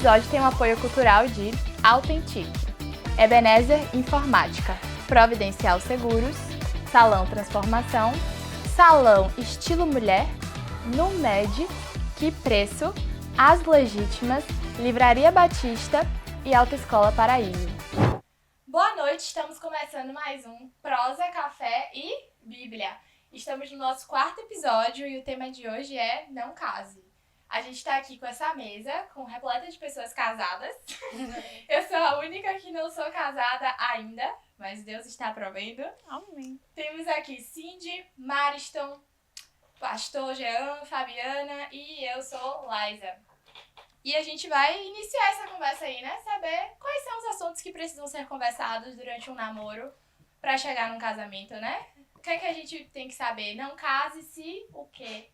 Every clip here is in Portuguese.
episódio tem o apoio cultural de Authentic, Ebenezer Informática, Providencial Seguros, Salão Transformação, Salão Estilo Mulher, Numed, Que Preço, As Legítimas, Livraria Batista e Autoescola Paraíso. Boa noite, estamos começando mais um Prosa, Café e Bíblia. Estamos no nosso 4º episódio e o tema de hoje é Não Case. A gente está aqui com essa mesa, repleta de pessoas casadas. Eu sou a única que não sou casada ainda, mas Deus está provendo. Amém. Temos aqui Cindy, Mariston, Pastor Jean, Fabiana e eu sou Liza. E a gente vai iniciar essa conversa aí, né? Saber quais são os assuntos que precisam ser conversados durante um namoro para chegar num casamento, né? O que é que a gente tem que saber? Não case-se o quê?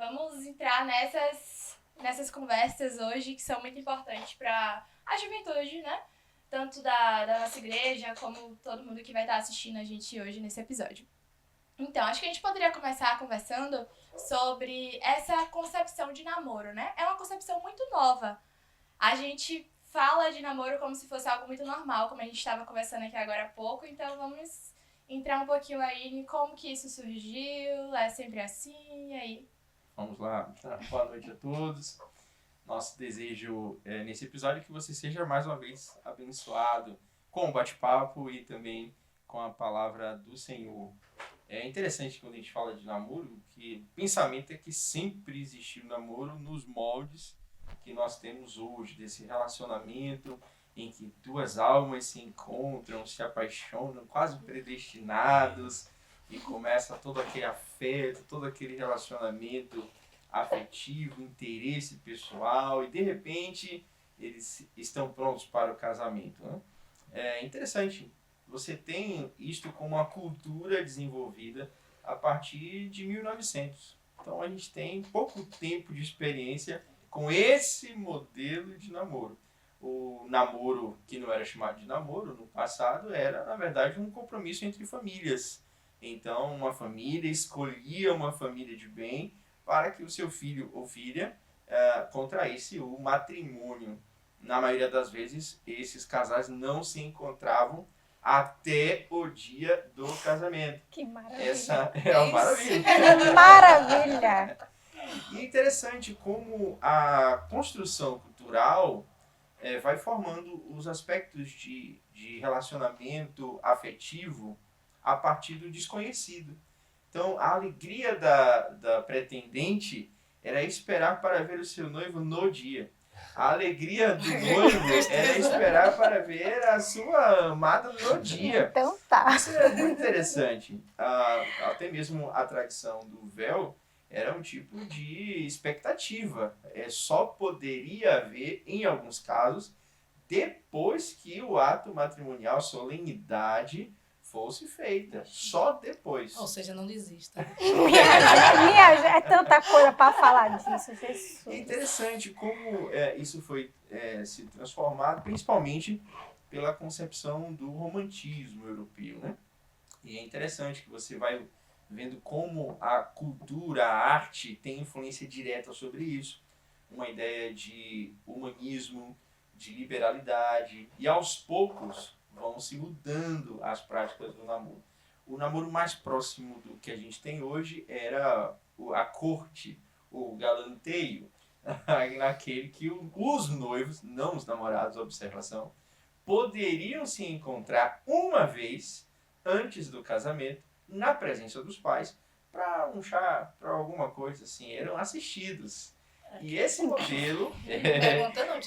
Vamos entrar nessas conversas hoje que são muito importantes para a juventude, né? Tanto da nossa igreja como todo mundo que vai estar assistindo a gente hoje nesse episódio. Então, acho que a gente poderia começar conversando sobre essa concepção de namoro, né? É uma concepção muito nova. A gente fala de namoro como se fosse algo muito normal, como a gente estava conversando aqui agora há pouco, então vamos entrar um pouquinho aí em como que isso surgiu, é sempre assim, e aí? Vamos lá, boa noite a todos. Nosso desejo nesse episódio é que você seja mais uma vez abençoado com o bate-papo e também com a palavra do Senhor. É interessante quando a gente fala de namoro, que o pensamento é que sempre existiu namoro nos moldes que nós temos hoje, desse relacionamento em que duas almas se encontram, se apaixonam, quase predestinados, e começa todo aquele afeto, todo aquele relacionamento afetivo, interesse pessoal, e de repente eles estão prontos para o casamento, né? É interessante, você tem isto como uma cultura desenvolvida a partir de 1900. Então a gente tem pouco tempo de experiência com esse modelo de namoro. O namoro, que não era chamado de namoro no passado, era na verdade um compromisso entre famílias. Então uma família escolhia uma família de bem para que o seu filho ou filha contraísse o matrimônio. Na maioria das vezes, esses casais não se encontravam até o dia do casamento. Que maravilha. Essa é uma maravilha. Que maravilha. E é interessante como a construção cultural vai formando os aspectos de relacionamento afetivo a partir do desconhecido. Então, a alegria da pretendente era esperar para ver o seu noivo no dia. A alegria do noivo era esperar para ver a sua amada no dia. Então tá. Isso é muito interessante. Até mesmo a tradição do véu era um tipo de expectativa. Só poderia haver, em alguns casos, depois que o ato matrimonial, solenidade, fosse feita. Só depois. Ou seja, não desista. É tanta coisa para falar disso, Jesus. É interessante como isso foi se transformado, principalmente pela concepção do romantismo europeu, né? E é interessante que você vai vendo como a cultura, a arte tem influência direta sobre isso. Uma ideia de humanismo, de liberalidade, e aos poucos vão se mudando as práticas do namoro. O namoro mais próximo do que a gente tem hoje era a corte, o galanteio, naquele que os noivos, não os namorados, observação, poderiam se encontrar uma vez antes do casamento, na presença dos pais, para um chá, para alguma coisa assim, eram assistidos. E esse modelo,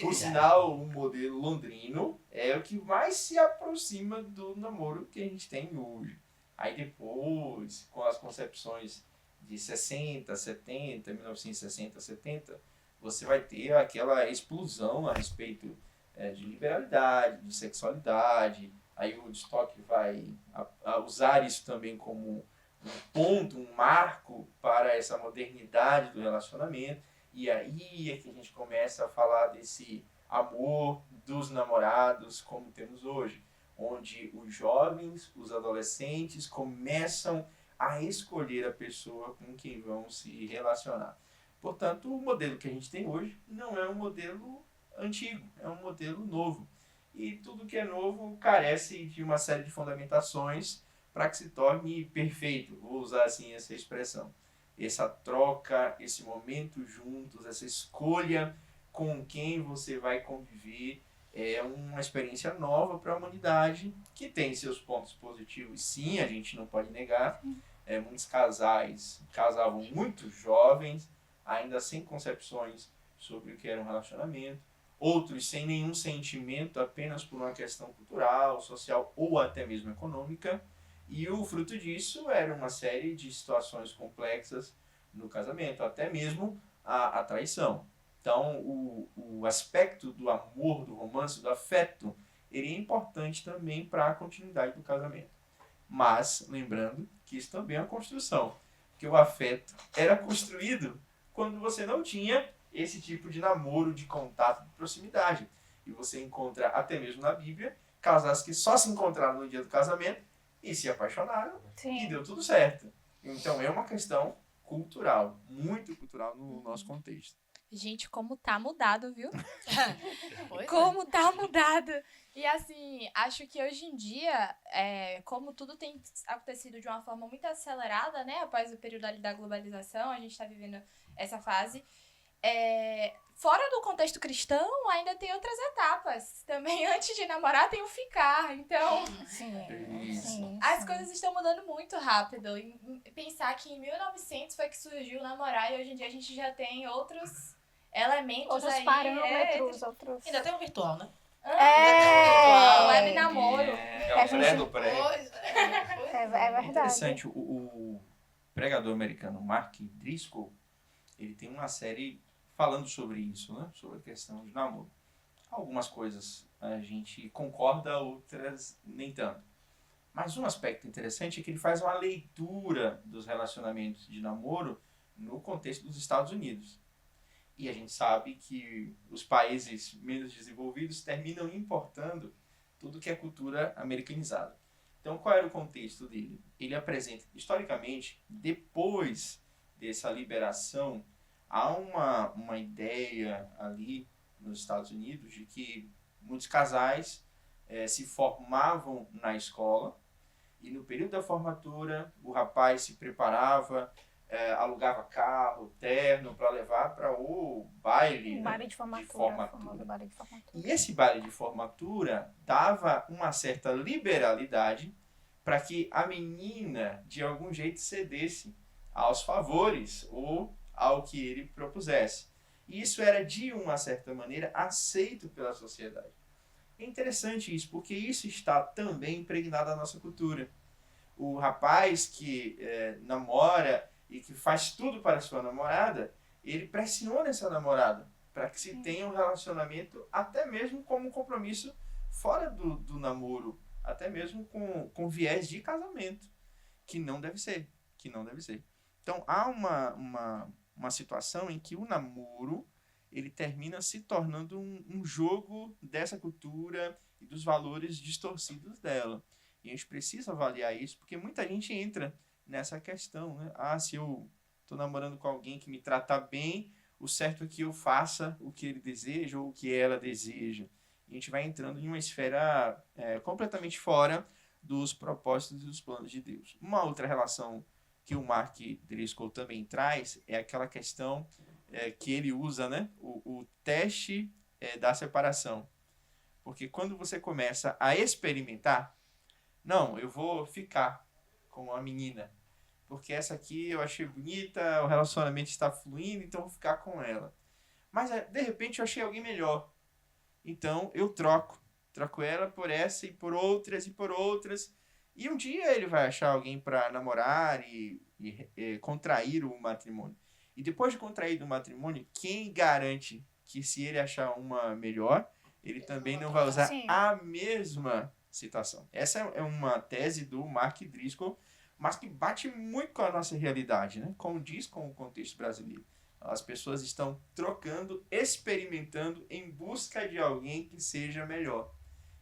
por sinal, um modelo londrino, é o que mais se aproxima do namoro que a gente tem hoje. Aí depois, com as concepções de 60, 70, 1960, 70, você vai ter aquela explosão a respeito de liberalidade, de sexualidade. Aí o Woodstock vai usar isso também como um ponto, um marco para essa modernidade do relacionamento. E aí é que a gente começa a falar desse amor dos namorados como temos hoje, onde os jovens, os adolescentes começam a escolher a pessoa com quem vão se relacionar. Portanto, o modelo que a gente tem hoje não é um modelo antigo, é um modelo novo. E tudo que é novo carece de uma série de fundamentações para que se torne perfeito, vou usar assim essa expressão. Essa troca, esse momento juntos, essa escolha com quem você vai conviver, é uma experiência nova para a humanidade, que tem seus pontos positivos, sim, a gente não pode negar. Muitos casais casavam muito jovens, ainda sem concepções sobre o que era um relacionamento. Outros sem nenhum sentimento, apenas por uma questão cultural, social ou até mesmo econômica. E o fruto disso era uma série de situações complexas no casamento, até mesmo a traição. Então, o aspecto do amor, do romance, do afeto, ele é importante também para a continuidade do casamento. Mas, lembrando que isso também é uma construção, que o afeto era construído quando você não tinha esse tipo de namoro, de contato, de proximidade. E você encontra, até mesmo na Bíblia, casais que só se encontraram no dia do casamento e se apaixonaram e deu tudo certo. Então é uma questão cultural, muito cultural no nosso contexto. Gente, como tá mudado, viu? Pois é. Como tá mudado. E assim, acho que hoje em dia, como tudo tem acontecido de uma forma muito acelerada, né? Após o período ali da globalização, a gente tá vivendo essa fase. Fora do contexto cristão, ainda tem outras etapas. Também antes de namorar tem o ficar. Então, Sim. as coisas estão mudando muito rápido. E pensar que em 1900 foi que surgiu o namorar e hoje em dia a gente já tem outros elementos Outros aí. parâmetros, outros... Ainda tem um virtual, né? Web namoro. É o pré do pré. Pois É É verdade. interessante, o pregador americano Mark Driscoll, ele tem uma série falando sobre isso, né? Sobre a questão de namoro. Algumas coisas a gente concorda, outras nem tanto. Mas um aspecto interessante é que ele faz uma leitura dos relacionamentos de namoro no contexto dos Estados Unidos. E a gente sabe que os países menos desenvolvidos terminam importando tudo que é cultura americanizada. Então, qual era o contexto dele? Ele apresenta, historicamente, depois dessa liberação, há uma ideia ali nos Estados Unidos de que muitos casais se formavam na escola e no período da formatura o rapaz se preparava, alugava carro, terno para levar para o baile, Baile de formatura. Famoso baile de formatura. E esse baile de formatura dava uma certa liberalidade para que a menina de algum jeito cedesse aos favores ou ao que ele propusesse. E isso era, de uma certa maneira, aceito pela sociedade. É interessante isso, porque isso está também impregnado na nossa cultura. O rapaz que namora e que faz tudo para a sua namorada, ele pressiona essa namorada para que se tenha um relacionamento, até mesmo como um compromisso fora do namoro, até mesmo com viés de casamento, que não deve ser. Então, há uma situação em que o namoro ele termina se tornando um jogo dessa cultura e dos valores distorcidos dela. E a gente precisa avaliar isso, porque muita gente entra nessa questão, né? Se eu estou namorando com alguém que me trata bem, o certo é que eu faça o que ele deseja ou o que ela deseja. E a gente vai entrando em uma esfera completamente fora dos propósitos e dos planos de Deus. Uma outra relação que o Mark Driscoll também traz é aquela questão que ele usa, né? O teste da separação. Porque quando você começa a experimentar, não, eu vou ficar com a menina, porque essa aqui eu achei bonita, o relacionamento está fluindo, então eu vou ficar com ela. Mas de repente eu achei alguém melhor, então eu troco ela por essa e por outras e por outras, e um dia ele vai achar alguém para namorar e contrair o matrimônio. E depois de contrair o matrimônio, quem garante que se ele achar uma melhor, ele também não vai usar a mesma situação? Essa é uma tese do Mark Driscoll, mas que bate muito com a nossa realidade, né? Condiz com o contexto brasileiro. As pessoas estão trocando, experimentando em busca de alguém que seja melhor.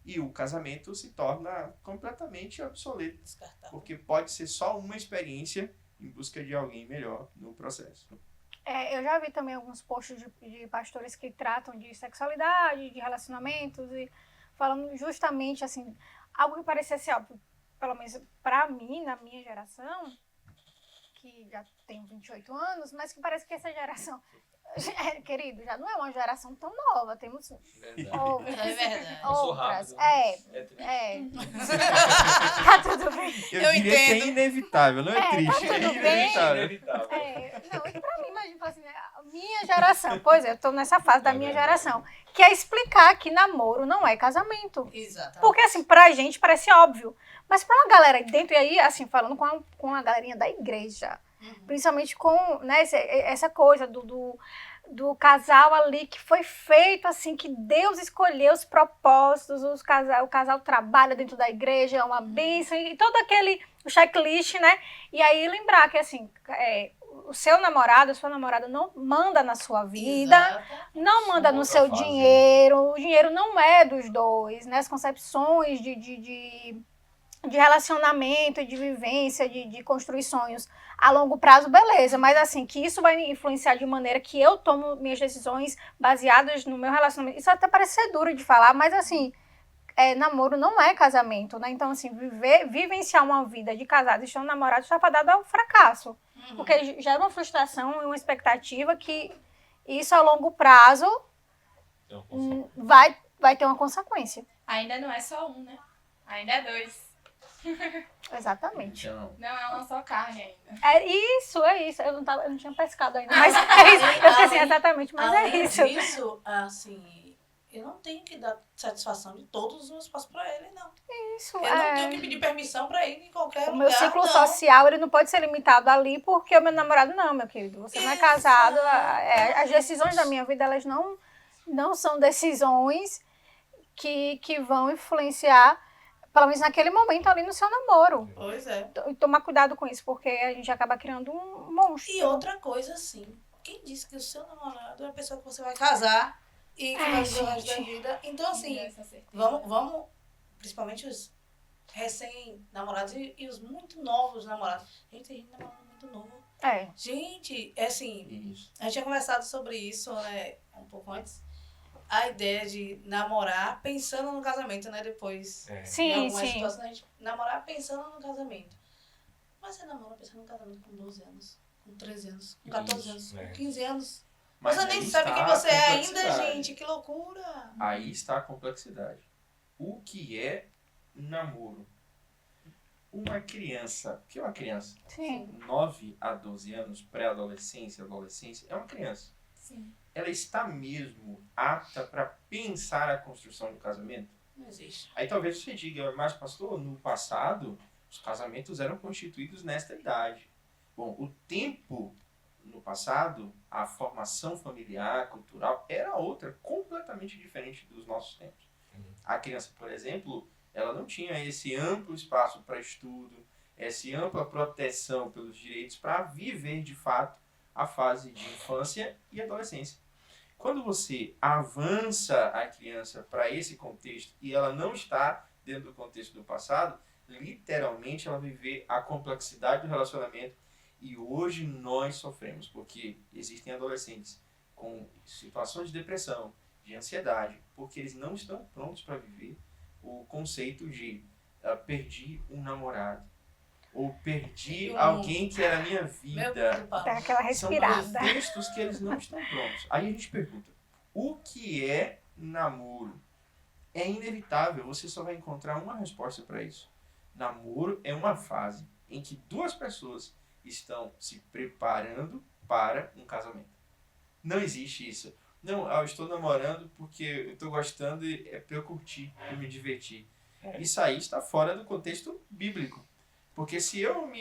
E o casamento se torna completamente obsoleto, porque pode ser só uma experiência em busca de alguém melhor no processo. Eu já vi também alguns posts de pastores que tratam de sexualidade, de relacionamentos, e falando justamente, assim, algo que parecia ser óbvio, pelo menos pra mim, na minha geração, que já tenho 28 anos, mas que parece que essa geração, querido, já não é uma geração tão nova, temos Verdade. outras. É verdade. Eu sou outras. rápido. É, triste. tá tudo bem. Eu diria que é inevitável, não é triste, tá é tudo bem. inevitável. Não, e pra mim, imagina, assim, né, a minha geração, pois é, eu tô nessa fase da minha geração, que é explicar que namoro não é casamento. Exatamente. Porque, assim, pra gente parece óbvio, mas pra uma galera dentro, e aí, assim, falando com a galerinha da igreja, principalmente com, né, essa coisa do casal ali que foi feito, assim, que Deus escolheu os propósitos, o casal trabalha dentro da igreja, é uma bênção, e todo aquele checklist, né? E aí lembrar que, assim, o seu namorado, a sua namorada não manda na sua vida, Exatamente. não manda no Outra seu fase, né? dinheiro, o dinheiro não é dos dois, né? As concepções de relacionamento, de vivência, de construir sonhos a longo prazo, beleza, mas assim, que isso vai me influenciar de maneira que eu tomo minhas decisões baseadas no meu relacionamento. Isso até parece ser duro de falar, mas assim, namoro não é casamento, né? Então, assim, vivenciar uma vida de casados e estando namorados está fadado ao fracasso. Porque gera uma frustração e uma expectativa que isso a longo prazo vai ter uma consequência. Ainda não é só um, né? Ainda é dois. Exatamente. Então, Não é uma só carne ainda. É isso. Eu não tinha pescado ainda, mas é isso. Eu esqueci exatamente, mas é Além isso. disso, assim, eu não tenho que dar satisfação de todos os meus passos pra ele, não. Isso, Eu não tenho que pedir permissão pra ir em qualquer O lugar, meu ciclo não. social, ele não pode ser limitado ali porque o meu namorado não, meu querido. Você não é casado. As decisões da minha vida, elas não são decisões que vão influenciar, pelo menos naquele momento ali no seu namoro. Pois é. E tomar cuidado com isso, porque a gente acaba criando um monstro. E outra coisa, assim, quem disse que o seu namorado é a pessoa que você vai casar e que vai viver o resto da gente. vida? Então, assim, Essa certeza. vamos, principalmente os recém-namorados e os muito novos namorados. Gente, tem gente namorando muito novo. Gente, é assim, isso. a gente tinha conversado sobre isso, né, um pouco antes. A ideia de namorar pensando no casamento, né, depois. Em Sim, algumas sim. situações, a gente namorar pensando no casamento. Mas você namora pensando no casamento com 12 anos, com 13 anos, com 14 anos, com 15 anos. Mas Você nem aí sabe está quem você a é ainda, complexidade. gente. Que loucura. Aí está a complexidade. O que é namoro? Uma criança, o que é uma criança? Sim. 9 a 12 anos, pré-adolescência, adolescência, é uma criança. Sim. Ela está mesmo apta para pensar a construção do casamento? Não existe. Aí talvez você diga, mas pastor, no passado, os casamentos eram constituídos nesta idade. Bom, o tempo no passado, a formação familiar, cultural, era outra, completamente diferente dos nossos tempos. A criança, por exemplo, ela não tinha esse amplo espaço para estudo, essa ampla proteção pelos direitos para viver, de fato, a fase de infância e adolescência. Quando você avança a criança para esse contexto e ela não está dentro do contexto do passado, literalmente ela vive a complexidade do relacionamento. E hoje nós sofremos, porque existem adolescentes com situações de depressão, de ansiedade, porque eles não estão prontos para viver o conceito de perdi um namorado, ou perdi alguém que era a minha vida. Dá aquela respirada. São contextos que eles não estão prontos. Aí a gente pergunta, o que é namoro? É inevitável, você só vai encontrar uma resposta para isso. Namoro é uma fase em que duas pessoas estão se preparando para um casamento. Não existe isso. Não, eu estou namorando porque eu estou gostando e é para eu curtir, para eu me divertir. Isso aí está fora do contexto bíblico. Porque se eu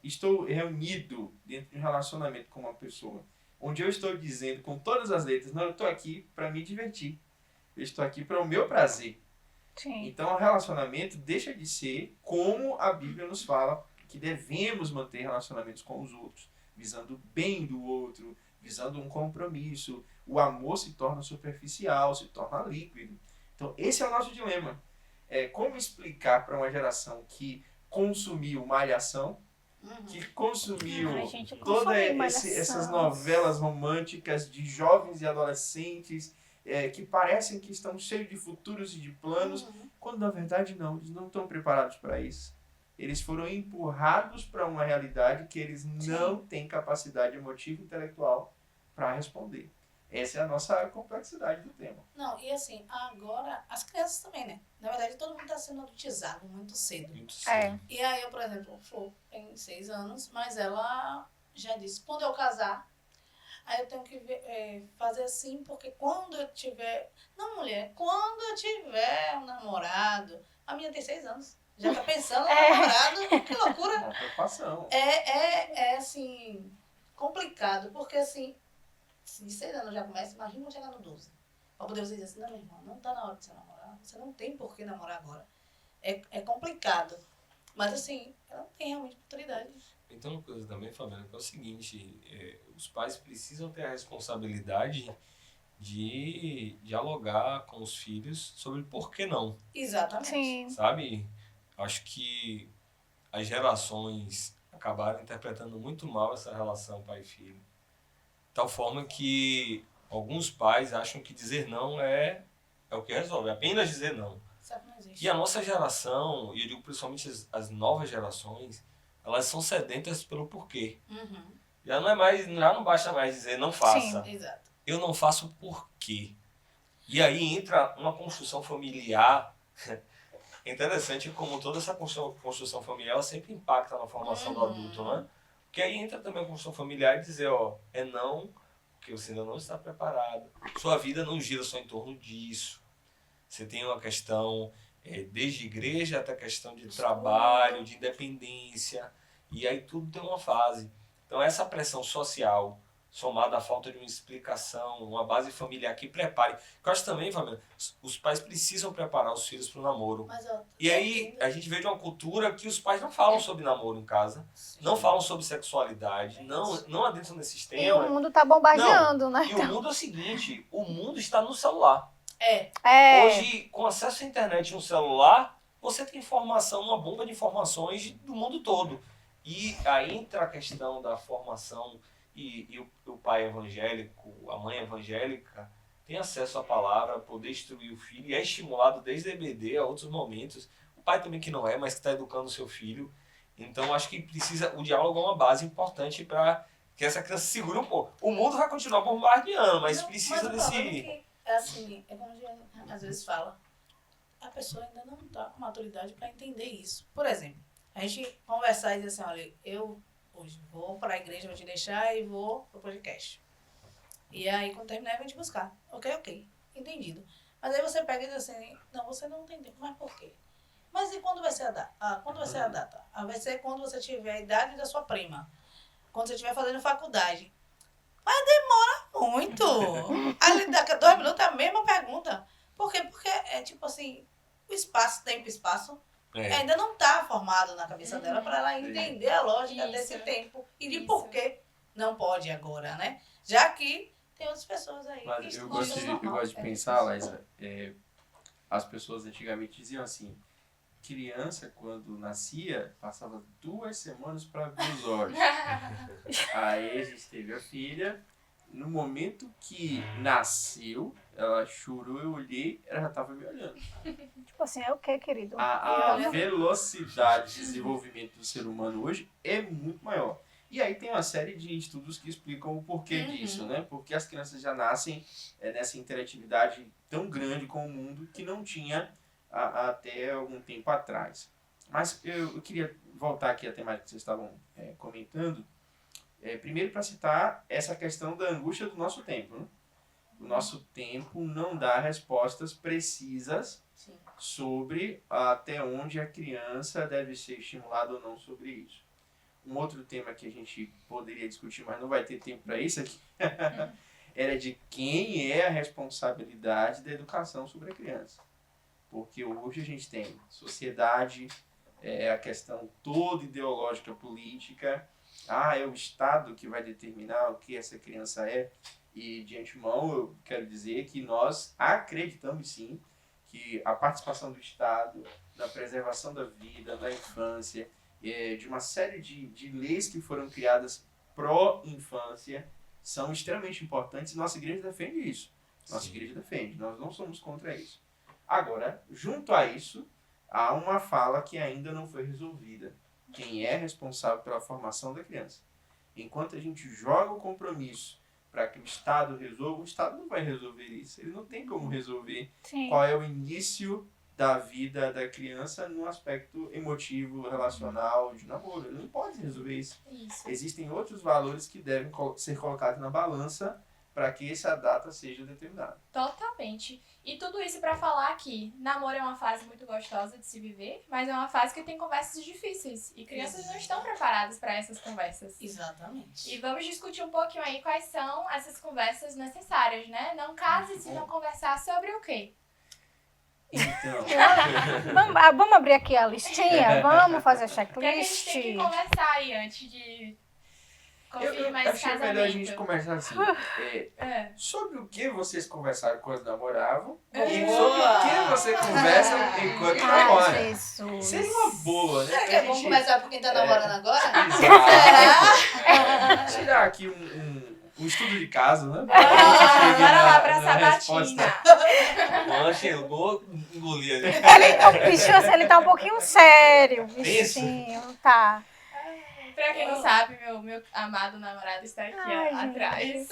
estou reunido dentro de um relacionamento com uma pessoa, onde eu estou dizendo com todas as letras, não, eu estou aqui para me divertir. Eu estou aqui para o meu prazer. Sim. Então, o relacionamento deixa de ser como a Bíblia nos fala que devemos manter relacionamentos com os outros, visando o bem do outro, visando um compromisso. O amor se torna superficial, se torna líquido. Então, esse é o nosso dilema. Como explicar para uma geração que consumiu malhação, que consumiu Ai, gente, eu todas consumi Malhação. essas novelas românticas de jovens e adolescentes que parecem que estão cheios de futuros e de planos, quando na verdade não, eles não estão preparados para isso. Eles foram empurrados para uma realidade que eles não têm capacidade emotiva e intelectual para responder. Essa é a nossa complexidade do tema. Não, e assim, agora, as crianças também, né? Na verdade, todo mundo está sendo adultizado muito cedo. Muito cedo. E aí, eu, por exemplo, o Flor tem 6 anos, mas ela já disse, quando eu casar, aí eu tenho que fazer assim, porque quando eu tiver... Não, mulher, quando eu tiver um namorado... A minha tem 6 anos. Já tá pensando no namorado, que loucura. Uma preocupação. Assim, complicado, porque assim, se de 6 anos já começa, imagina quando chegar no 12. Pra poder você dizer assim, não, meu irmão, não tá na hora de você namorar, você não tem por que namorar agora. É complicado. Mas assim, ela não tem realmente maturidade. Então, uma coisa também, Fabiana, que é o seguinte, os pais precisam ter a responsabilidade de dialogar com os filhos sobre por que não, Exatamente. Sim. sabe? Acho que as gerações acabaram interpretando muito mal essa relação pai e filho. De tal forma que alguns pais acham que dizer não é o que resolve, apenas dizer não. Sabe que não existe. E a nossa geração, e eu digo principalmente as novas gerações, elas são sedentas pelo porquê. Já não basta mais dizer não faça. Sim. Exato. Eu não faço por quê. E aí entra uma construção familiar. É interessante como toda essa construção familiar ela sempre impacta na formação do adulto, né? Porque aí entra também a construção familiar e dizer, é não, porque você ainda não está preparado. Sua vida não gira só em torno disso. Você tem uma questão desde igreja até questão de trabalho, de independência. E aí tudo tem uma fase. Então essa pressão social, somada à falta de uma explicação, uma base familiar que prepare. Eu acho também, Fabiana, os pais precisam preparar os filhos para o namoro. Mas, E aí a gente vê de uma cultura que os pais não falam sobre namoro em casa, não falam sobre sexualidade, não adentram nesses E temas. o mundo tá bombardeando, né? E o mundo é o seguinte, o mundo está no celular. Hoje, com acesso à internet e um celular, você tem informação, uma bomba de informações do mundo todo. E aí entra a questão da formação e o pai evangélico, a mãe evangélica, tem acesso à palavra, poder instruir o filho, e é estimulado desde EBD a outros momentos. O pai também que não é, mas que está educando o seu filho. Então, acho que o diálogo é uma base importante para que essa criança segure um pouco. O mundo vai continuar bombardeando, mas precisa desse... Assim, é como a gente às vezes fala, a pessoa ainda não está com maturidade para entender isso. Por exemplo, a gente conversar e dizer assim, olha, eu hoje vou para a igreja, vou te deixar e vou pro podcast. E aí, quando terminar, eu vou te buscar. Ok, entendido. Mas aí você pega e diz assim, não, você não entendeu, mas por quê? Mas e quando vai ser a data? Quando vai ser a data? Vai ser quando você tiver a idade da sua prima. Quando você estiver fazendo faculdade. Mas demora muito. Aí daqui a 2 minutos é a mesma pergunta. Por quê? Porque é tipo assim, o espaço, tempo e espaço, ainda não está formado na cabeça dela para ela entender a lógica desse tempo e de por que não pode agora, né? Já que tem outras pessoas aí. Mas que eu não gosto acham normal. de pensar, Laísa, as pessoas antigamente diziam assim, criança quando nascia passava 2 semanas para abrir os olhos. Aí a gente teve a filha, no momento que nasceu, ela chorou, eu olhei, ela já estava me olhando. Tipo assim, é o quê, querido? A velocidade de desenvolvimento do ser humano hoje é muito maior. E aí tem uma série de estudos que explicam o porquê disso, né? Porque as crianças já nascem nessa interatividade tão grande com o mundo que não tinha até algum tempo atrás. Mas eu queria voltar aqui à temática que vocês estavam comentando. Primeiro para citar essa questão da angústia do nosso tempo, né? O nosso tempo não dá respostas precisas sobre até onde a criança deve ser estimulada ou não sobre isso. Um outro tema que a gente poderia discutir, mas não vai ter tempo para isso aqui, era de quem é a responsabilidade da educação sobre a criança. Porque hoje a gente tem sociedade, a questão toda ideológica política, é o Estado que vai determinar o que essa criança é. E de antemão eu quero dizer que nós acreditamos sim que a participação do Estado na preservação da vida, da infância de uma série de leis que foram criadas pró-infância são extremamente importantes e nossa igreja defende isso. Nossa igreja defende, nós não somos contra isso. Agora, junto a isso, há uma fala que ainda não foi resolvida. Quem é responsável pela formação da criança? Enquanto a gente joga o compromisso para que o Estado resolva, o Estado não vai resolver isso. Ele não tem como resolver Sim. qual é o início da vida da criança no aspecto emotivo, relacional, de namoro. Ele não pode resolver isso. Isso. Existem outros valores que devem ser colocados na balança para que essa data seja determinada. Totalmente. E tudo isso pra falar que namoro é uma fase muito gostosa de se viver, mas é uma fase que tem conversas difíceis. E crianças não estão preparadas para essas conversas. Exatamente. E vamos discutir um pouquinho aí quais são essas conversas necessárias, né? Não case se não conversar sobre o quê? Então, Vamos abrir aqui a listinha? Vamos fazer a O que é que a gente checklist? tem que conversar aí antes de eu confirmar esse achei casamento? melhor a gente começar assim. É. Sobre o que vocês conversaram quando namoravam e Boa! sobre o que você conversa enquanto Ai, namora. Jesus. Seria uma boa, né? Será que pra é bom gente- começar por quem tá namorando agora? Exato. Tirar aqui um estudo de caso, né? Pra gente chegar Bora lá pra na resposta. sabatina. Mano, chegou, engolia. O bichinho, assim, ele tá um pouquinho sério, o Isso. bichinho, tá. Pra quem não sabe, meu amado namorado está aqui Ai, ó, gente. atrás.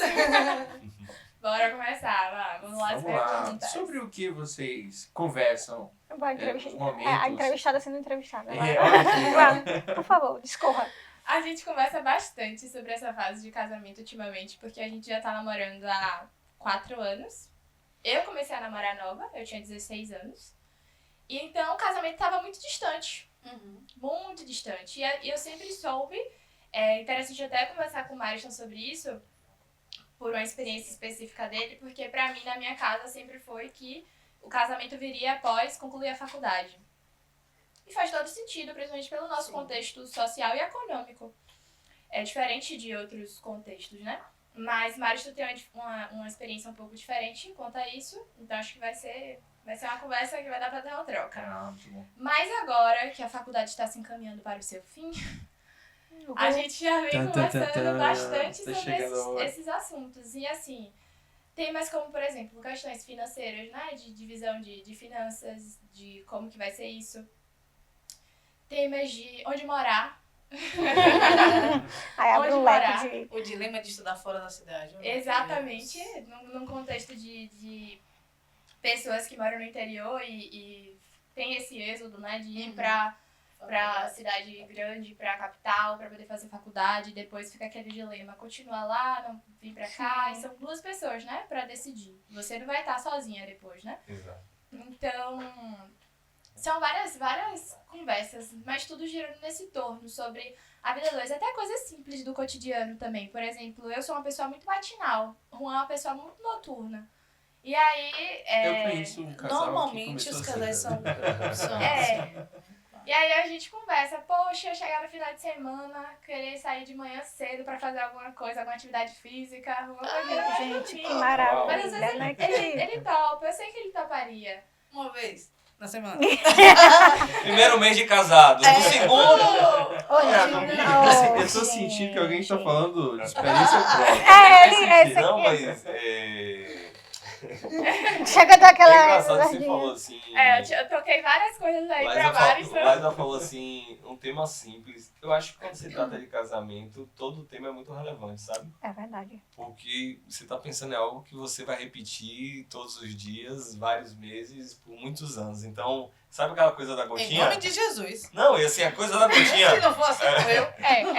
Bora começar, vai. Vamos lá, as Vamos lá. perguntas. Sobre o que vocês conversam. Vai entrevistar. momentos. A entrevistada sendo entrevistada. Vai. Olha que legal. Vai, por favor, discorra. A gente conversa bastante sobre essa fase de casamento ultimamente, porque a gente já tá namorando há 4 anos. Eu comecei a namorar nova, eu tinha 16 anos. E então o casamento tava muito distante. Muito distante. E eu sempre soube, é interessante até conversar com o Mariston sobre isso, por uma experiência específica dele, porque pra mim, na minha casa, sempre foi que o casamento viria após concluir a faculdade. E faz todo sentido, principalmente pelo nosso contexto social e econômico. É diferente de outros contextos, né? Mas Mariston tem uma experiência um pouco diferente quanto a isso, então acho que vai ser uma conversa que vai dar pra ter uma troca. Ah, muito bom. Mas agora que a faculdade está se encaminhando para o seu fim, a gente já vem Tan, tan, tan, conversando tan. bastante Tá sobre chegando a hora. esses assuntos. E assim, temas como, por exemplo, questões financeiras, né? De divisão de finanças, de como que vai ser isso. Temas de onde morar. Aí abre Onde um morar? leque de. O dilema de estudar fora da cidade. Oh, meu Exatamente. Deus. Num contexto de pessoas que moram no interior e tem esse êxodo, né? De ir pra cidade grande, pra capital, pra poder fazer faculdade, e depois fica aquele dilema, continuar lá, não vir pra cá, e são 2 pessoas, né, pra decidir. Você não vai estar sozinha depois, né? Exato. Então, são várias conversas, mas tudo girando nesse torno sobre a vida 2, até coisas simples do cotidiano também. Por exemplo, eu sou uma pessoa muito matinal, Juan é uma pessoa muito noturna. E aí, Eu conheço um casal Normalmente que os começou casais assim. são É. assim. E aí a gente conversa, poxa, chegar no final de semana, querer sair de manhã cedo pra fazer alguma coisa, alguma atividade física, alguma coisa. Gente, que Mas às maravilha, vezes né? ele topa, eu sei que ele toparia. Uma vez na semana. Primeiro mês de casado. No segundo. Hoje, Eu tô sentindo que alguém tá gente. falando de experiência própria. Esse Não, aqui. mas. Chega É daquela. engraçado que você falou assim. Eu toquei várias coisas aí pra Laisa vários. falou assim, um tema simples. Eu acho que quando se trata de casamento, todo tema é muito relevante, sabe? É verdade. Porque você tá pensando em algo que você vai repetir todos os dias, vários meses, por muitos anos. Então, sabe aquela coisa da Em gotinha? nome de Jesus. Não, e assim, a coisa da gotinha. Se não for assim como eu.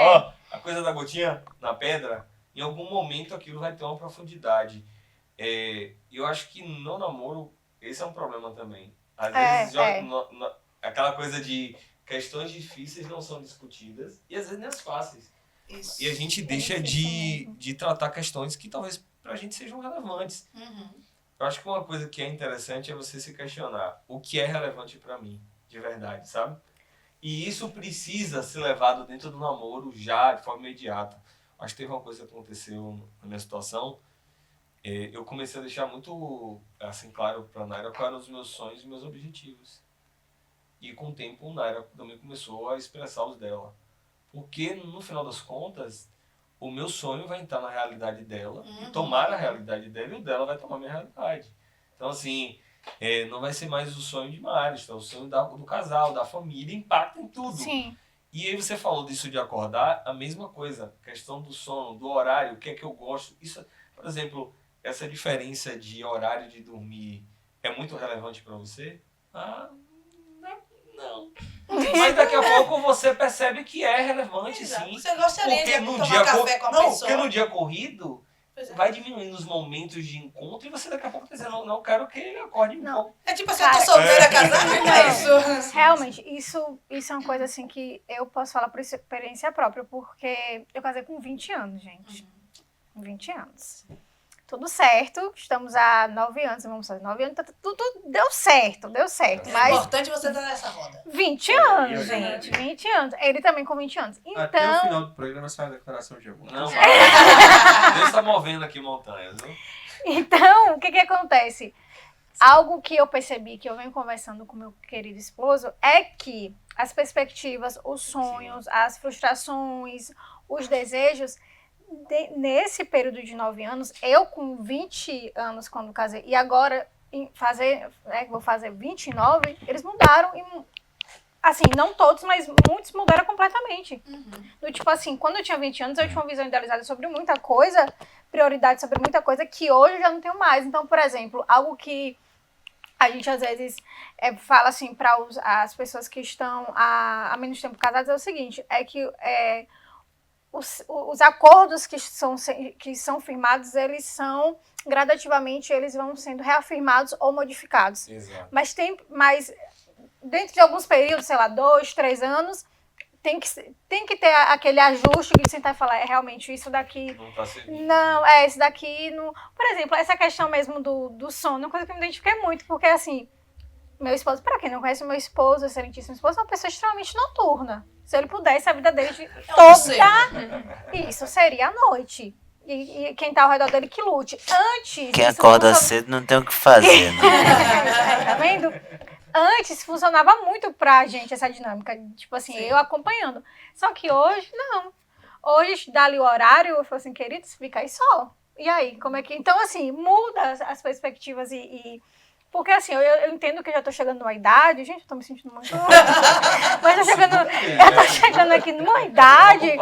Ó, a coisa da gotinha na pedra, em algum momento aquilo vai ter uma profundidade. Eu acho que no namoro, esse é um problema também. Às vezes, aquela coisa de questões difíceis não são discutidas e às vezes nem as fáceis. Isso. E a gente deixa de tratar questões que talvez pra gente sejam relevantes. Uhum. Eu acho que uma coisa que é interessante é você se questionar o que é relevante pra mim, de verdade, sabe? E isso precisa ser levado dentro do namoro já, de forma imediata. Acho que teve uma coisa que aconteceu na minha situação. Eu comecei a deixar muito assim claro pra Naira quais eram os meus sonhos e meus objetivos. E com o tempo, Naira também começou a expressar os dela. Porque, no final das contas, o meu sonho vai entrar na realidade dela, e tomar a realidade dela, e o dela vai tomar a minha realidade. Então, assim, não vai ser mais o sonho de Marista, o sonho do casal, da família, impacta em tudo. Sim. E aí você falou disso de acordar, a mesma coisa, questão do sono, do horário, o que é que eu gosto. Isso, por exemplo, essa diferença de horário de dormir é muito relevante para você? Não. Mas daqui a pouco você percebe que é relevante, Exato. sim. Você gostaria Porque de no tomar dia café com a não, pessoa? porque no dia corrido Pois é. vai diminuindo os momentos de encontro e você daqui a pouco tá dizendo, não quero que ele acorde um Não. pouco. É tipo assim, Cara, eu tô solteira, casada, não é isso? Realmente, isso é uma coisa assim que eu posso falar por experiência própria, porque eu casei com 20 anos, gente. 20 anos. Tudo certo, estamos há 9 anos, vamos fazer 9 anos, tudo deu certo, É mas importante você estar nessa roda. 20 E anos, eu- gente, 20 anos. Ele também com 20 anos. Até o Então, final do programa sai uma declaração de amor. Não, Deus tá movendo aqui montanhas, viu? então, o que que acontece? Algo que eu percebi, que eu venho conversando com meu querido esposo, é que as perspectivas, os sonhos, as frustrações, os desejos, nesse período de 9 anos, eu com 20 anos quando casei, e agora vou fazer 29, eles mudaram, e, assim, não todos, mas muitos mudaram completamente. Do tipo assim, quando eu tinha 20 anos, eu tinha uma visão idealizada sobre muita coisa, prioridade sobre muita coisa, que hoje eu já não tenho mais. Então, por exemplo, algo que a gente às vezes fala assim para as pessoas que estão há menos tempo casadas é o seguinte, é que os acordos que são firmados, eles são gradativamente, eles vão sendo reafirmados ou modificados. Exato. Mas dentro de alguns períodos, sei lá, 2, 3 anos, tem que ter aquele ajuste de sentar e falar, realmente isso daqui Não tá servindo. não, esse daqui não. Por exemplo, essa questão mesmo do sono, é uma coisa que eu me identifiquei muito, porque assim, meu esposo, pra quem não conhece, meu esposo, excelentíssimo esposo, é uma pessoa extremamente noturna. Se ele pudesse, a vida dele toda, isso seria à noite. E quem tá ao redor dele que lute. Antes. Quem isso acorda funcionava- cedo não tem o que fazer, né? Tá vendo? Antes funcionava muito pra gente essa dinâmica, tipo assim, Sim. eu acompanhando. Só que hoje, não. Hoje, dá ali o horário, eu falo assim, queridos, fica aí só. E aí, como é que... Então, assim, muda as perspectivas porque, assim, eu entendo que eu já tô chegando numa idade... Gente, eu tô me sentindo muito... Mas eu tô chegando aqui numa idade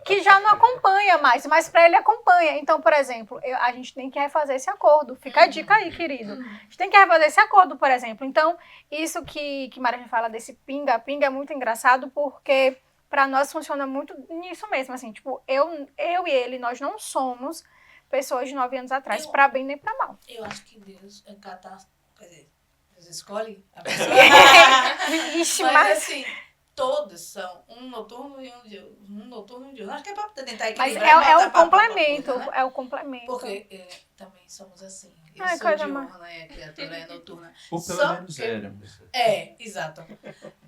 que já não acompanha mais, mas pra ele acompanha. Então, por exemplo, a gente tem que refazer esse acordo. Fica a dica aí, querido. A gente tem que refazer esse acordo, por exemplo. Então, isso que Maria fala desse pinga-pinga é muito engraçado, porque pra nós funciona muito nisso mesmo, assim, tipo, eu e ele, nós não somos pessoas de 9 anos atrás, pra bem nem pra mal. Eu acho que Deus quer dizer, Deus escolhe a pessoa. Ixi, Mas assim, todos são um noturno e um diurno. Um noturno e um diurno. Acho que é pra tentar Mas equilibrar. e é botar um pra complemento, coisa, né? é o complemento. Porque também somos assim. Eu Ai, sou coisa diurna e a criatura é noturna. Ou pelo Só menos que- éramos. Exato.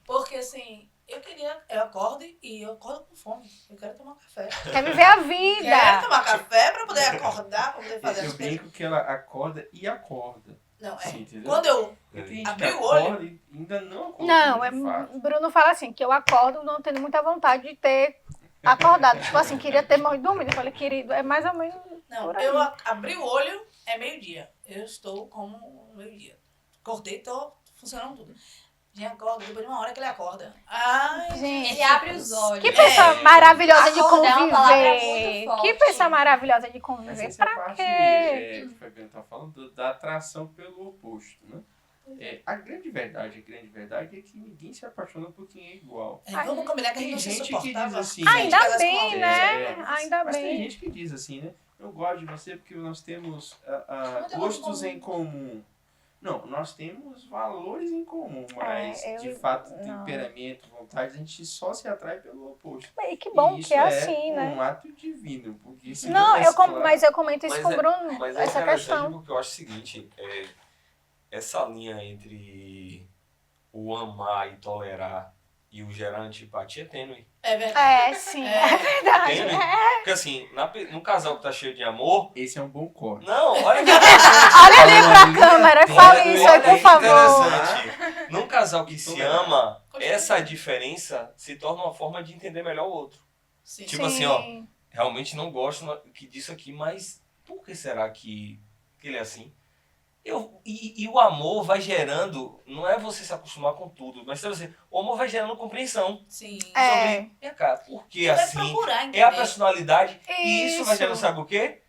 Porque assim, eu acordo e eu acordo com fome. Eu quero tomar café. Quer viver a Quero vida. tomar café pra poder acordar, pra poder fazer Eu as coisas. brinco que ela acorda e acorda. Não, Sim, entendeu? Quando eu Porque tem gente que Abrir o olho. acorda e ainda não acordou, Não, de fato. Bruno fala assim, que eu acordo não tendo muita vontade de ter acordado. Tipo assim, queria ter morrido dormido. Eu falei, querido, é mais ou menos Não, por aí. eu abri o olho, é meio-dia. Eu estou como meio-dia. Acordei, tô funcionando tudo. Já acorda, depois de uma hora que ele acorda. Ai, Gente, Ele abre os olhos. que pessoa maravilhosa de Acordar é uma palavra conviver. muito forte. Que pessoa maravilhosa de Mas conviver. essa é a Pra parte quê? que o Fabiano tá falando da atração pelo oposto, né? A grande verdade é que ninguém se apaixona por quem é igual. vamos combinar que a Tem gente não se gente que diz suportava. assim, Gente, Ainda casasse bem, com alguém, né? mas- Ainda Mas tem bem. gente que diz assim, né? Eu gosto de você porque nós temos Muita gostos coisa em comum. Não, nós temos valores em comum, mas eu de fato, não. temperamento, vontade, a gente só se atrai pelo oposto. E que bom E isso que é assim, né? um ato divino, porque se Não, tivesse claro- mas eu comento isso Mas com o Bruno, Mas é essa interessante questão. porque eu acho o seguinte, essa linha entre o amar e tolerar e o gerar antipatia é tênue. É verdade. Sim, É. é verdade. Tênue. Porque assim, no casal que tá cheio de amor, Esse é um bom corte. não, olha que Olha ali pra câmera e fala isso aí, por favor. Interessante. Num casal que se ama, Continua. essa diferença se torna uma forma de entender melhor o outro. Sim. Tipo assim, ó, realmente não gosto disso aqui, mas por que será que ele é assim? E o amor vai gerando, não é você se acostumar com tudo, mas assim, o amor vai gerando compreensão Sim. sobre, cara, por que Você vai assim? procurar entender. É a personalidade, e isso vai Isso. gerando, sabe o quê?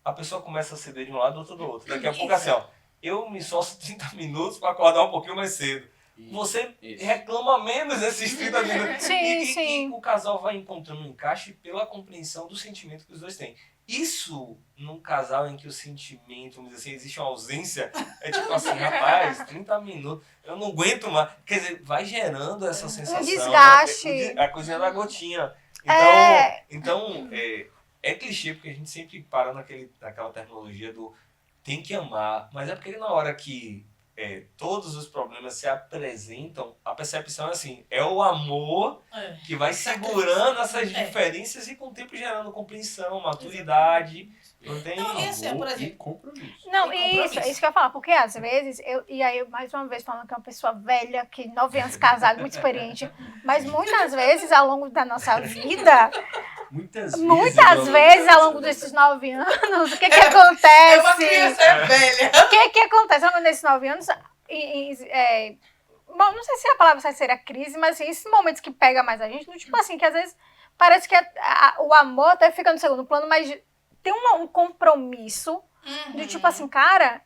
A pessoa começa a ceder de um lado, outro do outro. Daqui a pouco Isso. assim, ó, eu me esforço 30 minutos para acordar um pouquinho mais cedo. Você reclama menos esses 30 minutos. Sim, e sim. o casal vai encontrando um encaixe pela compreensão do sentimento que os dois têm. Isso, num casal em que o sentimento, vamos dizer assim, existe uma ausência, é tipo assim, rapaz, 30 minutos, eu não aguento mais. Quer dizer, vai gerando essa sensação. desgaste. A coisinha da gotinha. Então, é clichê, porque a gente sempre para naquela terminologia do tem que amar, mas é porque na hora que todos os problemas se apresentam, a percepção é assim, é o amor que vai segurando essas diferenças e com o tempo gerando compreensão, maturidade, não tem... Não, e assim, por E exemplo, compromisso. Não, E compromisso. isso que eu ia falar, porque às vezes, e aí mais uma vez falando que é uma pessoa velha, que 9 anos casada, muito experiente, mas muitas vezes ao longo da nossa vida, Muitas vezes ao longo desses 9 anos, o que é uma acontece? criança velha. O que acontece ao longo desses 9 anos? Bom, não sei se a palavra vai ser a crise, mas assim, esses momentos que pega mais a gente, do tipo assim, que às vezes parece que o amor até fica no segundo plano, mas tem um compromisso do tipo assim, cara,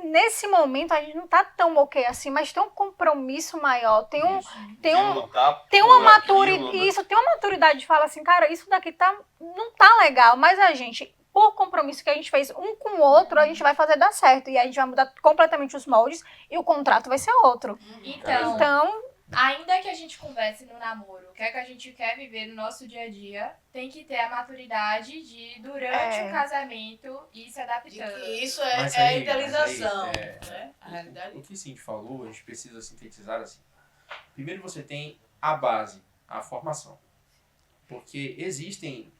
nesse momento a gente não tá tão ok assim, mas tem um compromisso maior, tem uma maturidade, isso, tem uma maturidade de falar assim, cara, isso daqui não tá legal, mas a gente, por compromisso que a gente fez um com o outro, a gente vai fazer dar certo, e a gente vai mudar completamente os moldes e o contrato vai ser outro. Então, ainda que a gente converse no namoro, o que é que a gente quer viver no nosso dia a dia, tem que ter a maturidade de, durante o casamento, ir se adaptando. De que isso Mas é a aí, idealização, mas aí, né? A realidade. O que Cindy falou, a gente precisa sintetizar assim. Primeiro você tem a base, a formação. Porque existem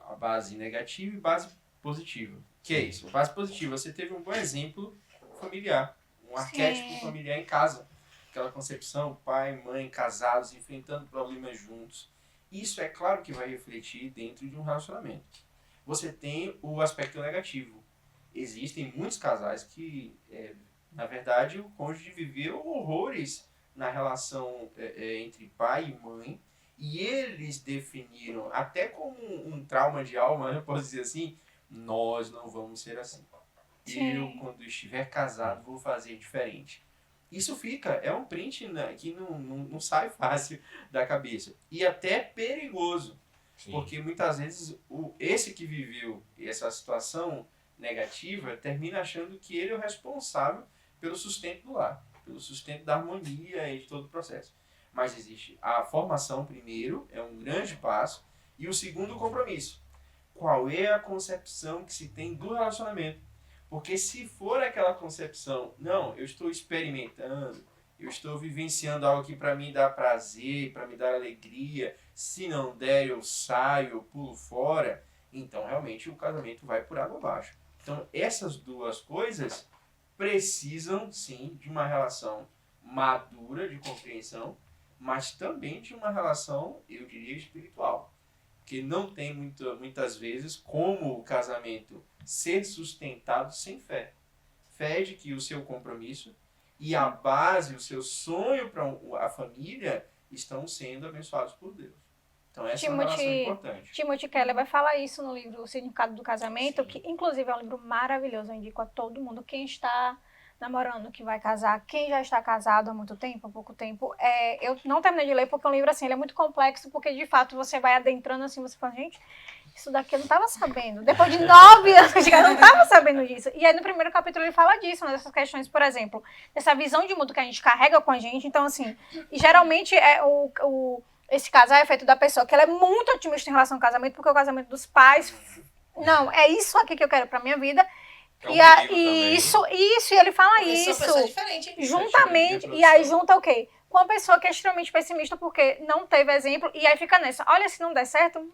a base negativa e base positiva. Que é isso? Base positiva, você teve um bom exemplo familiar. Um arquétipo familiar em casa. Aquela concepção, pai, mãe, casados, enfrentando problemas juntos. Isso é claro que vai refletir dentro de um relacionamento. Você tem o aspecto negativo. Existem muitos casais que, na verdade, o cônjuge viveu horrores na relação entre pai e mãe, e eles definiram, até como um trauma de alma, eu posso dizer assim, nós não vamos ser assim. Eu, quando estiver casado, vou fazer diferente. Isso é um print que não sai fácil da cabeça. E até perigoso. Sim. Porque muitas vezes esse que viveu essa situação negativa termina achando que ele é o responsável pelo sustento do lar, pelo sustento da harmonia e de todo o processo. Mas existe a formação primeiro, é um grande passo, e o segundo, o compromisso. Qual é a concepção que se tem do relacionamento? Porque se for aquela concepção, não, eu estou experimentando, eu estou vivenciando algo que para mim dá prazer, para me dar alegria, se não der eu saio, eu pulo fora, então realmente o casamento vai por água abaixo. Então essas duas coisas precisam sim de uma relação madura de compreensão, mas também de uma relação, eu diria, espiritual. Porque não tem muitas vezes como o casamento ser sustentado sem fé. Fé de que o seu compromisso e a base, o seu sonho para a família estão sendo abençoados por Deus. Então essa é uma relação importante. Timothy Keller vai falar isso no livro O Significado do Casamento, que inclusive é um livro maravilhoso, eu indico a todo mundo, quem está namorando, que vai casar, quem já está casado há muito tempo, há pouco tempo, eu não terminei de ler porque o livro assim, ele é muito complexo, porque de fato você vai adentrando assim, você fala, gente, isso daqui eu não estava sabendo. Depois de 9 anos eu não estava sabendo disso. E aí no primeiro capítulo ele fala disso, né, dessas questões, por exemplo, dessa visão de mundo que a gente carrega com a gente. Então assim, e geralmente esse casal é feito da pessoa que ela é muito otimista em relação ao casamento, porque o casamento dos pais, não, é isso aqui que eu quero pra minha vida. E ele fala porque isso. São pessoas diferentes. Juntamente, e aí junta o quê? Com a pessoa que é extremamente pessimista porque não teve exemplo, e aí fica nessa, olha, se não der certo,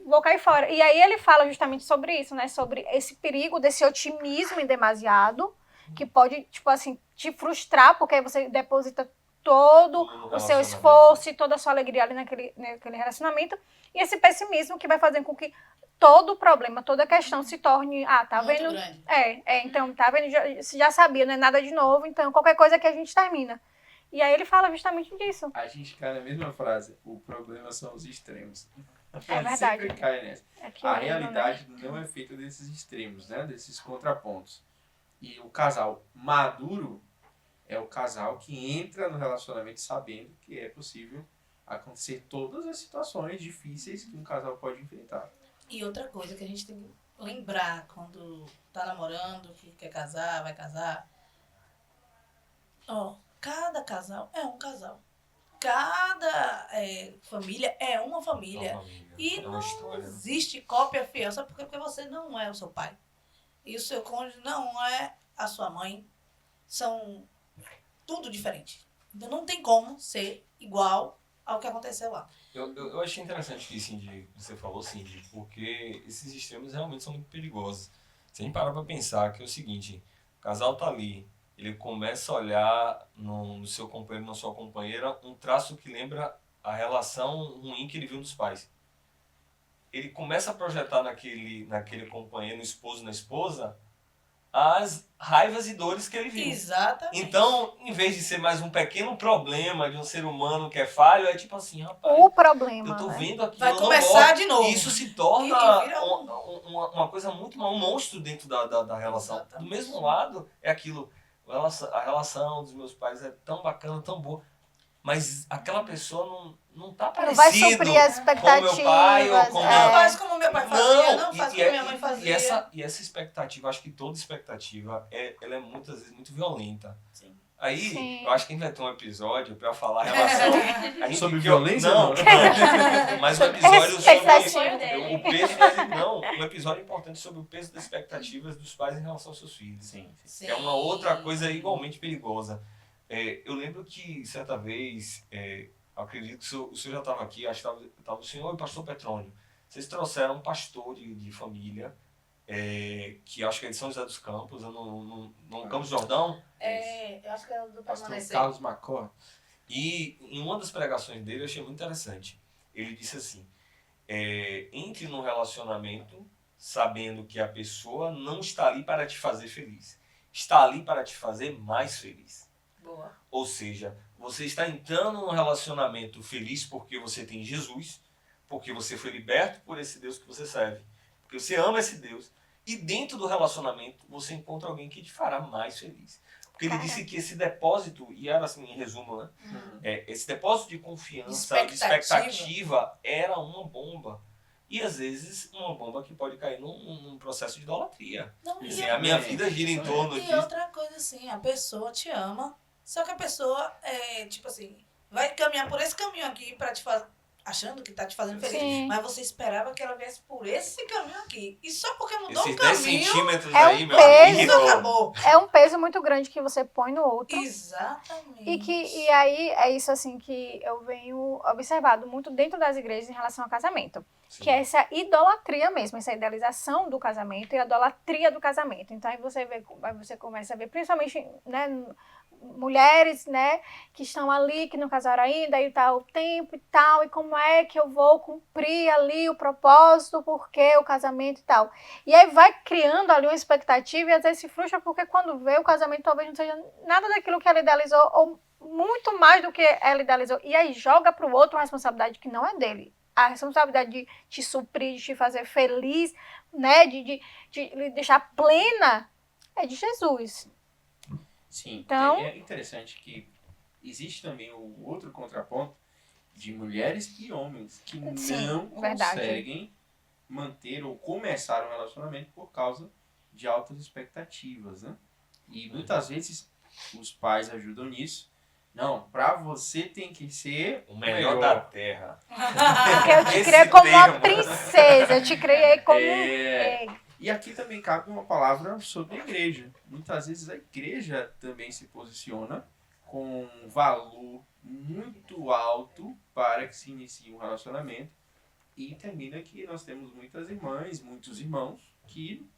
vou cair fora. E aí ele fala justamente sobre isso, né? Sobre esse perigo desse otimismo em demasiado, que pode, tipo assim, te frustrar, porque aí você deposita todo No o seu relacionamento. esforço e toda a sua alegria ali naquele relacionamento, e esse pessimismo que vai fazer com que todo o problema, toda a questão se torne, tá Muito vendo? grande. Então, tá vendo? Você já sabia, não é nada de novo, então qualquer coisa que a gente termina. E aí ele fala justamente disso. A gente cai na mesma frase. O problema são os extremos. É verdade. Sempre cai nessa. É que A horrível, né? realidade não é feita desses extremos, né? Desses contrapontos. E o casal maduro é o casal que entra no relacionamento sabendo que é possível acontecer todas as situações difíceis que um casal pode enfrentar. E outra coisa que a gente tem que lembrar quando tá namorando, que quer casar, vai casar. Cada casal é um casal. Cada família é uma família. Uma família. E É uma não história. existe cópia fiel. Sabe por quê? Porque você não é o seu pai. E o seu cônjuge não é a sua mãe. São tudo diferente. Então não tem como ser igual ao que aconteceu lá. Eu achei interessante isso, Cindy, que você falou, Cindy, porque esses extremos realmente são muito perigosos. Se a gente parar pra pensar que é o seguinte, o casal tá ali, ele começa a olhar no seu companheiro, na sua companheira, um traço que lembra a relação ruim que ele viu dos pais. Ele começa a projetar naquele companheiro, no esposo, na esposa, as raivas e dores que ele viu. Exatamente. Então, em vez de ser mais um pequeno problema de um ser humano que é falho, é tipo assim, rapaz, O problema, eu tô né? vendo aqui. Vai começar de novo. E isso se torna E vira uma coisa muito um monstro dentro da relação. Exatamente. Do mesmo lado, é aquilo. A relação dos meus pais é tão bacana, tão boa. Mas aquela pessoa não tá Não vai parecido suprir as com expectativas. meu pai ou com Não meu... faz como meu pai fazia, não faz como minha mãe E fazia. essa expectativa, acho que toda expectativa, ela é muitas vezes muito violenta. Sim. Aí, Sim. eu acho que a gente vai ter um episódio pra falar a relação... A gente, Sobre que eu- violência, Não, não? não. Mas um episódio Expectativa. sobre o peso... Não, um episódio importante sobre o peso das expectativas dos pais em relação aos seus filhos. Sim. É uma outra coisa igualmente perigosa. Eu lembro que, certa vez, eu acredito que o senhor já estava aqui, acho que estava o senhor e o pastor Petrônio. Vocês trouxeram um pastor de família, que acho que é de São José dos Campos, no Campos do Jordão. Eu acho que é o do Pastor permanecer. Carlos Macó. E em uma das pregações dele eu achei muito interessante. Ele disse assim, entre num relacionamento sabendo que a pessoa não está ali para te fazer feliz. Está ali para te fazer mais feliz. Boa. Ou seja, você está entrando num relacionamento feliz porque você tem Jesus, porque você foi liberto por esse Deus que você serve, porque você ama esse Deus. E dentro do relacionamento você encontra alguém que te fará mais feliz. Porque ele disse que esse depósito, e era assim em resumo, né? Esse depósito de confiança, de expectativa, era uma bomba. E às vezes uma bomba que pode cair num processo de idolatria. Não, Assim, a minha vida gira em torno E disso. outra coisa assim, a pessoa te ama, só que a pessoa tipo assim, vai caminhar por esse caminho aqui pra te fazer, achando que tá te fazendo feliz. Sim. Mas você esperava que ela viesse por esse caminho aqui. E só porque mudou Esses o 10 caminho, centímetros É um aí, meu peso. isso amigo. acabou. É um peso muito grande que você põe no outro. Exatamente. E aí é isso assim que eu venho observado muito dentro das igrejas em relação ao casamento. Sim. Que é essa idolatria mesmo, essa idealização do casamento e a idolatria do casamento. Então aí você começa a ver, principalmente, né, mulheres, né, que estão ali, que não casaram ainda, e tá o tempo e tal, e como é que eu vou cumprir ali o propósito, porque o casamento e tal. E aí vai criando ali uma expectativa e às vezes se frustra porque quando vê o casamento talvez não seja nada daquilo que ela idealizou ou muito mais do que ela idealizou. E aí joga pro outro uma responsabilidade que não é dele. A responsabilidade de te suprir, de te fazer feliz, né, de lhe deixar plena, é de Jesus. Sim, Então- é interessante que existe também o outro contraponto de mulheres e homens que Sim, não verdade. conseguem manter ou começar um relacionamento por causa de altas expectativas, né? E muitas vezes os pais ajudam nisso. Não, pra você tem que ser O melhor da terra. Porque eu te Esse criei como uma termo. princesa, eu te criei como... E aqui também cabe uma palavra sobre a igreja. Muitas vezes a igreja também se posiciona com um valor muito alto para que se inicie um relacionamento e termina que nós temos muitas irmãs, muitos irmãos que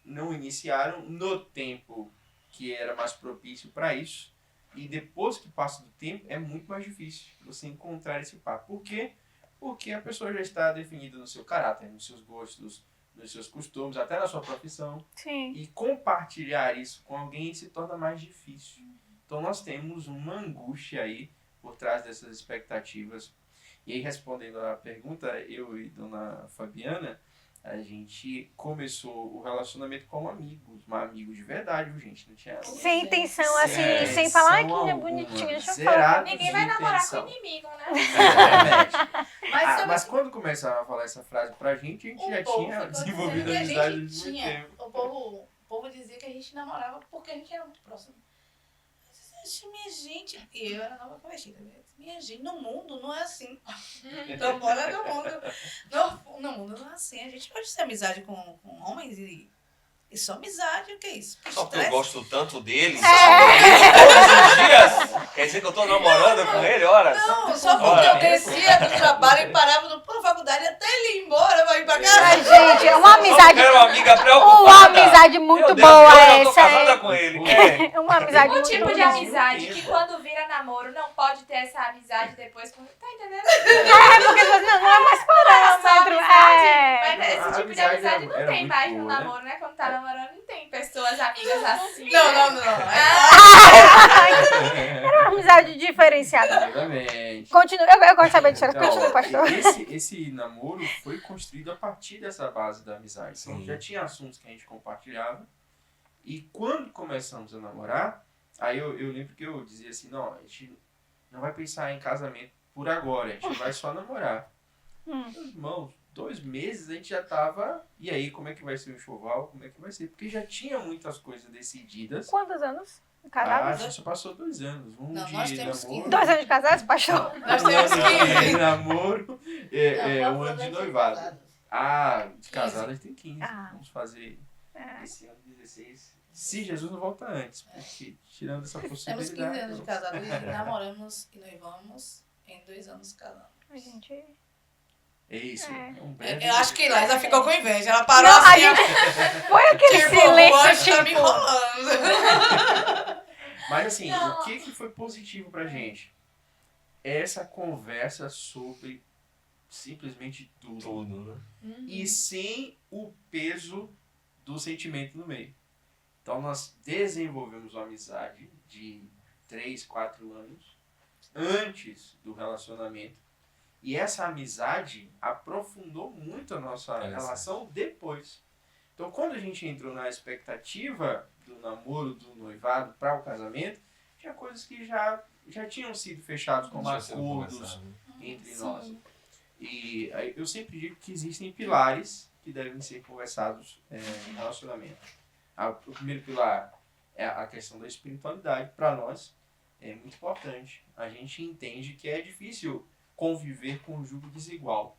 não iniciaram no tempo que era mais propício para isso. E depois que passa do tempo, é muito mais difícil você encontrar esse par. Por quê? Porque a pessoa já está definida no seu caráter, nos seus gostos, nos seus costumes, até na sua profissão. Sim. E compartilhar isso com alguém se torna mais difícil. Então nós temos uma angústia aí por trás dessas expectativas. E aí, respondendo a pergunta, eu e Dona Fabiana, a gente começou o relacionamento como amigos, mas amigos de verdade, viu, gente? Não tinha... Sem intenção, assim, É, sem falar, ai, que intenção bonitinho, deixa eu zerada falar. Ninguém de vai namorar com intenção. inimigo, né? Exatamente. Mas, Mas quando começaram a falar essa frase pra gente, a gente já tinha desenvolvido a amizade de muito tempo. O povo dizia que a gente namorava porque a gente era muito próximo. Eu disse, minha gente, e eu era nova convertida, minha gente, no mundo não é assim. Então, bora no mundo. No mundo não é assim. A gente pode ter amizade com homens e só amizade, o que é isso? Só porque eu Estresse. gosto tanto dele, todos os dias, quer dizer que eu tô namorando com ele, ora. Não, só porque Ora, eu descia do trabalho e parava pra faculdade até ele ir embora, vai ir pra casa. Ai, gente, é uma Eu amizade, quero uma amiga preocupada. uma amizade muito Meu Deus, boa eu tô essa. casada com ele. É. Uma amizade O muito tipo boa. de amizade que quando vira namoro não pode ter essa amizade depois. Tá entendendo? É, porque você não é mais parâmetro. Mas É. esse A tipo de amizade amizade não era tem muito mais no boa, né? namoro, né? Quando tá namorando, não tem pessoas amigas assim. Não. Era uma amizade diferenciada. Exatamente. Continua, eu gosto de saber de história. Então, Continua, pastor. esse namoro foi construído a partir dessa base da amizade. Então, Sim. já tinha assuntos que a gente compartilhava. E quando começamos a namorar, aí eu lembro que eu dizia assim, não, a gente não vai pensar em casamento por agora, a gente vai só namorar. Meus irmãos, 2 meses a gente já tava, e aí, como é que vai ser o enxoval? Como é que vai ser? Porque já tinha muitas coisas decididas. Quantos anos? A Casados? gente só passou 2 anos. Um Não, de nós temos namoro. 2 anos de casados, pastor? Nós temos de 15. namoro, um ano de noivado. Ah, de 15. casadas tem 15. Ah. Vamos fazer esse ano 16. Se Jesus não volta antes, porque tirando essa Temos possibilidade. 15 anos de casado e namoramos e noivamos em 2 anos casando. A gente... É isso. É. Um breve... Eu acho que Laísa ficou com inveja. Ela parou Não, a assim. gente... Foi aquele Tipo, o silêncio, anjo tá me tipo... enrolando. Mas assim, Não. o que foi positivo pra gente? Essa conversa sobre simplesmente tudo. Tudo, né? E sem o peso do sentimento no meio. Então nós desenvolvemos uma amizade de 3, 4 anos antes do relacionamento. E essa amizade aprofundou muito a nossa relação depois. Então quando a gente entrou na expectativa do namoro, do noivado para o casamento, tinha coisas que já tinham sido fechadas como Já sendo acordos conversado. entre nós. E aí eu sempre digo que existem pilares que devem ser conversados em relacionamento. O primeiro pilar é a questão da espiritualidade. Para nós é muito importante. A gente entende que é difícil conviver com um jugo desigual.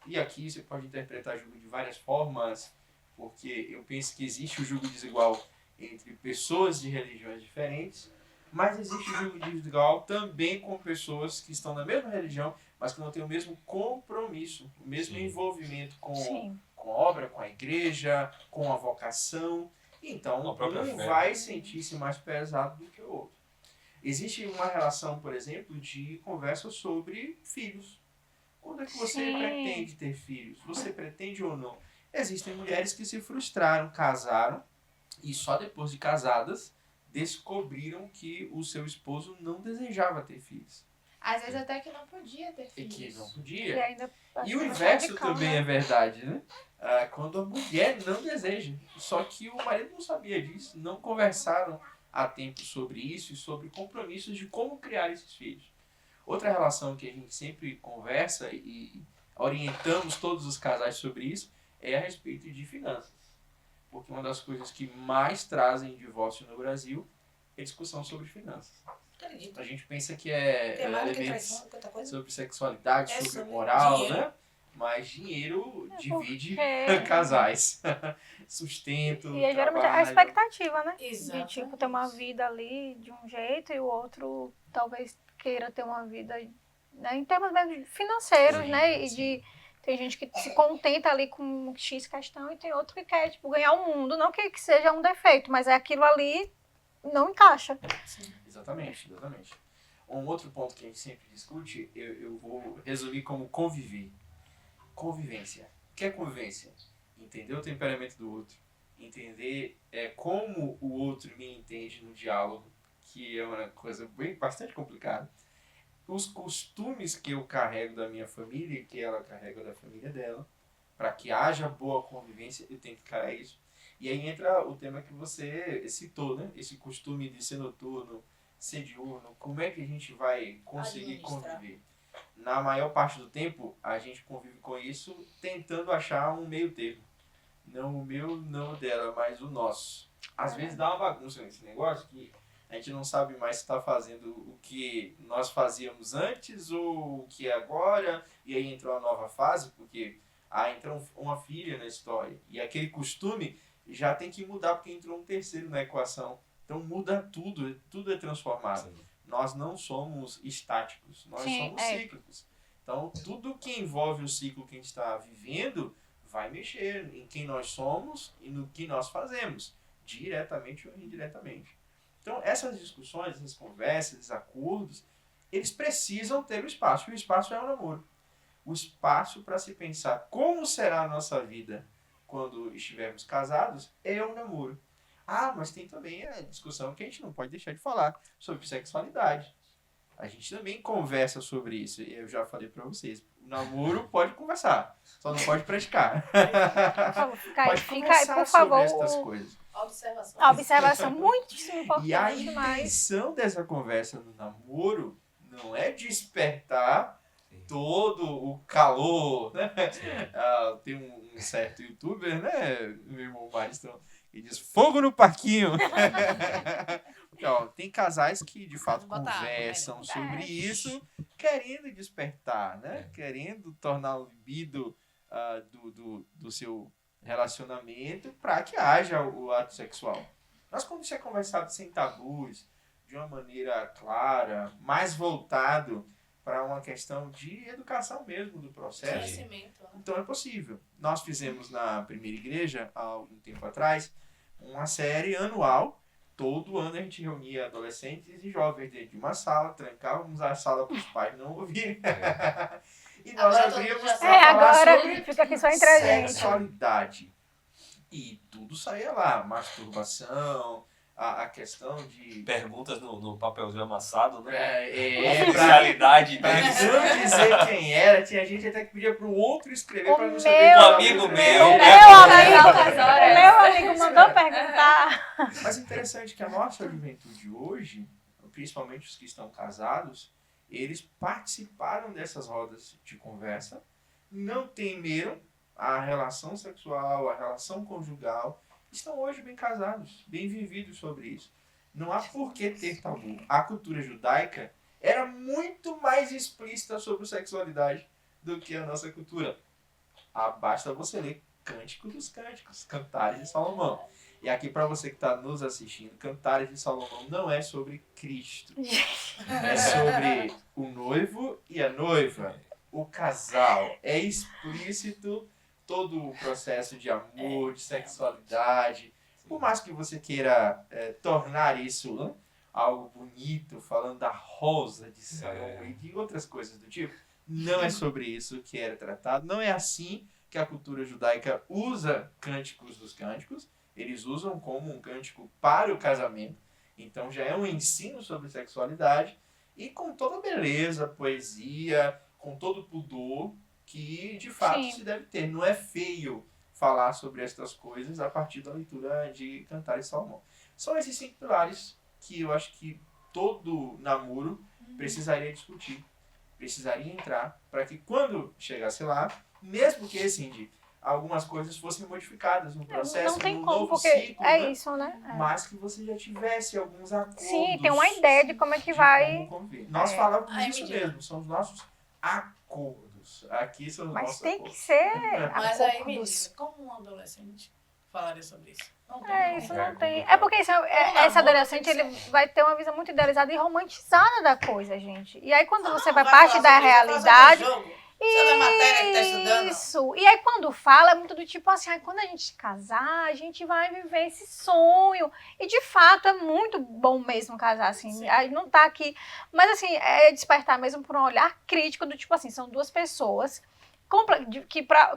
E aqui você pode interpretar jugo de várias formas, porque eu penso que existe o jugo desigual entre pessoas de religiões diferentes, mas existe o jugo desigual também com pessoas que estão na mesma religião, mas que não têm o mesmo compromisso, o mesmo Sim. envolvimento com Sim. a obra, com a igreja, com a vocação. Então, Com a própria um fé. vai sentir-se mais pesado do que o outro. Existe uma relação, por exemplo, de conversa sobre filhos. Quando é que você Sim. pretende ter filhos? Você pretende ou não? Existem mulheres que se frustraram, casaram, e só depois de casadas descobriram que o seu esposo não desejava ter filhos. Às vezes até que não podia ter E que filhos. não E podia. ainda... E o inverso também é verdade, né? Quando a mulher não deseja. Só que o marido não sabia disso, não conversaram a tempo sobre isso e sobre compromissos de como criar esses filhos. Outra relação que a gente sempre conversa e orientamos todos os casais sobre isso é a respeito de finanças. Porque uma das coisas que mais trazem divórcio no Brasil é discussão sobre finanças. Acredito. A gente pensa que Tem mais do que elementos traição, tanta coisa. sobre sexualidade, É sobre sobre moral, dinheiro. né? Mas dinheiro divide porque- casais. Sustento, E é geralmente a trabalho. expectativa, né? De, Exatamente. tipo, ter uma vida ali de um jeito e o outro talvez queira ter uma vida, né, em termos mesmo financeiros, Sim, né? E sim. de... Tem gente que se contenta ali com X questão e tem outro que quer, tipo, ganhar o mundo. Não que seja um defeito, mas é aquilo ali não encaixa. Exatamente, exatamente. Um outro ponto que a gente sempre discute, eu vou resumir como conviver. Convivência. O que é convivência? Entender o temperamento do outro. Entender como o outro me entende no diálogo, que é uma coisa bastante complicada. Os costumes que eu carrego da minha família e que ela carrega da família dela, para que haja boa convivência, eu tenho que carregar isso. E aí entra o tema que você citou, né? Esse costume de ser noturno, ser diurno, como é que a gente vai conseguir conviver? Na maior parte do tempo, a gente convive com isso tentando achar um meio termo. Não o meu, não o dela, mas o nosso. Às vezes dá uma bagunça nesse negócio que a gente não sabe mais se está fazendo o que nós fazíamos antes ou o que é agora. E aí entra uma nova fase, porque entra uma filha na história. E aquele costume já tem que mudar, porque entrou um terceiro na equação. Então muda tudo, tudo é transformado. Sim. Nós não somos estáticos, nós somos cíclicos. Então tudo que envolve o ciclo que a gente está vivendo vai mexer em quem nós somos e no que nós fazemos, diretamente ou indiretamente. Então essas discussões, essas conversas, esses acordos, eles precisam ter o espaço. E o espaço é o namoro. O espaço para se pensar como será a nossa vida quando estivermos casados é o namoro. Mas tem também a discussão que a gente não pode deixar de falar sobre sexualidade. A gente também conversa sobre isso. E eu já falei para vocês, o namoro pode conversar, só não pode praticar. Pode conversar por sobre favor, estas coisas. A observação muito importante. E a intenção dessa conversa no namoro não é despertar todo o calor, né? Tem um certo youtuber, né, meu irmão Maristão, que diz fogo no parquinho. Então, tem casais que de fato conversam sobre isso, querendo despertar, né? Querendo tornar o libido do seu relacionamento para que haja o ato sexual. Mas quando isso é conversado sem tabus, de uma maneira clara, mais voltado para uma questão de educação mesmo do processo, então é possível. Nós fizemos na primeira igreja, há algum tempo atrás, uma série anual. Todo ano a gente reunia adolescentes e jovens dentro de uma sala, trancávamos a sala para os pais não ouvirem. E nós abríamos para falar sobre fica aqui só entre a gente. Sexualidade. E tudo saía lá, masturbação, a questão de... Perguntas no papelzinho amassado, né? Especialidade pra não dizer quem era, tinha gente até que pedia pro outro escrever para não saber. Um amigo meu. O meu amigo mandou perguntar. Mas é interessante que a nossa juventude hoje, principalmente os que estão casados, eles participaram dessas rodas de conversa, não temeram a relação sexual, a relação conjugal, estão hoje bem casados, bem vividos sobre isso. Não há por que ter tabu. A cultura judaica era muito mais explícita sobre sexualidade do que a nossa cultura. Basta você ler Cântico dos Cânticos, Cantares de Salomão. E aqui para você que está nos assistindo, Cantares de Salomão não é sobre Cristo. É sobre o noivo e a noiva, o casal. É explícito todo o processo de amor, de sexualidade. Por mais que você queira tornar isso algo bonito, falando da rosa de Salomão e de outras coisas do tipo, não é sobre isso que era tratado. Não é assim que a cultura judaica usa Cânticos dos Cânticos. Eles usam como um cântico para o casamento. Então já é um ensino sobre sexualidade e com toda beleza, poesia, com todo o pudor que de fato se deve ter. Não é feio falar sobre estas coisas a partir da leitura de Cantares de Salomão. São esses 5 pilares que eu acho que todo namoro precisaria discutir, precisaria entrar, para que quando chegasse lá, mesmo que assim, algumas coisas fossem modificadas no processo, não tem no como, novo porque ciclo, é né? isso, né? Mas que você já tivesse alguns acordos. Sim, tem uma ideia de como é que vai. Nós falamos isso mesmo, são os nossos acordos. Aqui são os Mas nossos tem acordos. que ser Mas aí, menina, acordos. como um adolescente falaria sobre isso? Não tem Isso como. não tem. É porque esse adolescente ele vai ter uma visão muito idealizada e romantizada da coisa, gente. E aí quando você vai Vai parte falar da sobre isso, vai fazer realidade, um jogo. Sabe a matéria que tá estudando? Isso. E aí, quando fala, é muito do tipo assim, "Ai, quando a gente casar, a gente vai viver esse sonho." E, de fato, é muito bom mesmo casar, assim. Sim. Aí não tá aqui... Mas, assim, é despertar mesmo por um olhar crítico do tipo assim, são duas pessoas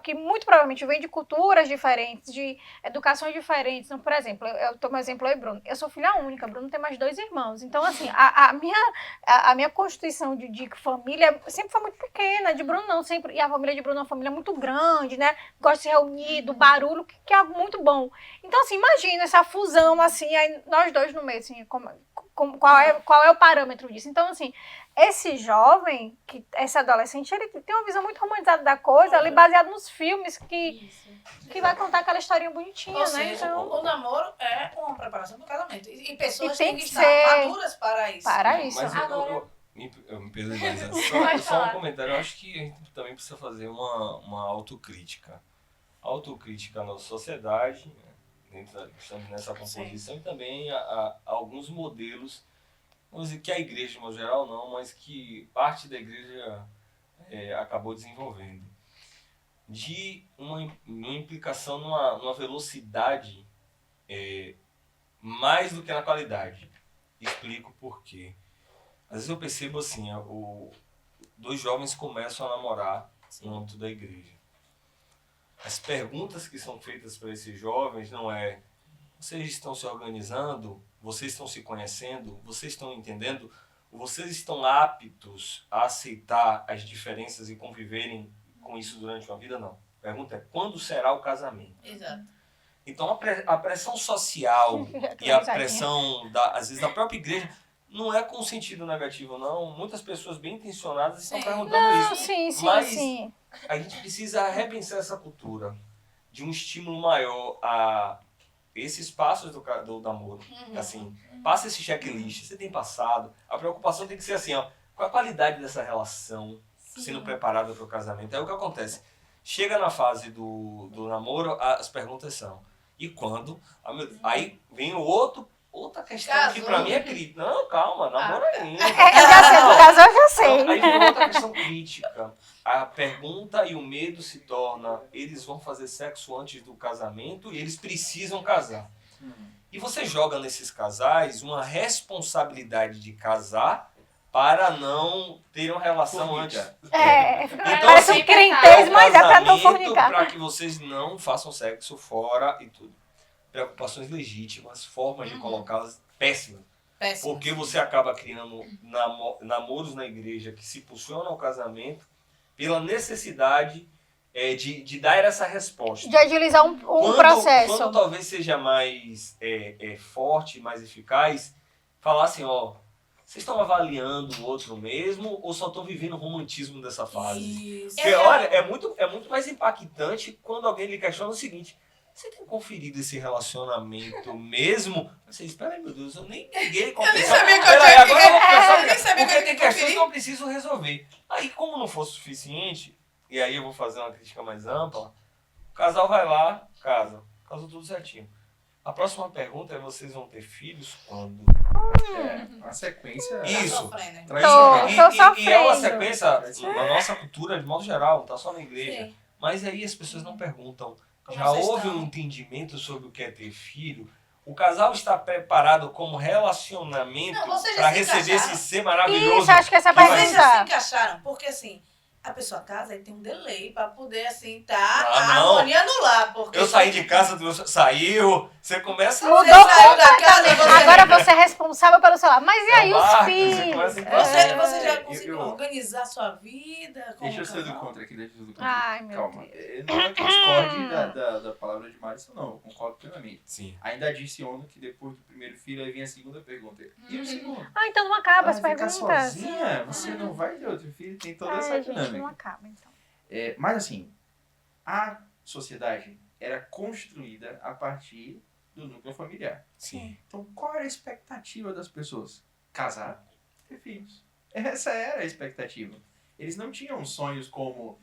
que muito provavelmente vêm de culturas diferentes, de educações diferentes. Então, por exemplo, eu tomo um exemplo aí, Bruno. Eu sou filha única, Bruno tem mais 2 irmãos. Então, assim, a minha constituição de família sempre foi muito pequena, de Bruno não, sempre. E a família de Bruno é uma família muito grande, né? Gosta de se reunir, do barulho, que é algo muito bom. Então, assim, imagina essa fusão, assim, aí nós dois no meio, assim, qual é o parâmetro disso? Então, assim, esse jovem, esse adolescente, ele tem uma visão muito romantizada da coisa, ali baseado nos filmes que vai contar aquela historinha bonitinha, Ou né? seja, Então, o namoro é uma preparação para o casamento. E pessoas E tem têm que que estar ser maduras para isso. para isso. Mas Agora- eu me perdoe, mas Pode só um falar. comentário. Eu acho que a gente também precisa fazer uma autocrítica. Autocrítica na sociedade, né, estamos nessa composição, e também a alguns modelos, vamos dizer que a igreja, no geral, não, mas que parte da igreja acabou desenvolvendo. De uma implicação numa velocidade mais do que na qualidade. Explico por quê. Às vezes eu percebo assim, dois jovens começam a namorar no âmbito da igreja. As perguntas que são feitas para esses jovens não é: vocês estão se organizando? Vocês estão se conhecendo? Vocês estão entendendo? Vocês estão aptos a aceitar as diferenças e conviverem com isso durante uma vida? Não. A pergunta é: quando será o casamento? Exato. Então a pressão social e a pressão, às vezes, da própria igreja não é com sentido negativo, não. Muitas pessoas bem intencionadas estão Sim. perguntando isso. Sim, sim, Mas sim. a gente precisa repensar essa cultura de um estímulo maior a esses passos do namoro. Assim, passa esse checklist, você tem passado. A preocupação tem que ser assim, ó, qual a qualidade dessa relação sendo preparada para o casamento? É o que acontece. Chega na fase do namoro, as perguntas são: e quando? Aí vem outra questão que para mim é crítica. Não, calma, namoro ainda. Eu já sei, no caso eu já sei. Aí vem outra questão crítica. A pergunta e o medo se torna: eles vão fazer sexo antes do casamento e eles precisam casar. E você joga nesses casais uma responsabilidade de casar para não ter uma relação antes. Então, Parece assim, um crentez, mas é pra não fornicar. para que vocês não façam sexo fora e tudo. Preocupações legítimas, formas de colocá-las péssimas. Péssimo. Porque você acaba criando namoros na igreja que se impulsionam ao casamento pela necessidade de dar essa resposta. De agilizar um processo. Quando talvez seja mais forte, mais eficaz, falar assim, ó, vocês estão avaliando o outro mesmo ou só estão vivendo o romantismo dessa fase? Isso. Porque, olha, é muito mais impactante quando alguém lhe questiona o seguinte: você tem conferido esse relacionamento mesmo? Você diz: peraí, meu Deus, eu nem peguei confessar. Eu nem sabia que eu Peraí, tinha agora eu vou confessar, eu nem sabia que porque eu tem tinha que questões que eu preciso resolver. Aí, como não for suficiente, e aí eu vou fazer uma crítica mais ampla, o casal vai lá, casou tudo certinho. A próxima pergunta é: vocês vão ter filhos quando? A sequência... Isso. Sofrendo. Tô sofrendo. E é uma sequência, na nossa cultura, de modo geral, não tá só na igreja. Sim. Mas aí as pessoas não perguntam: Como já vocês houve estão? um entendimento sobre o que é ter filho? O casal está preparado como relacionamento Não, vocês já para se receber encaixaram? esse ser maravilhoso? Isso, acho que essa é a que vai Vocês já se pergunta. encaixaram, porque assim, a pessoa casa e tem um delay pra poder, assim, tá Ah, a não. harmonia no lar. Porque Eu saí de casa, tu saiu, você começa a... Você saiu da casa, você... Agora você é responsável pelo celular. Mas e aí os Você filhos? começa a Você já conseguiu eu- organizar a sua vida? Como Deixa eu ser do casal? contra aqui, deixa eu ser do contra. Ai, meu Calma. Deus. Não é que eu discorde da palavra de Marisson, não. Eu concordo plenamente. Sim. Ainda adiciono que depois do primeiro filho aí vem a segunda pergunta. E o segundo? Ah, então não acaba as Vai ficar perguntas. sozinha? Você não vai ter outro filho? Tem toda essa Gente, não dinâmica. acaba, então. Mas assim, a sociedade era construída a partir do núcleo familiar. Sim. Então, qual era a expectativa das pessoas? Casar, ter filhos. Essa era a expectativa. Eles não tinham sonhos como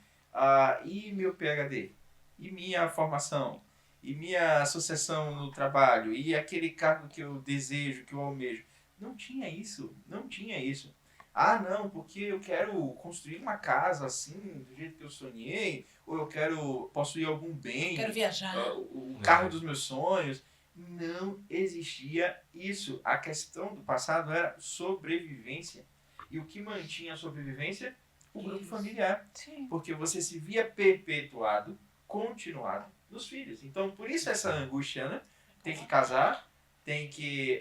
e meu PhD, e minha formação, e minha sucessão no trabalho, e aquele cargo que eu desejo, que eu almejo. Não tinha isso, não tinha isso. Ah, não, porque eu quero construir uma casa assim, do jeito que eu sonhei, ou eu quero possuir algum bem, Quero viajar. o carro dos meus sonhos. Não existia isso. A questão do passado era sobrevivência. E o que mantinha a sobrevivência? O grupo Isso. familiar. Sim. Porque você se via perpetuado, continuado nos filhos. Então, por isso essa angústia, né? Tem que casar, tem que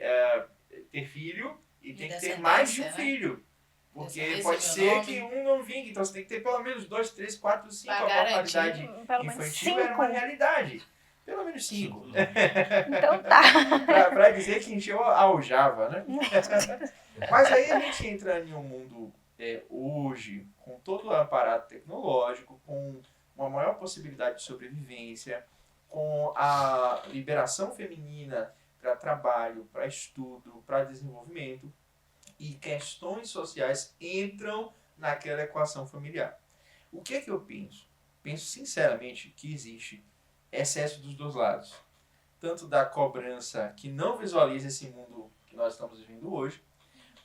ter filho e tem que ter mais de um descendência, né? filho. Porque Descendência, pode meu ser nome. que um não vingue. Então, você tem que ter pelo menos 2, 3, 4, 5. A Pra mortalidade Pelo menos infantil era uma 5. realidade. Pelo menos 5. Então tá. Pra dizer que encheu a aljava, né? Mas aí a gente entra em um mundo hoje, com todo o aparato tecnológico, com uma maior possibilidade de sobrevivência, com a liberação feminina para trabalho, para estudo, para desenvolvimento, e questões sociais entram naquela equação familiar. O que é que eu penso? Penso sinceramente que existe excesso dos dois lados. Tanto da cobrança que não visualiza esse mundo que nós estamos vivendo hoje,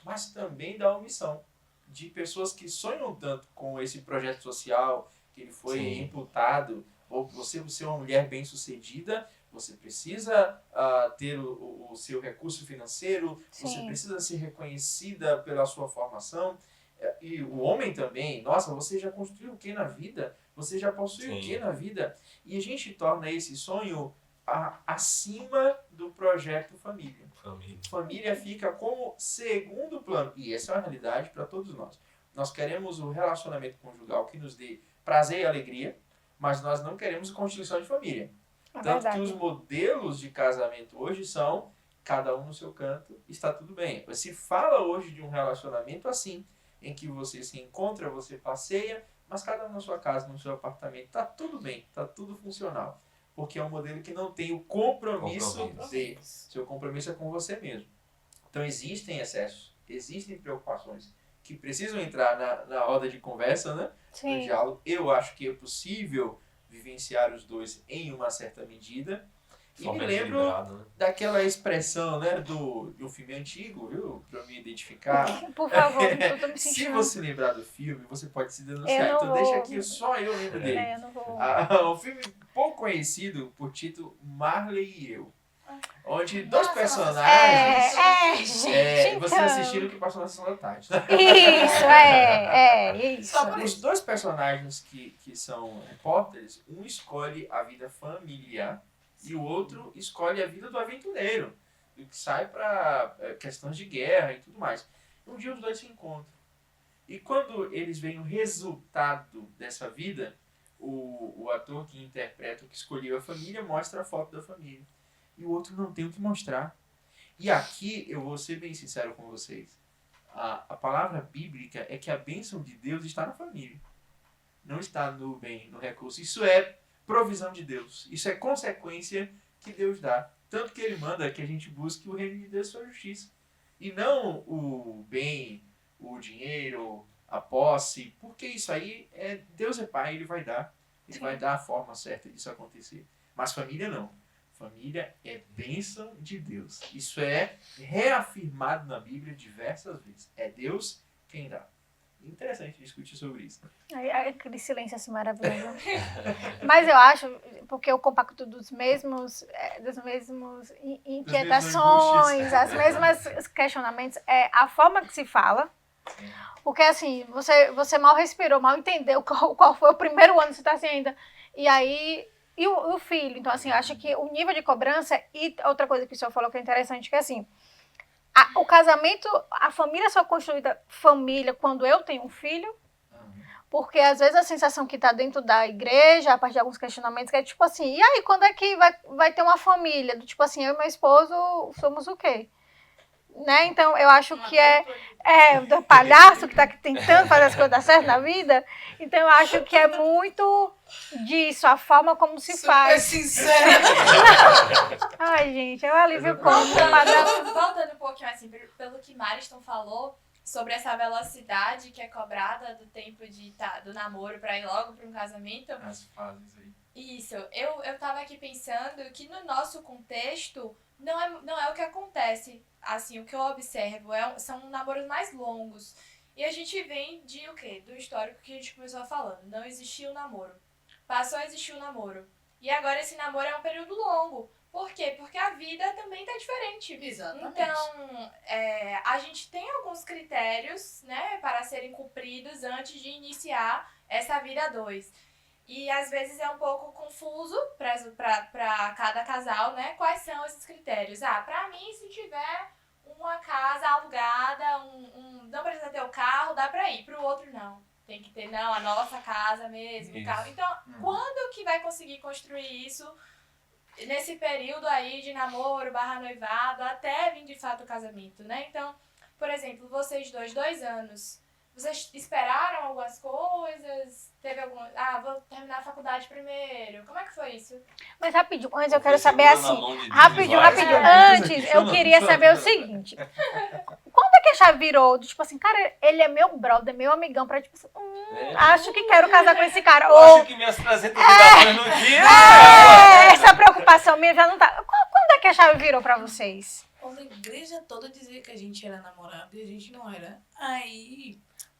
mas também da omissão de pessoas que sonham tanto com esse projeto social, que ele foi Sim. imputado, ou você ser uma mulher bem-sucedida, você precisa ter o seu recurso financeiro, você Sim. precisa ser reconhecida pela sua formação. E o homem também, nossa, você já construiu o que na vida? Você já possui o que na vida? E a gente torna esse sonho acima do projeto família. Família fica como segundo plano. E essa é uma realidade para todos nós. Nós queremos o relacionamento conjugal que nos dê prazer e alegria, mas nós não queremos constituição de família. É Tanto verdade. que os modelos de casamento hoje são cada um no seu canto, está tudo bem. Se fala hoje de um relacionamento assim, em que você se encontra, você passeia, mas cada um na sua casa, no seu apartamento, está tudo bem, está tudo funcional. Porque é um modelo que não tem o compromisso de... Seu compromisso é com você mesmo. Então existem excessos, existem preocupações que precisam entrar na roda de conversa, né? No Sim. diálogo. Eu acho que é possível vivenciar os dois em uma certa medida. E me lembro daquela expressão, né, de um filme antigo, viu? Pra me identificar. Por favor, eu tô me Se sentindo... você lembrar do filme, você pode se denunciar. Eu não Então deixa vou. aqui, só eu lembro dele. Eu não vou... Um filme pouco conhecido por título Marley e Eu. Onde dois Nossa, personagens... gente, Vocês assistiram o que passou na sessão da tarde, né? Isso. Só por os dois personagens que são repórteres, um escolhe a vida familiar e o outro escolhe a vida do aventureiro, do que sai para questões de guerra e tudo mais. Um dia os dois se encontram. E quando eles veem o resultado dessa vida, o ator que interpreta o que escolheu a família mostra a foto da família. E o outro não tem o que mostrar. E aqui eu vou ser bem sincero com vocês. A palavra bíblica é que a bênção de Deus está na família. Não está no bem, no recurso. Isso é provisão de Deus. Isso é consequência que Deus dá. Tanto que ele manda que a gente busque o reino de Deus e sua justiça. E não o bem, o dinheiro, a posse. Porque isso aí, Deus é pai, ele vai dar. Ele vai dar a forma certa disso acontecer. Mas família não. Família é bênção de Deus. Isso é reafirmado na Bíblia diversas vezes. É Deus quem dá. Interessante discutir sobre isso. Aquele silêncio assim maravilhoso. Mas eu acho, porque eu compacto dos mesmos inquietações, as mesmas questionamentos, a forma que se fala. Porque assim, você mal respirou, mal entendeu qual foi o primeiro ano que você está assim ainda. E aí... E o filho, então assim, eu acho que o nível de cobrança, e outra coisa que o senhor falou que é interessante, que é assim, o casamento, a família só é construída família quando eu tenho um filho, porque às vezes a sensação que está dentro da igreja, a partir de alguns questionamentos, que é tipo assim, e aí, quando é que vai ter uma família? Do tipo assim, eu e meu esposo somos o quê? Né? Então, eu acho que o palhaço que está tentando fazer as coisas dar certo na vida. Então, eu acho que é muito disso, a forma como se faz. Super sincero. Ai, gente, é um alívio cômico. Voltando um pouquinho assim, pelo que Mariston falou, sobre essa velocidade que é cobrada do tempo do namoro para ir logo para um casamento. As fases aí. Isso, eu tava aqui pensando que no nosso contexto não é o que acontece. Assim, o que eu observo são namoros mais longos. E a gente vem de o quê? Do histórico que a gente começou falando. Não existia o namoro. Passou a existir o namoro. E agora esse namoro é um período longo. Por quê? Porque a vida também tá diferente. Exatamente. Então, a gente tem alguns critérios, né, para serem cumpridos antes de iniciar essa vida a dois. E às vezes é um pouco confuso para cada casal, né? Quais são esses critérios? Pra mim, se tiver uma casa alugada, não precisa ter o carro, dá pra ir. Pro outro, não. Tem que ter, não, a nossa casa mesmo, o Isso. carro. Então, quando que vai conseguir construir isso nesse período aí de namoro, /noivado, até vir de fato o casamento, né? Então, por exemplo, vocês 2 anos, vocês esperaram algumas coisas? Teve algum... vou terminar a faculdade primeiro. Como é que foi isso? Mas rapidinho, antes eu Foi quero saber segurando a assim. mão de Deus, Rapidinho, vai. rapidinho. É. Antes, eu queria saber o seguinte. Quando é que a chave virou? Tipo assim, cara, ele é meu brother, meu amigão, pra tipo assim, acho que quero casar com esse cara. Eu Ou, acho que minhas 300 ligações no dia... essa preocupação minha já não tá. Quando é que a chave virou pra vocês? Quando a igreja toda dizia que a gente era namorado e a gente não era.